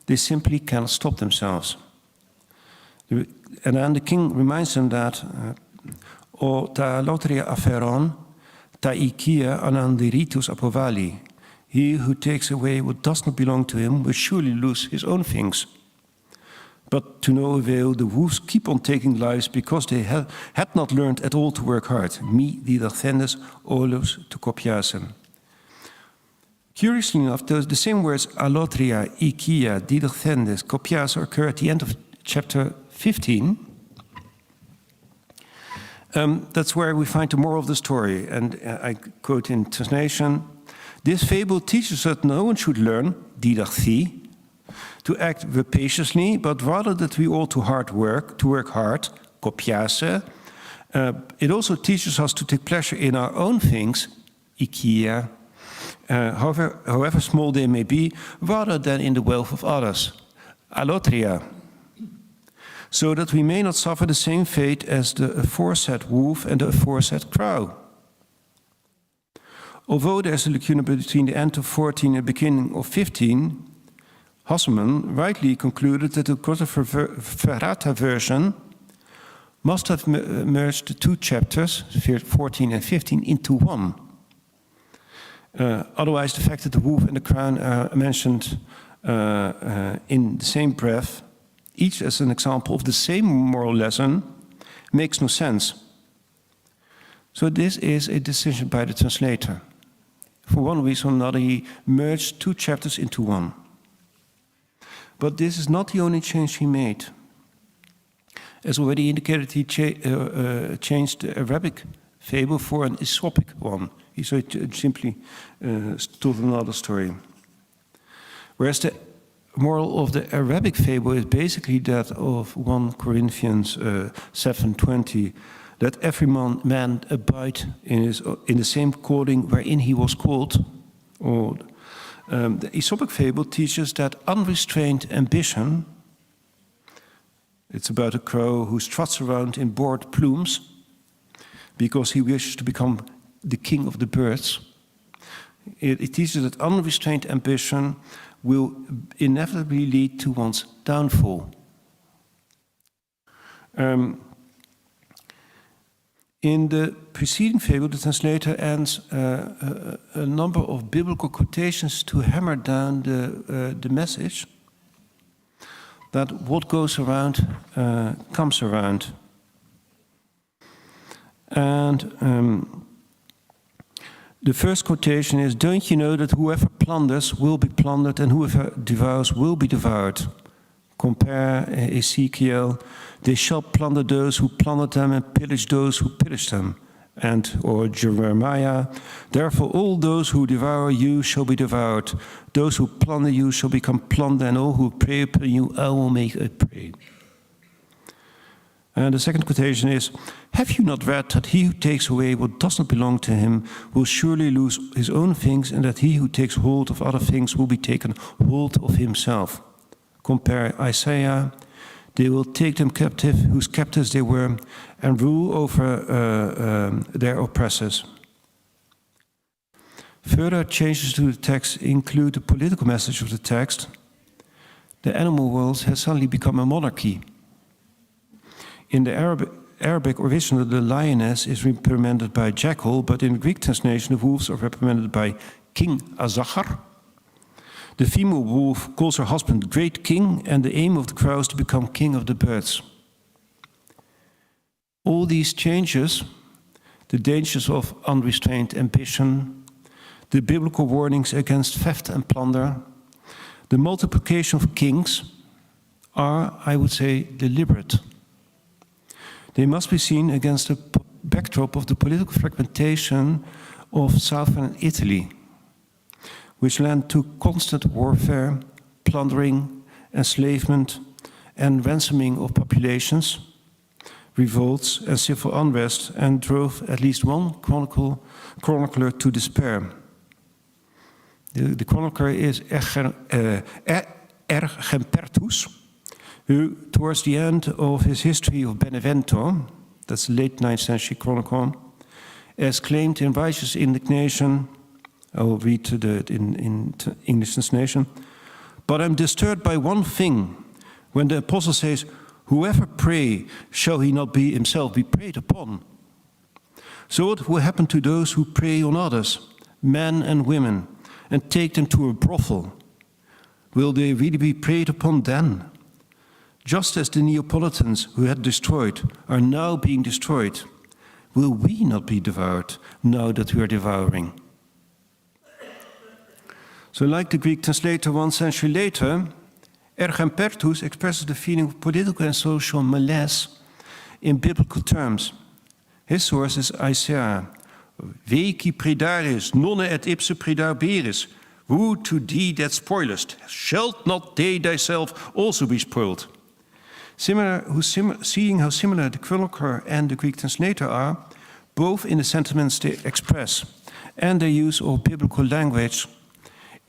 They simply cannot stop themselves. And then the king reminds them that o ta lotria aferon, ta ikia anandiritus apovali. He who takes away what does not belong to him will surely lose his own things. But to no avail, the wolves keep on taking lives because they had not learned at all to work hard. Mi didathendes olos to kopiasem. Curiously enough, the same words alotria, ikia, didathendes, kopias occur at the end of chapter 15. That's where we find the moral of the story. And I quote in translation, this fable teaches that no one should learn, Lxxi, to act rapaciously, but rather that we ought to work hard, kopiase. It also teaches us to take pleasure in our own things, ikia, however small they may be, rather than in the wealth of others, alotria, so that we may not suffer the same fate as the aforesaid wolf and the aforesaid crow. Although there's a lacuna between the end of 14 and the beginning of 15, Hasselman rightly concluded that the Verrata version must have merged the two chapters, 14 and 15, into one. Otherwise, the fact that the wolf and the crown are mentioned in the same breath, each as an example of the same moral lesson, makes no sense. So this is a decision by the translator. For one reason or another, he merged two chapters into one. But this is not the only change he made. As already indicated, he changed the Arabic fable for an Aesopic one. He simply told another story. Whereas the moral of the Arabic fable is basically that of 1 Corinthians 7:20, that every man abide in the same calling wherein he was called. Or the Aesopic fable teaches that unrestrained ambition, it's about a crow who struts around in broad plumes because he wishes to become the king of the birds. It teaches that unrestrained ambition will inevitably lead to one's downfall. In the preceding fable, the translator adds a number of biblical quotations to hammer down the message that what goes around comes around. And the first quotation is, "Don't you know that whoever plunders will be plundered and whoever devours will be devoured?" Compare Ezekiel, "They shall plunder those who plundered them and pillage those who pillaged them." And, or Jeremiah, "Therefore all those who devour you shall be devoured. Those who plunder you shall become plunder, and all who prey upon you I will make a prey." And the second quotation is, "Have you not read that he who takes away what does not belong to him will surely lose his own things, and that he who takes hold of other things will be taken hold of himself?" Compare Isaiah, "They will take them captive, whose captives they were, and rule over their oppressors." Further changes to the text include the political message of the text. The animal world has suddenly become a monarchy. In the Arabic original, the lioness is reprimanded by jackal, but in the Greek translation, the wolves are reprimanded by King Azachar. The female wolf calls her husband great king, and the aim of the crow is to become king of the birds. All these changes, the dangers of unrestrained ambition, the biblical warnings against theft and plunder, the multiplication of kings, are, I would say, deliberate. They must be seen against the backdrop of the political fragmentation of southern Italy, which led to constant warfare, plundering, enslavement, and ransoming of populations, revolts, and civil unrest, and drove at least one chronicler to despair. The chronicler is Ergempertus, who, towards the end of his history of Benevento, that's the late 9th century chronicle, exclaimed in righteous indignation, I will read in English translation, "But I'm disturbed by one thing, when the apostle says, 'Whoever pray, shall he not be himself be prayed upon?' So what will happen to those who prey on others, men and women, and take them to a brothel? Will they really be preyed upon then? Just as the Neapolitans who had destroyed are now being destroyed, will we not be devoured now that we are devouring? So like the Greek translator 1 century later, Ergampertus expresses the feeling of political and social malaise in biblical terms. His source is Isaiah. Veci predaris, nonne et ipse predaberis. Woe to thee that spoilest. Shalt not they thyself also be spoiled? Seeing how similar the chronicler and the Greek translator are, both in the sentiments they express and their use of biblical language,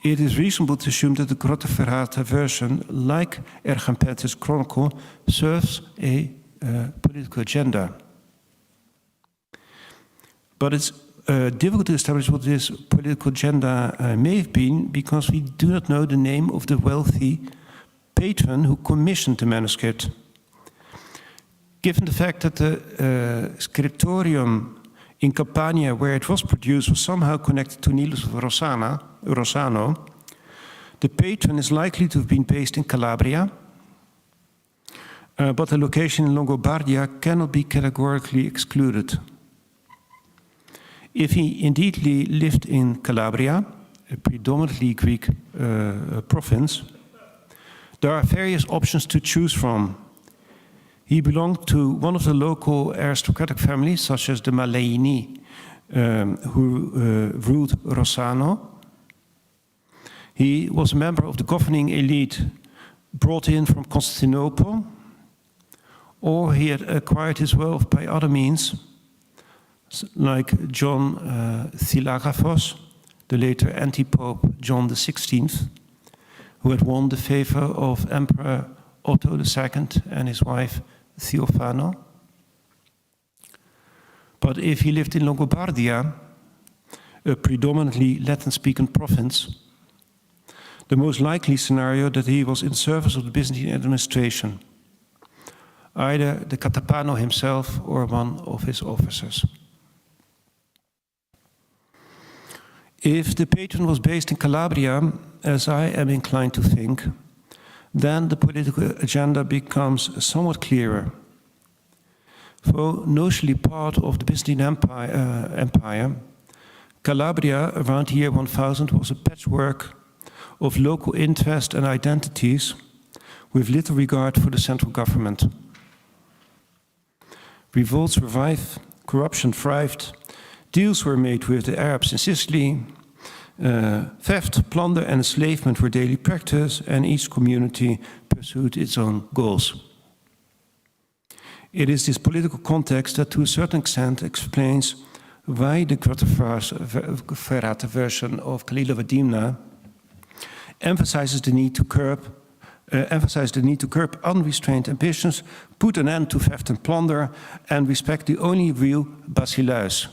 it is reasonable to assume that the Grotteverrata version, like Ergampertus' chronicle, serves a political agenda. But it's difficult to establish what this political agenda may have been, because we do not know the name of the wealthy patron who commissioned the manuscript. Given the fact that the scriptorium in Campania, where it was produced, was somehow connected to Nilus of Rossano, the patron is likely to have been based in Calabria, but the location in Longobardia cannot be categorically excluded. If he indeed lived in Calabria, a predominantly Greek province, there are various options to choose from. He belonged to one of the local aristocratic families, such as the Malaini, who ruled Rossano. He was a member of the governing elite brought in from Constantinople, or he had acquired his wealth by other means, like John Thylagraphos, the later anti-pope John XVI, who had won the favor of Emperor Otto II and his wife Theophano. But if he lived in Longobardia, a predominantly Latin-speaking province, the most likely scenario that he was in service of the Byzantine administration, either the Catapano himself or one of his officers. If the patron was based in Calabria, as I am inclined to think, then the political agenda becomes somewhat clearer. For notionally part of the Byzantine Empire, Calabria around the year 1000 was a patchwork of local interests and identities with little regard for the central government. Revolts revived, corruption thrived, deals were made with the Arabs in Sicily, theft, plunder and enslavement were daily practice, and each community pursued its own goals. It is this political context that to a certain extent explains why the Grotteverrata version of Kalila Vadimna emphasizes the need to curb unrestrained ambitions, put an end to theft and plunder, and respect the only real basileus.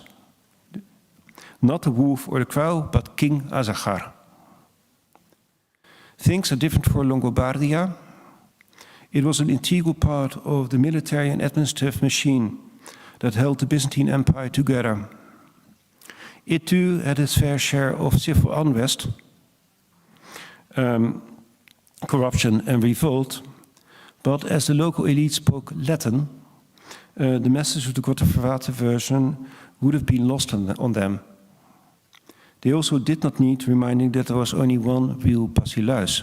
Not the wolf or the crow, but King Azaghar. Things are different for Longobardia. It was an integral part of the military and administrative machine that held the Byzantine Empire together. It too had its fair share of civil unrest, corruption and revolt, but as the local elite spoke Latin, the message of the Grotteverrata version would have been lost on them. They also did not need reminding that there was only one real basileus,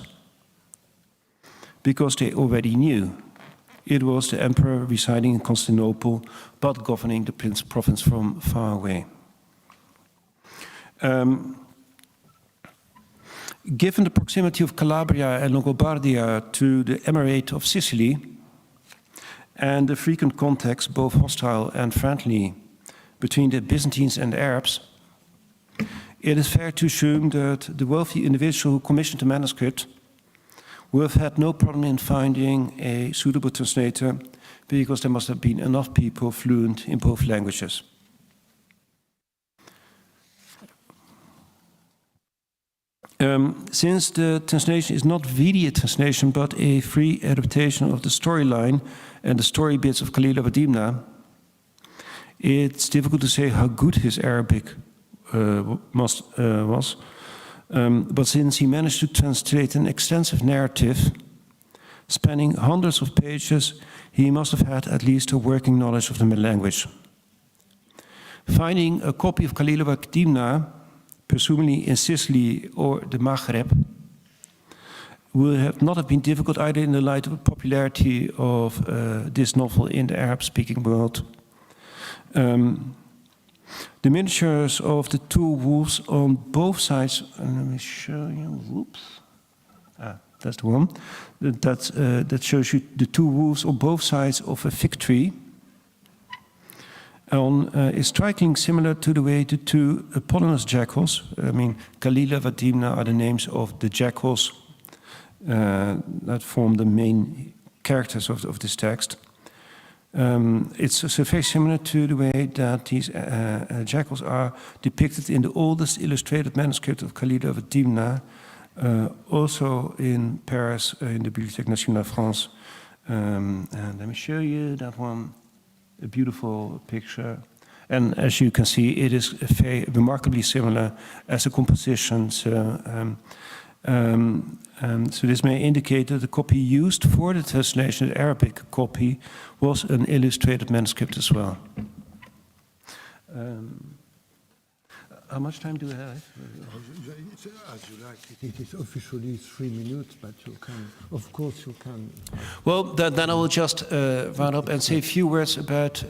because they already knew it was the emperor residing in Constantinople, but governing the province from far away. Given the proximity of Calabria and Longobardia to the Emirate of Sicily, and the frequent contacts, both hostile and friendly, between the Byzantines and the Arabs, it is fair to assume that the wealthy individual who commissioned the manuscript would have had no problem in finding a suitable translator, because there must have been enough people fluent in both languages. Since the translation is not really a translation, but a free adaptation of the storyline and the story bits of Kalila Vadimna, It's difficult to say how good his Arabic was, but since he managed to translate an extensive narrative spanning hundreds of pages, he must have had at least a working knowledge of the language. Finding a copy of Khalil al-Dimna, presumably in Sicily or the Maghreb, would not have been difficult either in the light of the popularity of this novel in the Arab-speaking world. The miniatures of the two wolves on both sides, let me show you, whoops. That's the one. That shows you the two wolves on both sides of a fig tree. Is striking similar to the way the two eponymous jackals, I mean, Khalil and Dimna are the names of the jackals that form the main characters of this text. It's very similar to the way that these jackals are depicted in the oldest illustrated manuscript of Khalil of Dimna, also in Paris, in the Bibliothèque Nationale de France. And let me show you that one, a beautiful picture. And as you can see, it is very remarkably similar as a composition. So this may indicate that the copy used for the translation, the Arabic copy, was an illustrated manuscript as well. How much time do we have?
As you like. It is officially 3 minutes, but you can, of course, you can.
Well, then I will just round up and say a few words about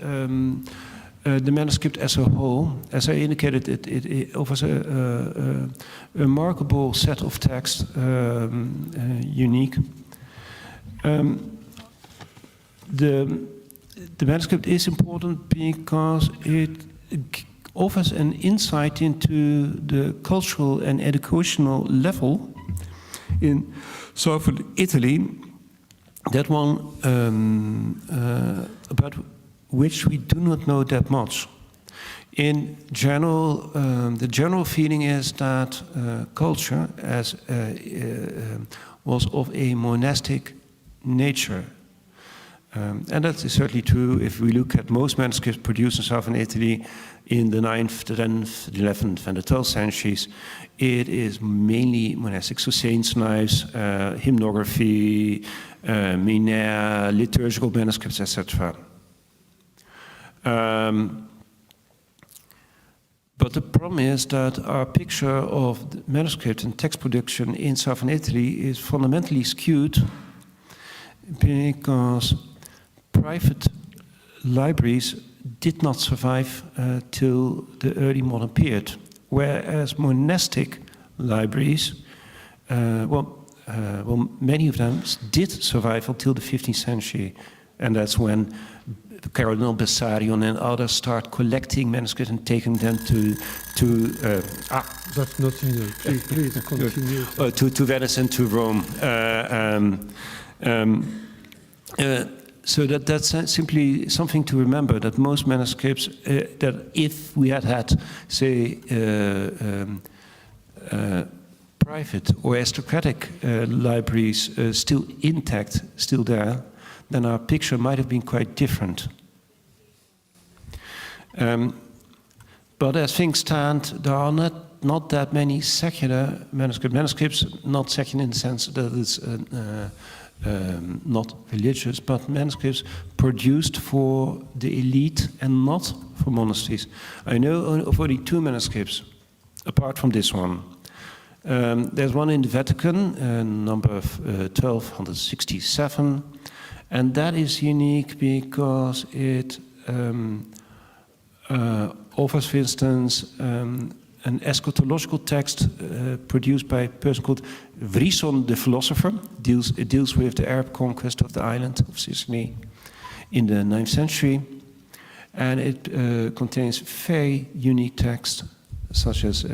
the manuscript as a whole. As I indicated, it offers a remarkable set of texts, unique. The manuscript is important because it offers an insight into the cultural and educational level in southern Italy, that one about which we do not know that much. In general, the general feeling is that culture was of a monastic nature. And that is certainly true if we look at most manuscripts produced in southern Italy in the 9th, the 10th, the 11th, and the 12th centuries. It is mainly monastic, so saints' knives, hymnography, minaire, liturgical manuscripts, etc. But the problem is that our picture of the manuscript and text production in southern Italy is fundamentally skewed because private libraries did not survive till the early modern period, whereas monastic libraries, many of them did survive until the 15th century, and that's when Cardinal Bessarion and others start collecting manuscripts and taking them to
That's not in it. Please continue.
To Venice and to Rome. So that's simply something to remember, that most manuscripts, that if we had, say, private or aristocratic libraries still intact, still there, then our picture might have been quite different. But as things stand, there are not that many secular manuscripts. Manuscripts, not secular in the sense that it's not religious, but manuscripts produced for the elite and not for monasteries. I know of only 2 manuscripts, apart from this one. There's one in the Vatican, number 1267, and that is unique because it offers, for instance, an eschatological text produced by a person called Vrison the philosopher. It deals with the Arab conquest of the island of Sicily in the 9th century. And it contains very unique texts, such as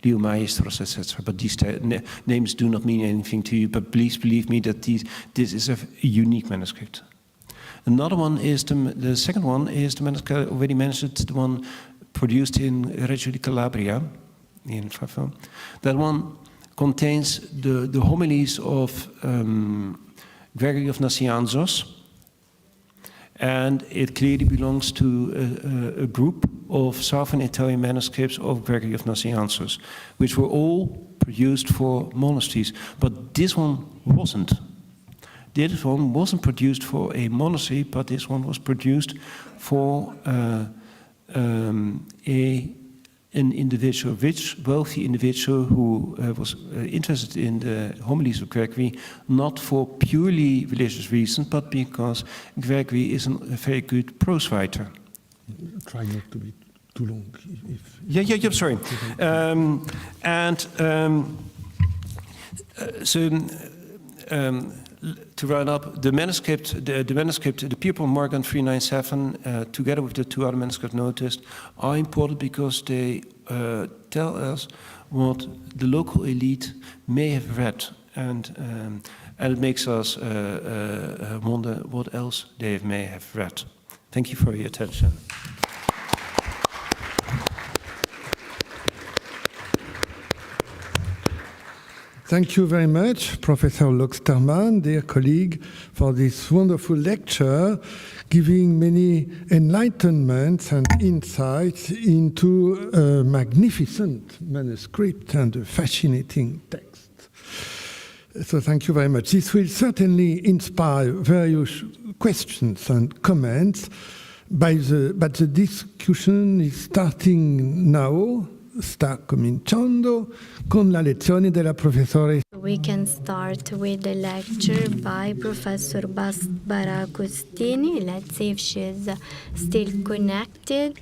Dio Maestros, etc. But these names do not mean anything to you, but please believe me that this is a unique manuscript. Another one is, the second one is the manuscript I already mentioned, the one produced in Reggio di Calabria, in Favre. That one contains the homilies of Gregory of Nazianzus, And it clearly belongs to a group of Southern Italian manuscripts of Gregory of Nazianzus, which were all produced for monasteries. But this one wasn't. This one wasn't produced for a monastery, but this one was produced for an individual, rich, wealthy individual who was interested in the homilies of Gregory, not for purely religious reasons, but because Gregory is a very good prose writer.
Try not to be too long.
Yeah, sorry. To round up, the manuscript, the People Morgan 397, together with the two other manuscripts noticed, are important because they tell us what the local elite may have read, and it makes us wonder what else they may have read. Thank you for your attention.
Thank you very much, Professor Lxxi, dear colleague, for this wonderful lecture, giving many enlightenments and insights into a magnificent manuscript and a fascinating text. So thank you very much. This will certainly inspire various questions and comments, but the discussion is starting now. Sta cominciando con la lezione della professoressa.
We can start with the lecture by Professor Barbara Costini. Let's see if she's still connected.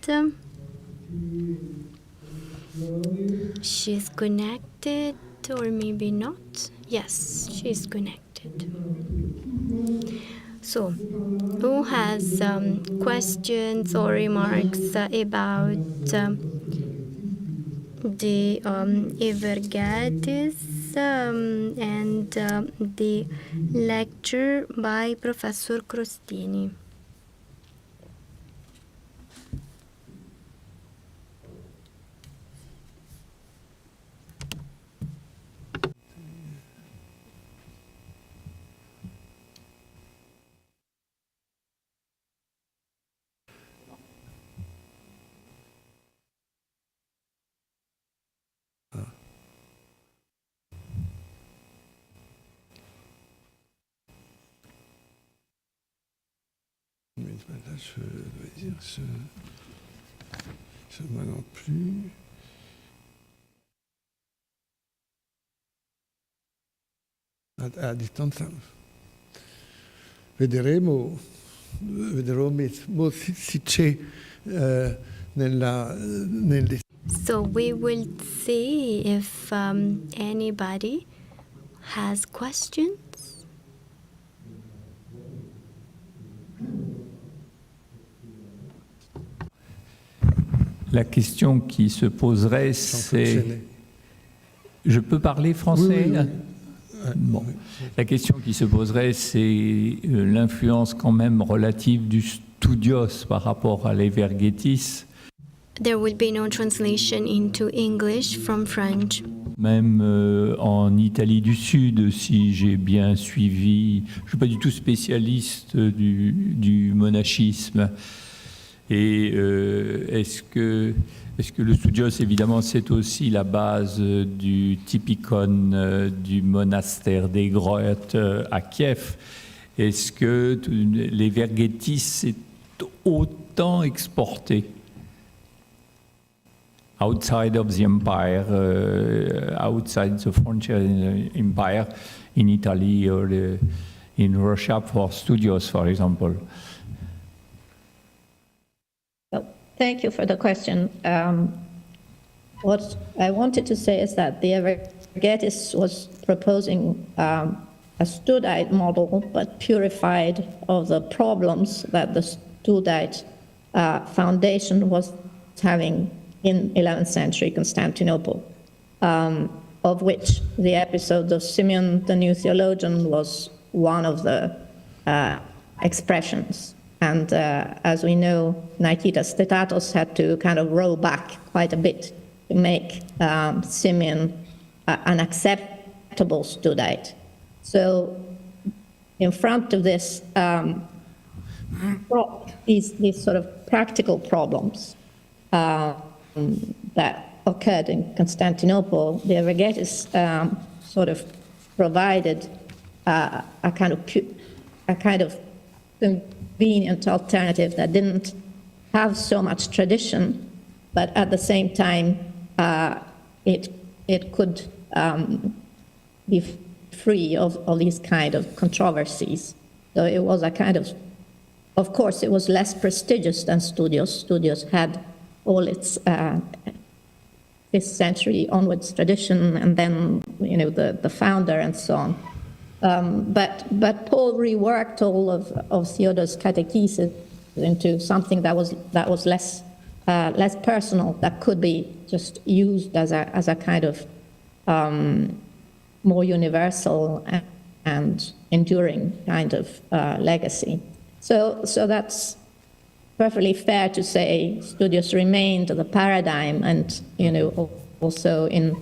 She's connected, or maybe not. Yes, she's connected. So, who has questions or remarks about the Evergatis and the lecture by Professor Crostini?
Là, je dois dire, moi non plus. A distanza. Vedremo se c'è nelle.
So we will see if anybody has questions.
La question qui se poserait, c'est... Je peux parler français?
Oui.
Bon. La question qui se poserait, c'est l'influence quand même relative du studios par rapport à l'Evergetis.
There will be no translation into English from French.
Même en Italie du Sud, si j'ai bien suivi, je ne suis pas du tout spécialiste du monachisme. Et est-ce que le studios, évidemment, c'est aussi la base du typicon du monastère des grottes à Kiev? Est-ce que les Vergetis est autant exporté outside of the empire, outside the frontier empire, in Italy or in Russia for studios, for example?
Thank you for the question. What I wanted to say is that the Evergetis was proposing a Studite model, but purified of the problems that the Studite foundation was having in 11th century Constantinople, of which the episode of Simeon the New Theologian was one of the expressions. And as we know, Nikita Stetatos had to kind of roll back quite a bit to make Simeon an acceptable Studite. So in front of this these sort of practical problems that occurred in Constantinople, the Regetis sort of provided a kind of convenient alternative that didn't have so much tradition, but at the same time, it could be free of these kind of controversies. So it was a kind of course, it was less prestigious than Studios. Studios had all its 5th century onwards tradition, and then the founder and so on. But Paul reworked all of Theodore's catechesis into something that was less personal, that could be just used as a kind of more universal and enduring kind of legacy. So that's perfectly fair to say. Studios remained the paradigm, and also in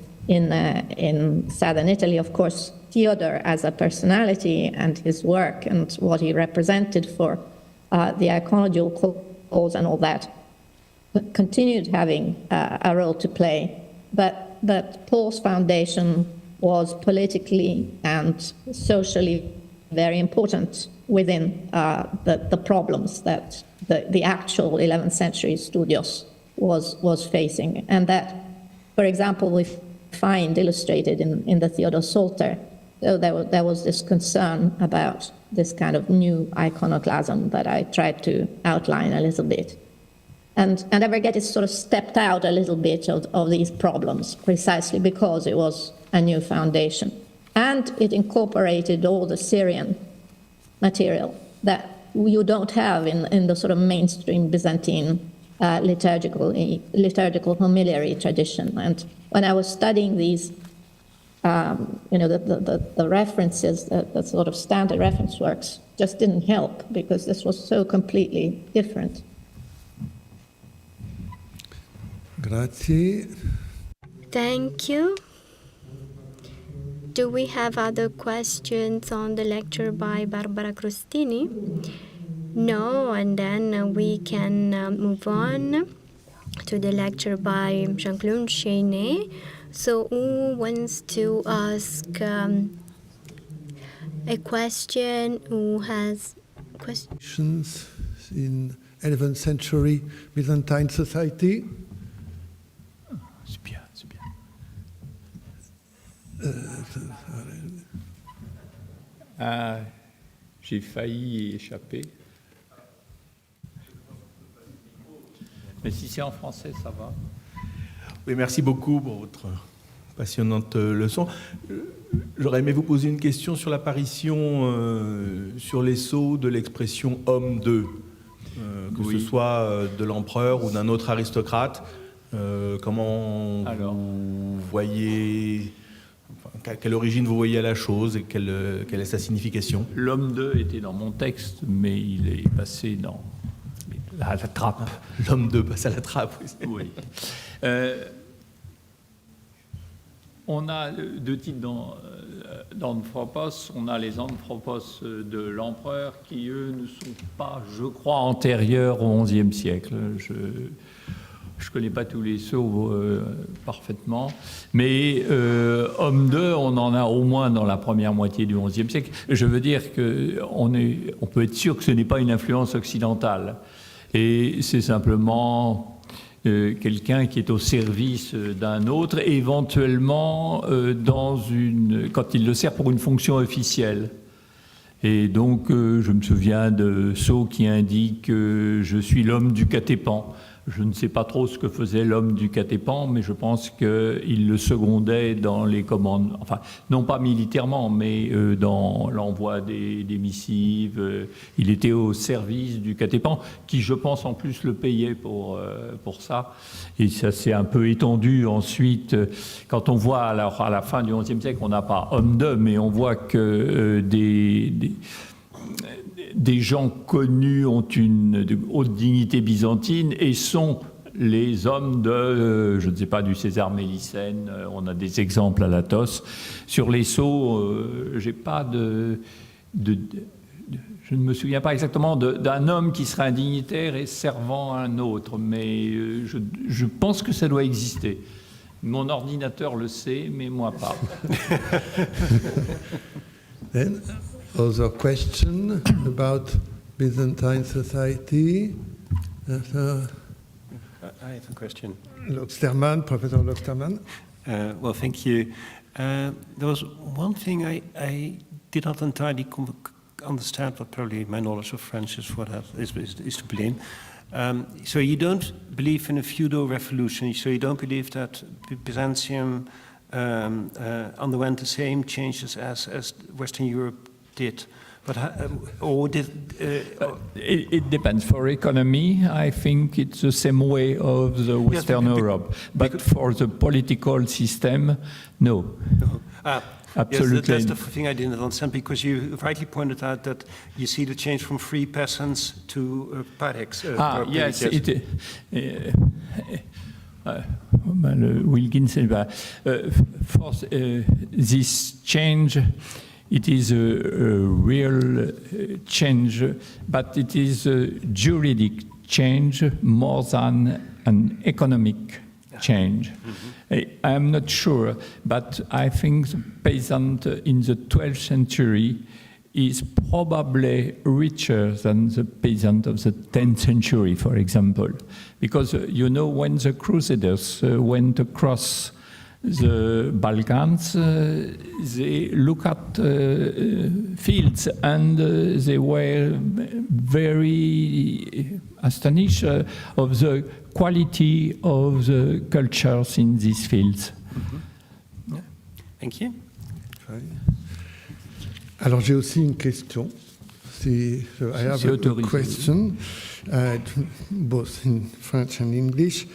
southern Italy, of course, Theodore as a personality and his work and what he represented for the iconodule cause and all that continued having a role to play. But Paul's foundation was politically and socially very important within the problems that the actual 11th century Studios was facing. And that, for example, we find illustrated in the Theodore Psalter. So there was this concern about this kind of new iconoclasm that I tried to outline a little bit. And Evergettis sort of stepped out a little bit of these problems precisely because it was a new foundation. And it incorporated all the Syrian material that you don't have in the sort of mainstream Byzantine liturgical homiliary tradition. And when I was studying these, the references, the sort of standard reference works, just didn't help because this was so completely different.
Grazie.
Thank you. Do we have other questions on the lecture by Barbara Crostini? No, and then we can move on to the lecture by Jean-Claude Chenet. So who wants to ask a question? Who has questions?
In 11th century Byzantine society.
C'est bien, c'est bien. J'ai failli échapper. Mais si c'est en français, ça va.
Oui, merci beaucoup pour votre passionnante leçon. J'aurais aimé vous poser une question sur l'apparition sur les sceaux de l'expression « homme de », que ce soit de l'empereur ou d'un autre aristocrate. Comment vous voyez, quelle origine vous voyez à la chose et quelle est sa signification?
L'homme de était dans mon texte, mais il est passé dans la trappe.
L'homme de passe à la trappe.
Oui. On a deux types d'anthropos. On a les anthropos de l'empereur qui, eux, ne sont pas, je crois, antérieurs au XIe siècle. Je ne connais pas tous les sceaux parfaitement, mais homme de, on en a au moins dans la première moitié du XIe siècle. Je veux dire qu'on peut être sûr que ce n'est pas une influence occidentale. Et c'est simplement quelqu'un qui est au service d'un autre, éventuellement quand il le sert pour une fonction officielle. Et donc, je me souviens de sceaux qui indiquent que je suis l'homme du catépan. Je ne sais pas trop ce que faisait l'homme du catépan, mais je pense qu'il le secondait dans les commandes, enfin, non pas militairement, mais dans l'envoi des missives. Il était au service du catépan, qui, je pense, en plus le payait pour ça. Et ça s'est un peu étendu ensuite. Quand on voit, alors, à la fin du XIe siècle, on n'a pas homme de, mais on voit que des gens connus ont une haute dignité byzantine et sont les hommes de, je ne sais pas, du César Mélicène. On a des exemples à l'Athos. Sur les sceaux, j'ai pas je ne me souviens pas exactement d'un homme qui serait un dignitaire et servant un autre, mais je pense que ça doit exister. Mon ordinateur le sait, mais moi pas.
Then, other question about Byzantine society.
I have a question.
Loxterman, Professor Loxterman.
Well, thank you. There was one thing I did not entirely understand, but probably my knowledge of French is to blame. So you don't believe in a feudal revolution. So you don't believe that Byzantium underwent the same changes as Western Europe did. But
it depends. For economy, I think it's the same way of the Western Europe. But for the political system, no. Absolutely.
Yes, that's the thing I didn't understand, because you rightly pointed out that you see the change from free peasants to parex.
Yes. Wilkins, for this change, it is a real change, but it is a juridic change more than an economic change. I am not sure, but I think the peasant in the 12th century is probably richer than the peasant of the 10th century, for example. Because, when the Crusaders went across the Balkans, they look at fields and they were very astonished of the quality of the cultures in these fields.
Mm-hmm. Yeah. Thank you.
Alors j'ai aussi une question. I have a question, both in French and English.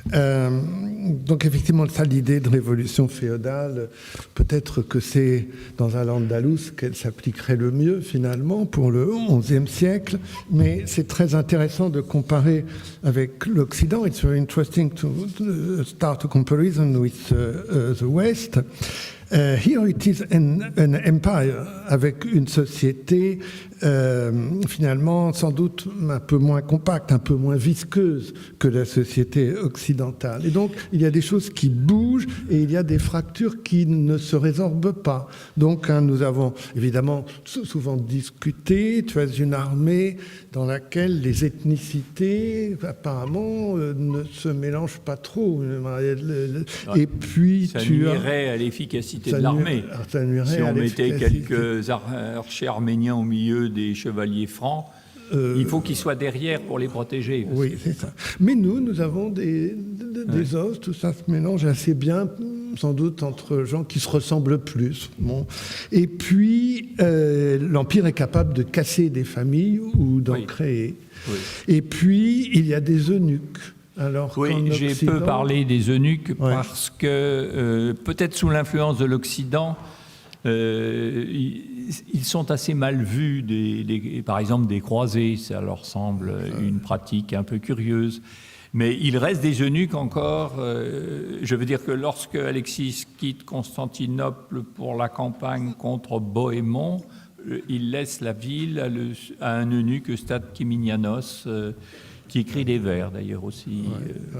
Donc effectivement, ça, l'idée de révolution féodale, peut-être que c'est dans un Al-Andalus qu'elle s'appliquerait le mieux finalement pour le XIe siècle, mais c'est très intéressant de comparer avec l'Occident. It's very interesting to start a comparison with the West. Here it is an empire, avec une société finalement sans doute un peu moins compacte, un peu moins visqueuse que la société occidentale. Et donc il y a des choses qui bougent et il y a des fractures qui ne se résorbent pas. Donc nous avons évidemment souvent discuté, tu as une armée dans laquelle les ethnicités apparemment ne se mélangent pas trop. Et puis
ça nuirait à l'efficacité de l'armée. Si on mettait quelques archers arméniens au milieu des chevaliers francs, il faut qu'ils soient derrière pour les protéger.
Oui, c'est ça. Mais nous avons des os, tout ça se mélange assez bien, sans doute entre gens qui se ressemblent plus. Bon. Et puis, l'Empire est capable de casser des familles ou d'en créer. Oui. Et puis, il y a des eunuques. Alors
j'ai peu parlé des eunuques parce que, peut-être sous l'influence de l'Occident, ils sont assez mal vus, par exemple des croisés, ça leur semble une pratique un peu curieuse. Mais il reste des eunuques encore. Je veux dire que lorsque Lxxi quitte Constantinople pour la campagne contre Bohémond, il laisse la ville à un eunuque, Stade Kiminianos, qui écrit des vers d'ailleurs aussi.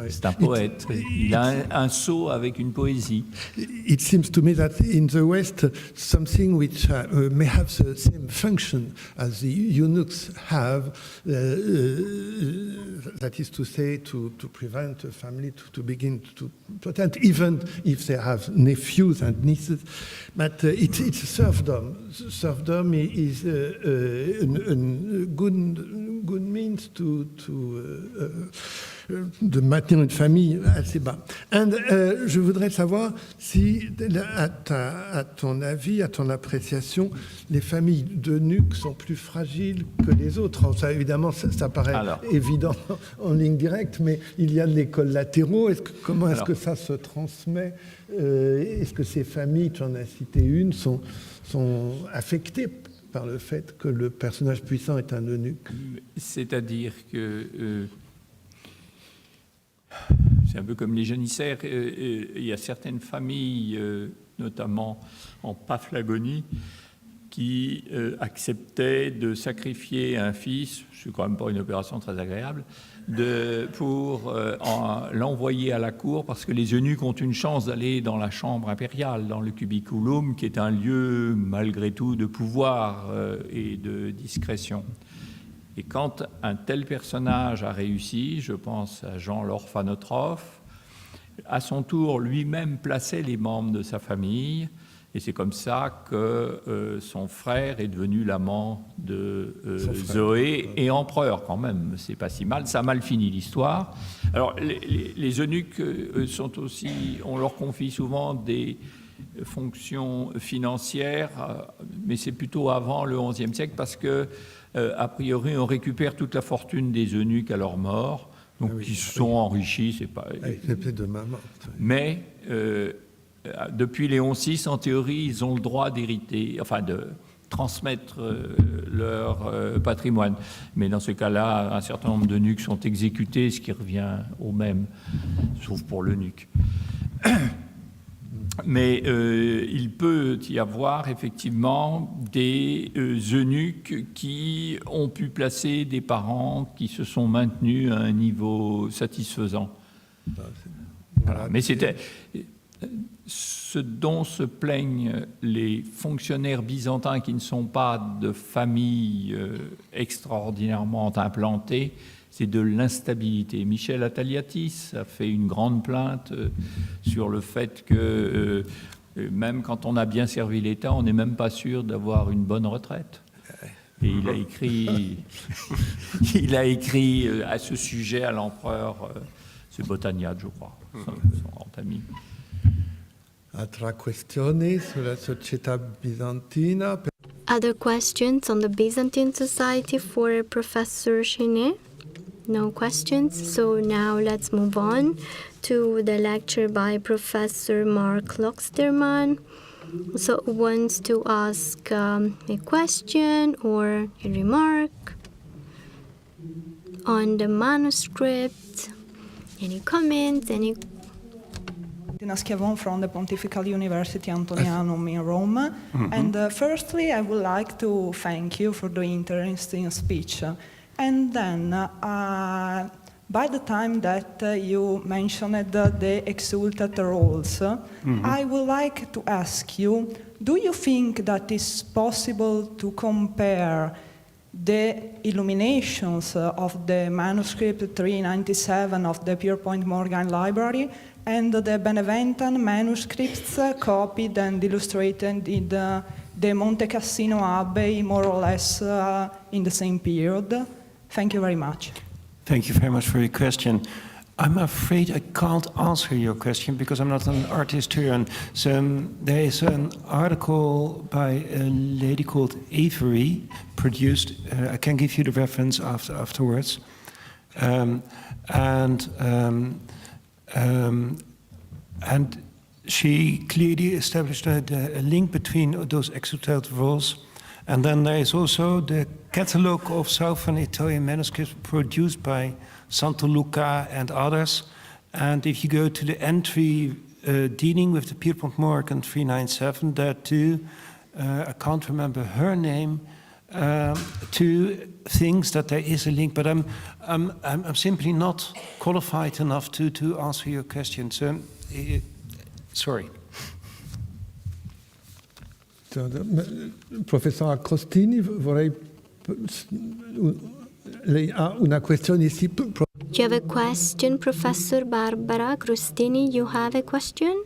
C'est un poète. Il a un sceau avec une poésie.
It seems to me that in the West, something which may have the same function as the eunuchs have, that is to say, to prevent a family to begin to attend, even if they have nephews and nieces. But it's serfdom. Serfdom is a good means de maintenir une famille assez bas. Je voudrais savoir si, à ton avis, à ton appréciation, les familles d'eunuques sont plus fragiles que les autres. Ça, évidemment, ça paraît évident en ligne directe, mais il y a les collatéraux. Comment est-ce que ça se transmet? Est-ce que ces familles, tu en as cité une, sont affectées par le fait que le personnage puissant est un eunuque?
C'est-à-dire que c'est un peu comme les janissaires. Il y a certaines familles, notamment en Paphlagonie, qui acceptait de sacrifier un fils, c'est quand même pas une opération très agréable, pour l'envoyer à la cour, parce que les eunuques ont une chance d'aller dans la chambre impériale, dans le cubiculum, qui est un lieu malgré tout de pouvoir et de discrétion. Et quand un tel personnage a réussi, je pense à Jean l'orphanotrophe, à son tour lui-même plaçait les membres de sa famille, et c'est comme ça que son frère est devenu l'amant de Zoé et empereur quand même. C'est pas si mal, ça a mal fini l'histoire. Alors les eunuques sont aussi, on leur confie souvent des fonctions financières, mais c'est plutôt avant le XIe siècle parce que a priori on récupère toute la fortune des eunuques à leur mort, donc ils se sont enrichis, c'est pas.
De ma mort.
Mais depuis les Lxxi, en théorie, ils ont le droit d'hériter, enfin de transmettre leur patrimoine. Mais dans ce cas-là, un certain nombre d'eunuques sont exécutés, ce qui revient au même, sauf pour l'eunuque. Mais il peut y avoir effectivement des eunuques qui ont pu placer des parents qui se sont maintenus à un niveau satisfaisant. Voilà. Mais c'était ce dont se plaignent les fonctionnaires byzantins qui ne sont pas de famille extraordinairement implantées, c'est de l'instabilité. Michel Attaliatis a fait une grande plainte sur le fait que même quand on a bien servi l'État, on n'est même pas sûr d'avoir une bonne retraite. Et il a écrit à ce sujet à l'empereur, c'est Botaniade, je crois, son grand ami.
Altra questione sulla società bizantina.
Other questions on the Byzantine society for Professor Chenet? No questions. So now let's move on to the lecture by Professor Mark Loxterman. So who wants to ask a question or a remark on the manuscript? Any comments? Any?
Tina Schiavon from the Pontifical University Antonianum in Rome. And firstly, I would like to thank you for the interesting speech. And then, by the time that you mentioned the exultate roles, I would like to ask you, do you think that it's possible to compare the illuminations of the manuscript 397 of the Pierpont Morgan Library and the Beneventan manuscripts copied and illustrated in the Monte Cassino Abbey, more or less in the same period? Thank you very much.
Thank you very much for your question. I'm afraid I can't answer your question because I'm not an art historian. So there is an article by a lady called Avery produced. I can give you the reference afterwards. And she clearly established a link between those exultate roles. And then there is also the catalogue of Southern Italian manuscripts produced by Santoluca and others. And if you go to the entry dealing with the Pierpont Morgan 397, there too, I can't remember her name, to things that there is a link. But I'm simply not qualified enough to answer your question. So, sorry.
Professor Acrostini, lei ha una questione sì.
You have a question, Professor Barbara Crostini? You have a question?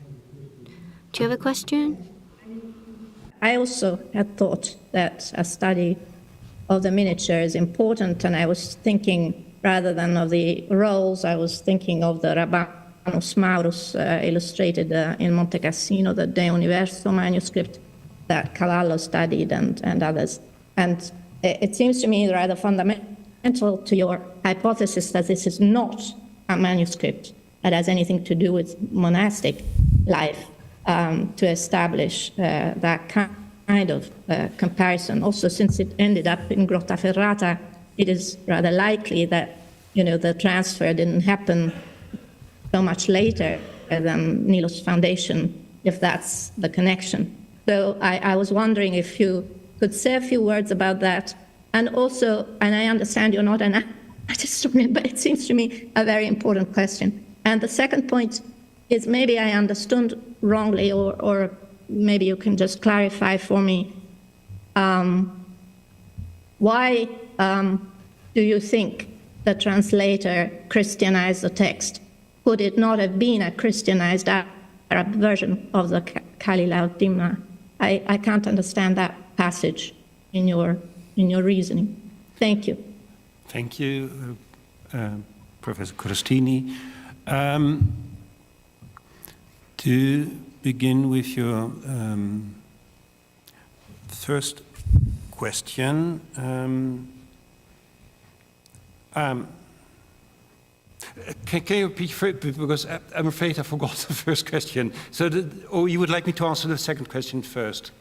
Do you have a question?
I also had thought that a study of the miniature is important, and I was thinking, rather than of the roles, I was thinking of the Rabanus Maurus illustrated in Monte Cassino, the De Universo manuscript that Cavallo studied and others. And it seems to me rather fundamental to your hypothesis that this is not a manuscript that has anything to do with monastic life to establish that kind of comparison. Also, since it ended up in Grottaferrata, it is rather likely that, the transfer didn't happen so much later than Nilo's foundation, if that's the connection. So I was wondering if you could say a few words about that. And also, and I understand you're not an historian, but it seems to me a very important question. And the second point is, maybe I understood wrongly, or maybe you can just clarify for me, why do you think the translator Christianized the text? Could it not have been a Christianized Arab version of the Khalil al-Dimna? I can't understand that passage in your reasoning. Thank you.
Thank you, Professor Crostini. To begin with your first question, can you repeat, because I'm afraid I forgot the first question. So, or you would like me to answer the second question first?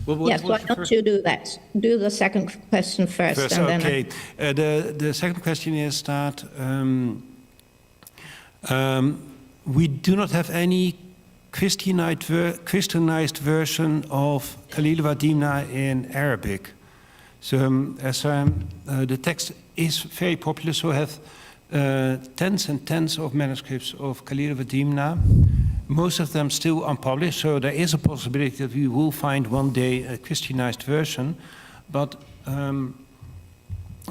Yes, why don't you do that? Do the second question first. And
okay. The second question is that we do not have any Christianized version of Khalil al-Dimna in Arabic. So the text is very popular, so have tens and tens of manuscripts of Khalil al-Dimna, most of them still unpublished, so there is a possibility that we will find one day a Christianized version, but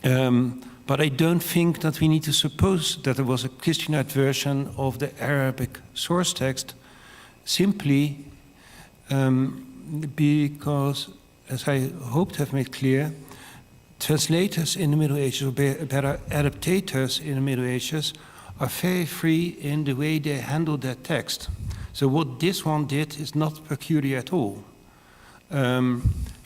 I don't think that we need to suppose that there was a Christianized version of the Arabic source text, simply because, as I hope to have made clear, translators in the Middle Ages, or better, adaptators in the Middle Ages, are very free in the way they handle their text. So what this one did is not peculiar at all.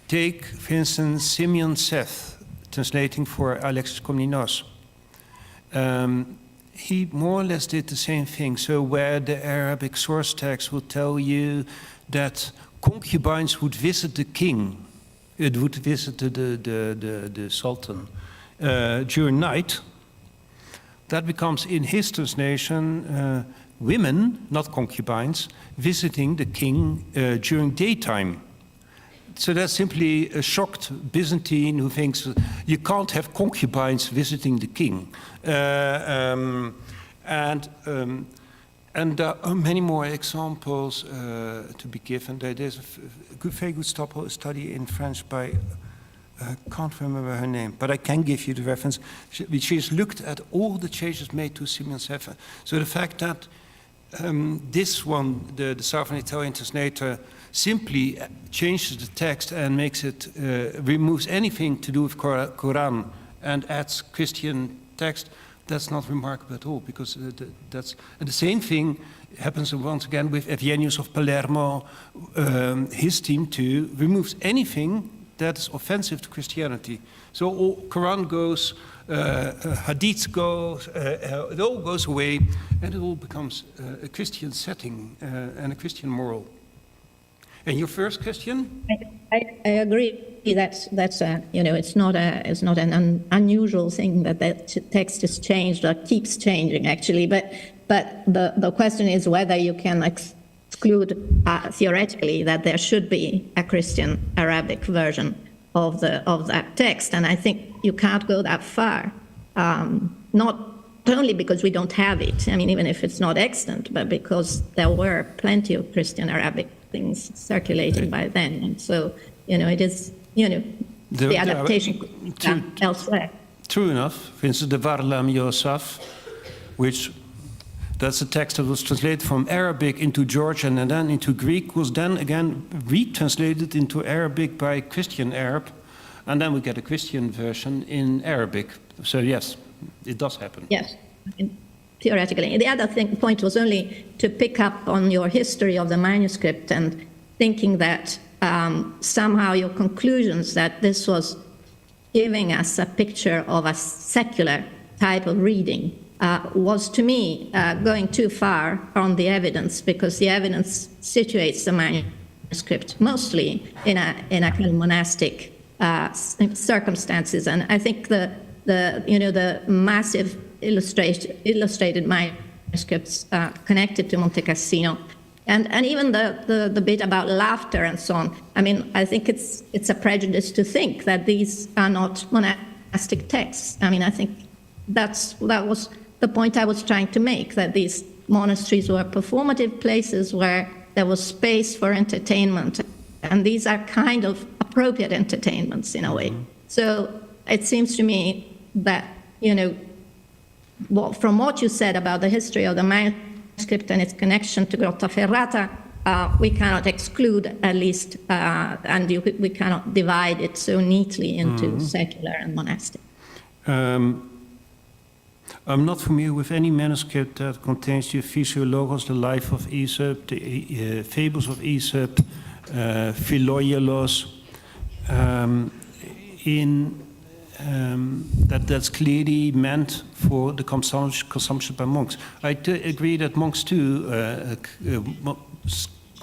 Take, for instance, Simeon Seth, translating for Alexis Komnenos. He more or less did the same thing. So where the Arabic source text will tell you that concubines would visit the king, it would visit the Sultan during night, that becomes, in his translation, women, not concubines, visiting the king during daytime. So that's simply a shocked Byzantine who thinks you can't have concubines visiting the king. And there are many more examples to be given. There's a very good study in French by, I can't remember her name, but I can give you the reference. She's looked at all the changes made to Simeon Seth. So the fact that this one, the Southern Italian translator, simply changes the text and makes it, removes anything to do with Quran and adds Christian text, that's not remarkable at all, because that's, and the same thing happens once again with Eugenius of Palermo. His team too removes anything that is offensive to Christianity. So all Quran goes, Hadith goes, it all goes away, and it all becomes a Christian setting and a Christian moral. And your first question?
I agree. That's you know, it's not an unusual thing that text is changed or keeps changing, actually. But the question is whether you can exclude theoretically that there should be a Christian Arabic version of that text, and I think you can't go that far. Not only because we don't have it. I mean, even if it's not extant, but because there were plenty of Christian Arabic things circulating by then, and so you know, it is, you know, the adaptation elsewhere.
True enough. For instance, the Varlam Yosef, which that's a text that was translated from Arabic into Georgian and then into Greek, was then again retranslated into Arabic by Christian Arab, and then we get a Christian version in Arabic. So yes, it does happen.
Yes. Theoretically. The other point was only to pick up on your history of the manuscript and thinking that somehow your conclusions that this was giving us a picture of a secular type of reading was, to me, going too far on the evidence, because the evidence situates the manuscript mostly in a kind of monastic circumstances, and I think the massive illustrated manuscripts connected to Monte Cassino And even the bit about laughter and so on. I mean, I think it's a prejudice to think that these are not monastic texts. I mean, I think that was the point I was trying to make, that these monasteries were performative places where there was space for entertainment, and these are kind of appropriate entertainments in a way. So it seems to me that, from what you said about the history of the manuscript and its connection to Grottaferrata, we cannot exclude, at least, and we cannot divide it so neatly into secular and monastic.
I'm not familiar with any manuscript that contains the Physiologos, the life of Aesop, the fables of Aesop, Philoielos, that's clearly meant for the consumption by monks. I agree that monks too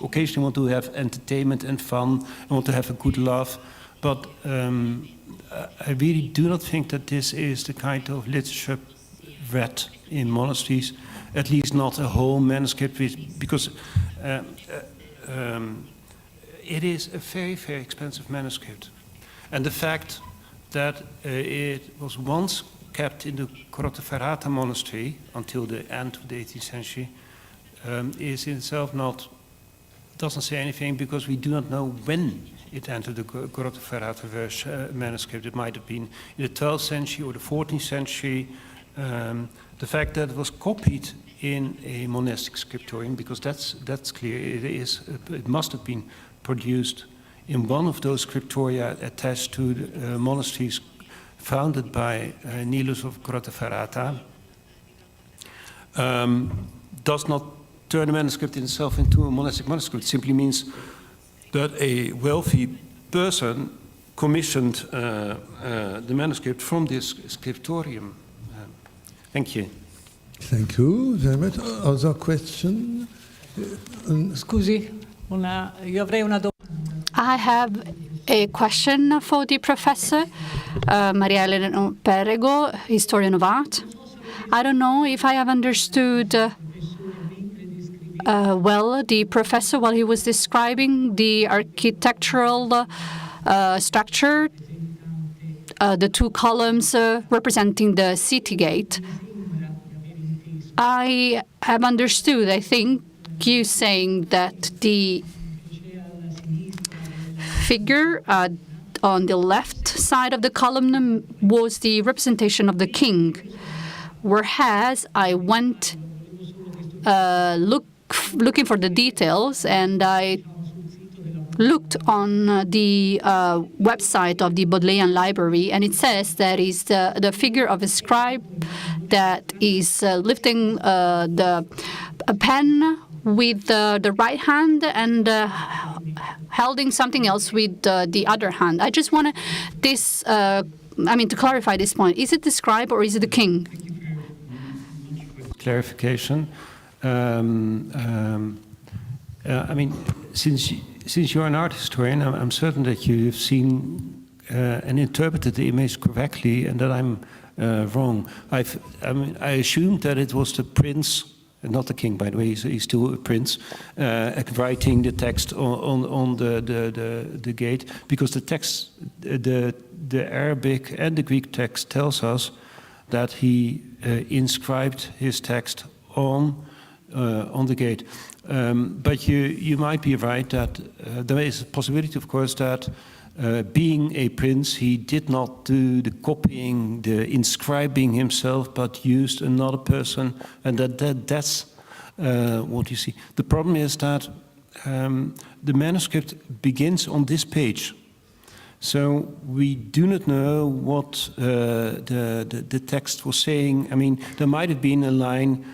occasionally want to have entertainment and fun, and want to have a good laugh, but I really do not think that this is the kind of literature read in monasteries, at least not a whole manuscript, because it is a very, very expensive manuscript. And the fact that it was once kept in the Grottaferrata monastery until the end of the 18th century is in itself doesn't say anything, because we do not know when it entered the Grottaferrata manuscript. It might have been in the 12th century or the 14th century. The fact that it was copied in a monastic scriptorium, because that's clear. It must have been produced in one of those scriptoria attached to the monasteries founded by Nilus of Grottaferrata, does not turn the manuscript in itself into a monastic manuscript. It simply means that a wealthy person commissioned the manuscript from this scriptorium. Thank you.
Thank you very much. Other question?
Scusi, io avrei una domanda.
I have a question for the professor, Maria Elena Perego, historian of art. I don't know if I have understood well the professor while he was describing the architectural structure, the two columns representing the city gate. I have understood, I think, you saying that the figure on the left side of the column was the representation of the king, whereas I went looking for the details, and I looked on the website of the Bodleian Library, and it says that is the figure of a scribe that is lifting a pen with the right hand and holding something else with the other hand. I just want to clarify this point. Is it the scribe or is it the king?
Clarification. Since you're an art historian, I'm certain that you've seen and interpreted the image correctly, and that I'm wrong. I assumed that it was the prince, not the king, by the way. He's still a prince, writing the text on the gate, because the text, the Arabic and the Greek text tells us that he inscribed his text on the gate. But you might be right that there is a possibility, of course, that being a prince, he did not do the copying, the inscribing himself, but used another person, and that's what you see. The problem is that the manuscript begins on this page. So we do not know what the text was saying. I mean, there might have been a line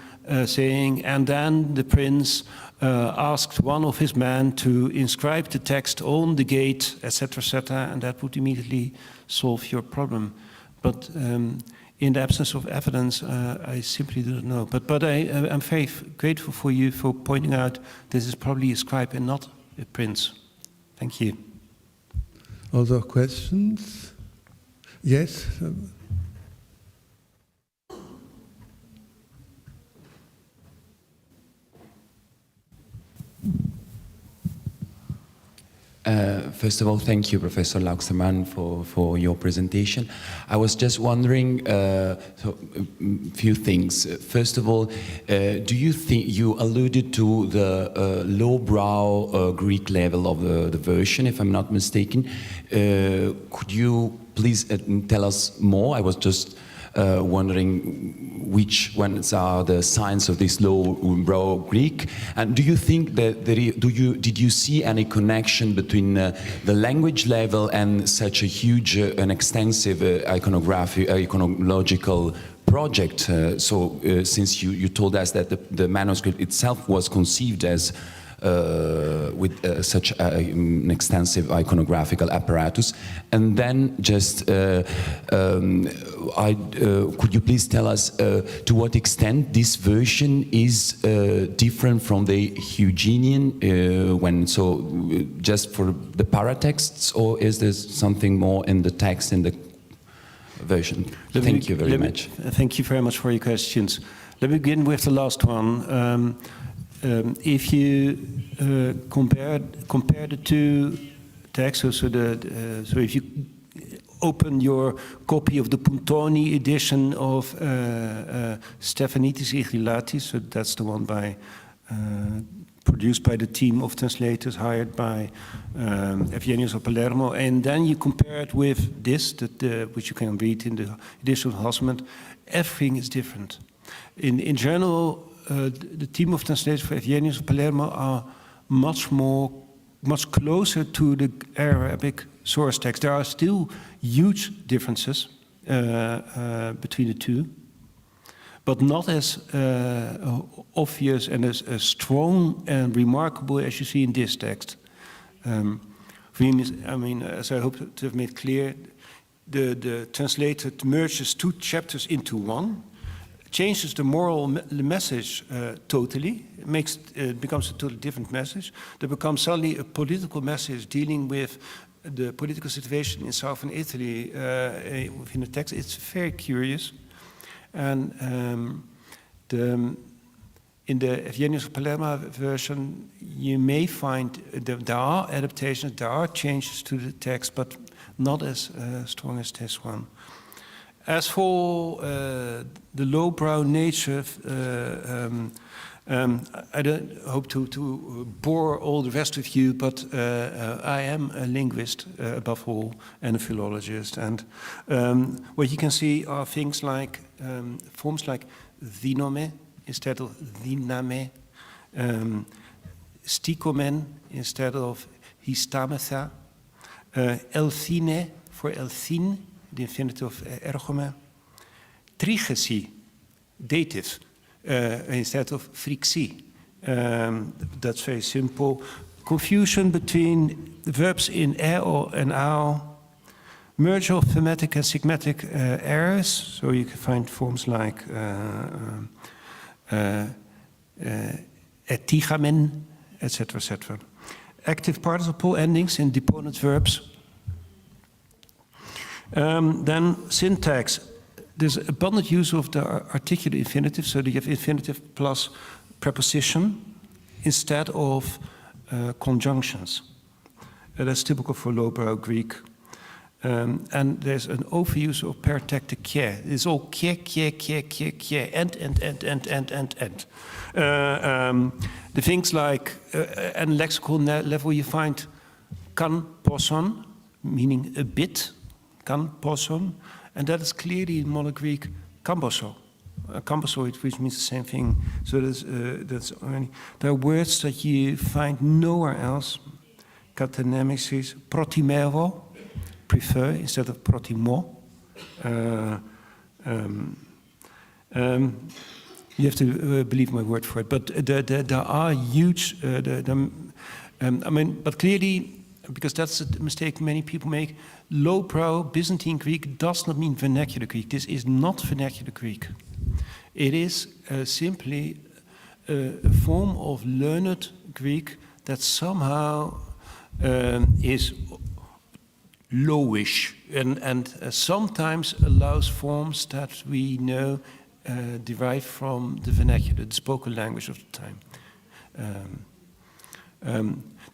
saying, and then the prince asked one of his men to inscribe the text on the gate, etc., and that would immediately solve your problem. But in the absence of evidence, I simply do not know. But I'm very grateful for you for pointing out this is probably a scribe and not a prince. Thank you.
Other questions? Yes?
First of all, thank you, Professor Lxxi, for your presentation. I was just wondering a few things. First of all, do you think you alluded to the lowbrow Greek level of the version, if I'm not mistaken? Could you please tell us more? I was just wondering which ones are the signs of this lowbrow Greek, and do you think that did you see any connection between the language level and such a huge and extensive iconological project? Since you told us that the manuscript itself was conceived as with such an extensive iconographical apparatus. And then just, could you please tell us to what extent this version is different from the Eugenian, just for the paratexts, or is there something more in the text in the version? Thank you very much.
Thank you very much for your questions. Let me begin with the last one. If you compare the two texts, so if you open your copy of the Puntoni edition of Stephanitis Igrilatis, so that's the one produced by the team of translators hired by Evgenios of Palermo, and then you compare it with this, which you can read in the edition of Hosman, everything is different. In general, the team of translators for Evgenios of Palermo are much closer to the Arabic source text. There are still huge differences between the two, but not as obvious and as strong and remarkable as you see in this text. I mean, as I hope to have made clear, the translator merges two chapters into one, changes the moral message totally. It becomes a totally different message. There becomes suddenly a political message dealing with the political situation in southern Italy within the text. It's very curious. And in the Evgenios of Palermo version, you may find that there are adaptations, there are changes to the text, but not as strong as this one. As for the lowbrow nature, I don't hope to bore all the rest of you, but I am a linguist above all and a philologist. And what you can see are things like forms like dynome instead of dyname, stikomen instead of histametha, elthine for elthine, the infinitive of ergome, trigesi, dative, instead of frixi. That's very simple. Confusion between the verbs in and ao, merge of thematic and sigmatic errors, so you can find forms like etigamen, etc., etc. Active participle endings in deponent verbs. Then syntax. There's abundant use of the articulate infinitive, so you have infinitive plus preposition instead of conjunctions. That's typical for lowbrow Greek. And there's an overuse of paratectic ke. It's all ke, end. The things like, at lexical level, you find kan poson, meaning a bit, kan poson, and that is clearly in modern Greek kamboso, which means the same thing. So that's already. There are words that you find nowhere else. Katenemesis, protimero, prefer instead of protimo. You have to believe my word for it. But there are huge. But clearly, because that's a mistake many people make, lowbrow Byzantine Greek does not mean vernacular Greek. This is not vernacular Greek. It is simply a form of learned Greek that somehow is lowish and sometimes allows forms that we know derive from the vernacular, the spoken language of the time.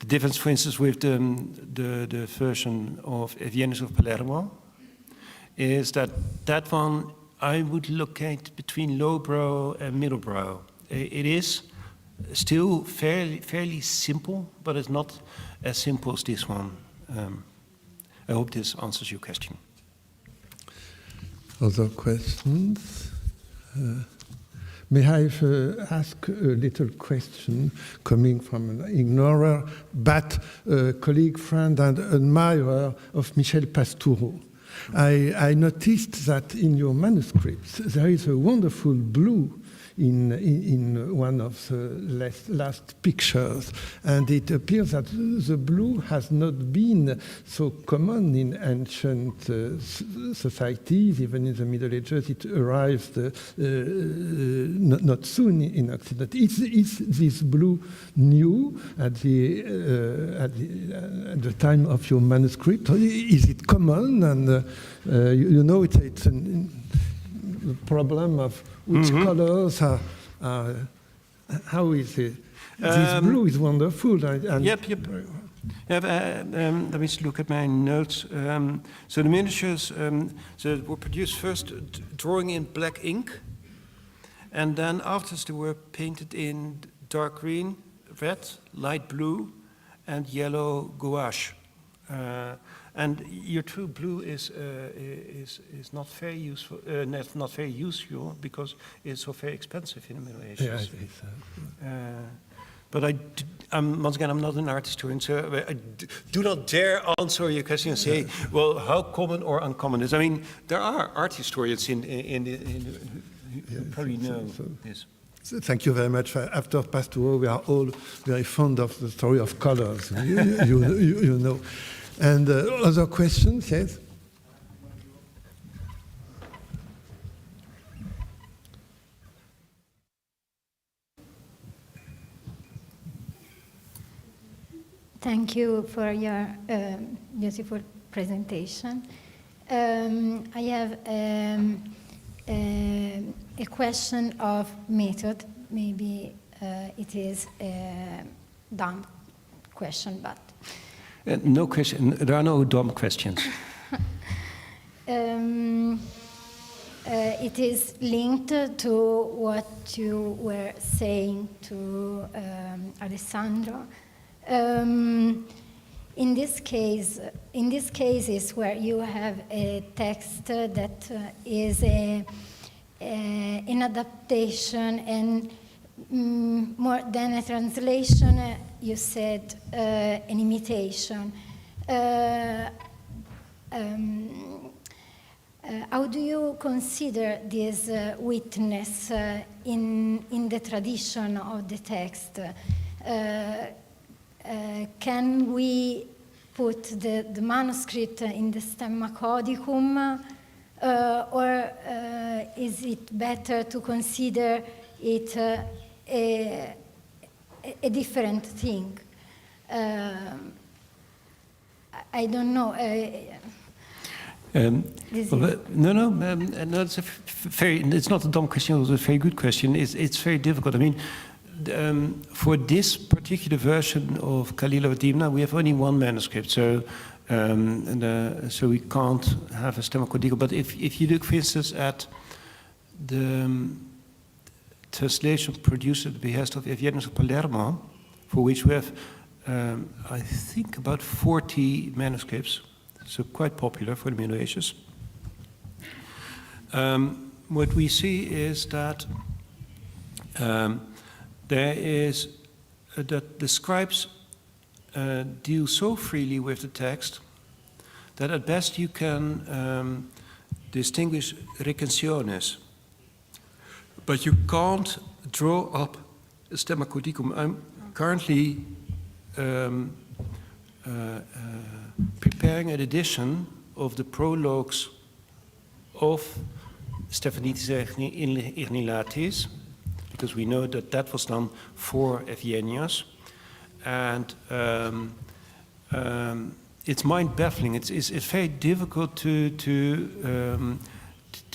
The difference, for instance, with the version of Evgenius of Palermo is that that one I would locate between lowbrow and middlebrow. It is still fairly simple, but it's not as simple as this one. I hope this answers your question.
Other questions? May I ask a little question coming from an ignorer, but a colleague, friend, and admirer of Michel Pastoureau? I noticed that in your manuscripts there is a wonderful blue in one of the last pictures, and it appears that the blue has not been so common in ancient societies. Even in the Middle Ages, it arrived not soon in Occident. Is this blue new at the time of your manuscript? Is it common? And you know, it's a problem of which colors are how is it? This blue is wonderful.
Yep. Let me just look at my notes. So the miniatures were produced first drawing in black ink, and then afterwards they were painted in dark green, red, light blue, and yellow gouache. And your true blue is not very useful, not very useful because it's so very expensive in the Middle Ages.
Yeah, I think so.
But once again, I'm not an art historian, so I do not dare answer your question and say, well, how common or uncommon is. I mean, there are art historians who probably know this.
Thank you very much. After Pastoureau, we are all very fond of the story of colors. you know. And other questions, yes?
Thank you for your beautiful presentation. I have a question of method. Maybe it is a dumb question, but...
No question. There are no dumb questions.
It is linked to what you were saying to Alessandro. In these cases where you have a text that is an adaptation and more than a translation, you said an imitation. How do you consider this witness in the tradition of the text? Can we put the manuscript in the stemma codicum, or is it better to consider it a different thing? I don't know.
It's not a dumb question. It's a very good question. It's very difficult. I mean, for this particular version of Kalila Dimna, we have only one manuscript, so so we can't have a stemma codicum. But if you look, for instance, at the translation produced at the behest of Evgenius of Palermo, for which we have, I think, about 40 manuscripts, so quite popular for the Middle Ages. What we see is that that the scribes deal so freely with the text that at best you can distinguish recensiones, but you can't draw up a stemma codicum. I'm currently preparing an edition of the prologues of Stephanitis Ignilatis, because we know that that was done for Evgenius, and it's mind-baffling. It's very difficult to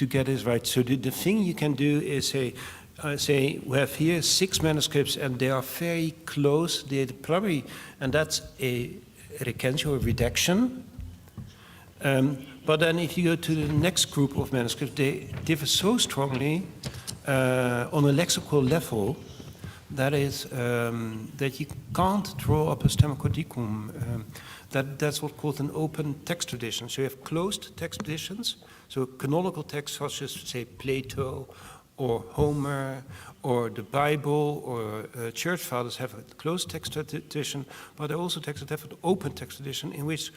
get this right. So the thing you can do is say, say we have here 6 manuscripts and they are very close. They probably, and that's a recension or redaction. But then if you go to the next group of manuscripts, they differ so strongly on a lexical level that is that you can't draw up a stemma codicum. That's what's called an open text tradition. So you have closed text traditions, so canonical texts such as, say, Plato or Homer or the Bible or church fathers have a closed text tradition, but there are also texts that have an open text tradition in which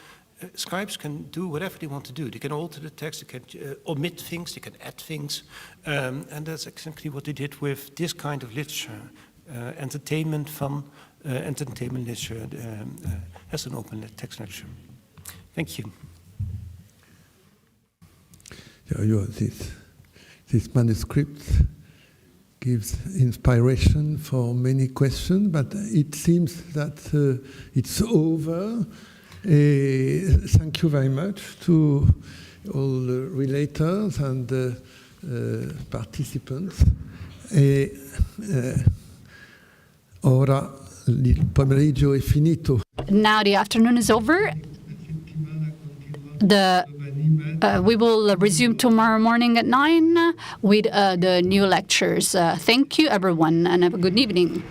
scribes can do whatever they want to do. They can alter the text, they can omit things, they can add things, and that's exactly what they did with this kind of literature. Entertainment literature has an open text literature. Thank you.
Yeah, this manuscript gives inspiration for many questions, but it seems that it's over. Thank you very much to all the relators and participants. Ora il pomeriggio è finito.
Now the afternoon is over. We will resume tomorrow morning at 9 with the new lectures. Thank you, everyone, and have a good evening.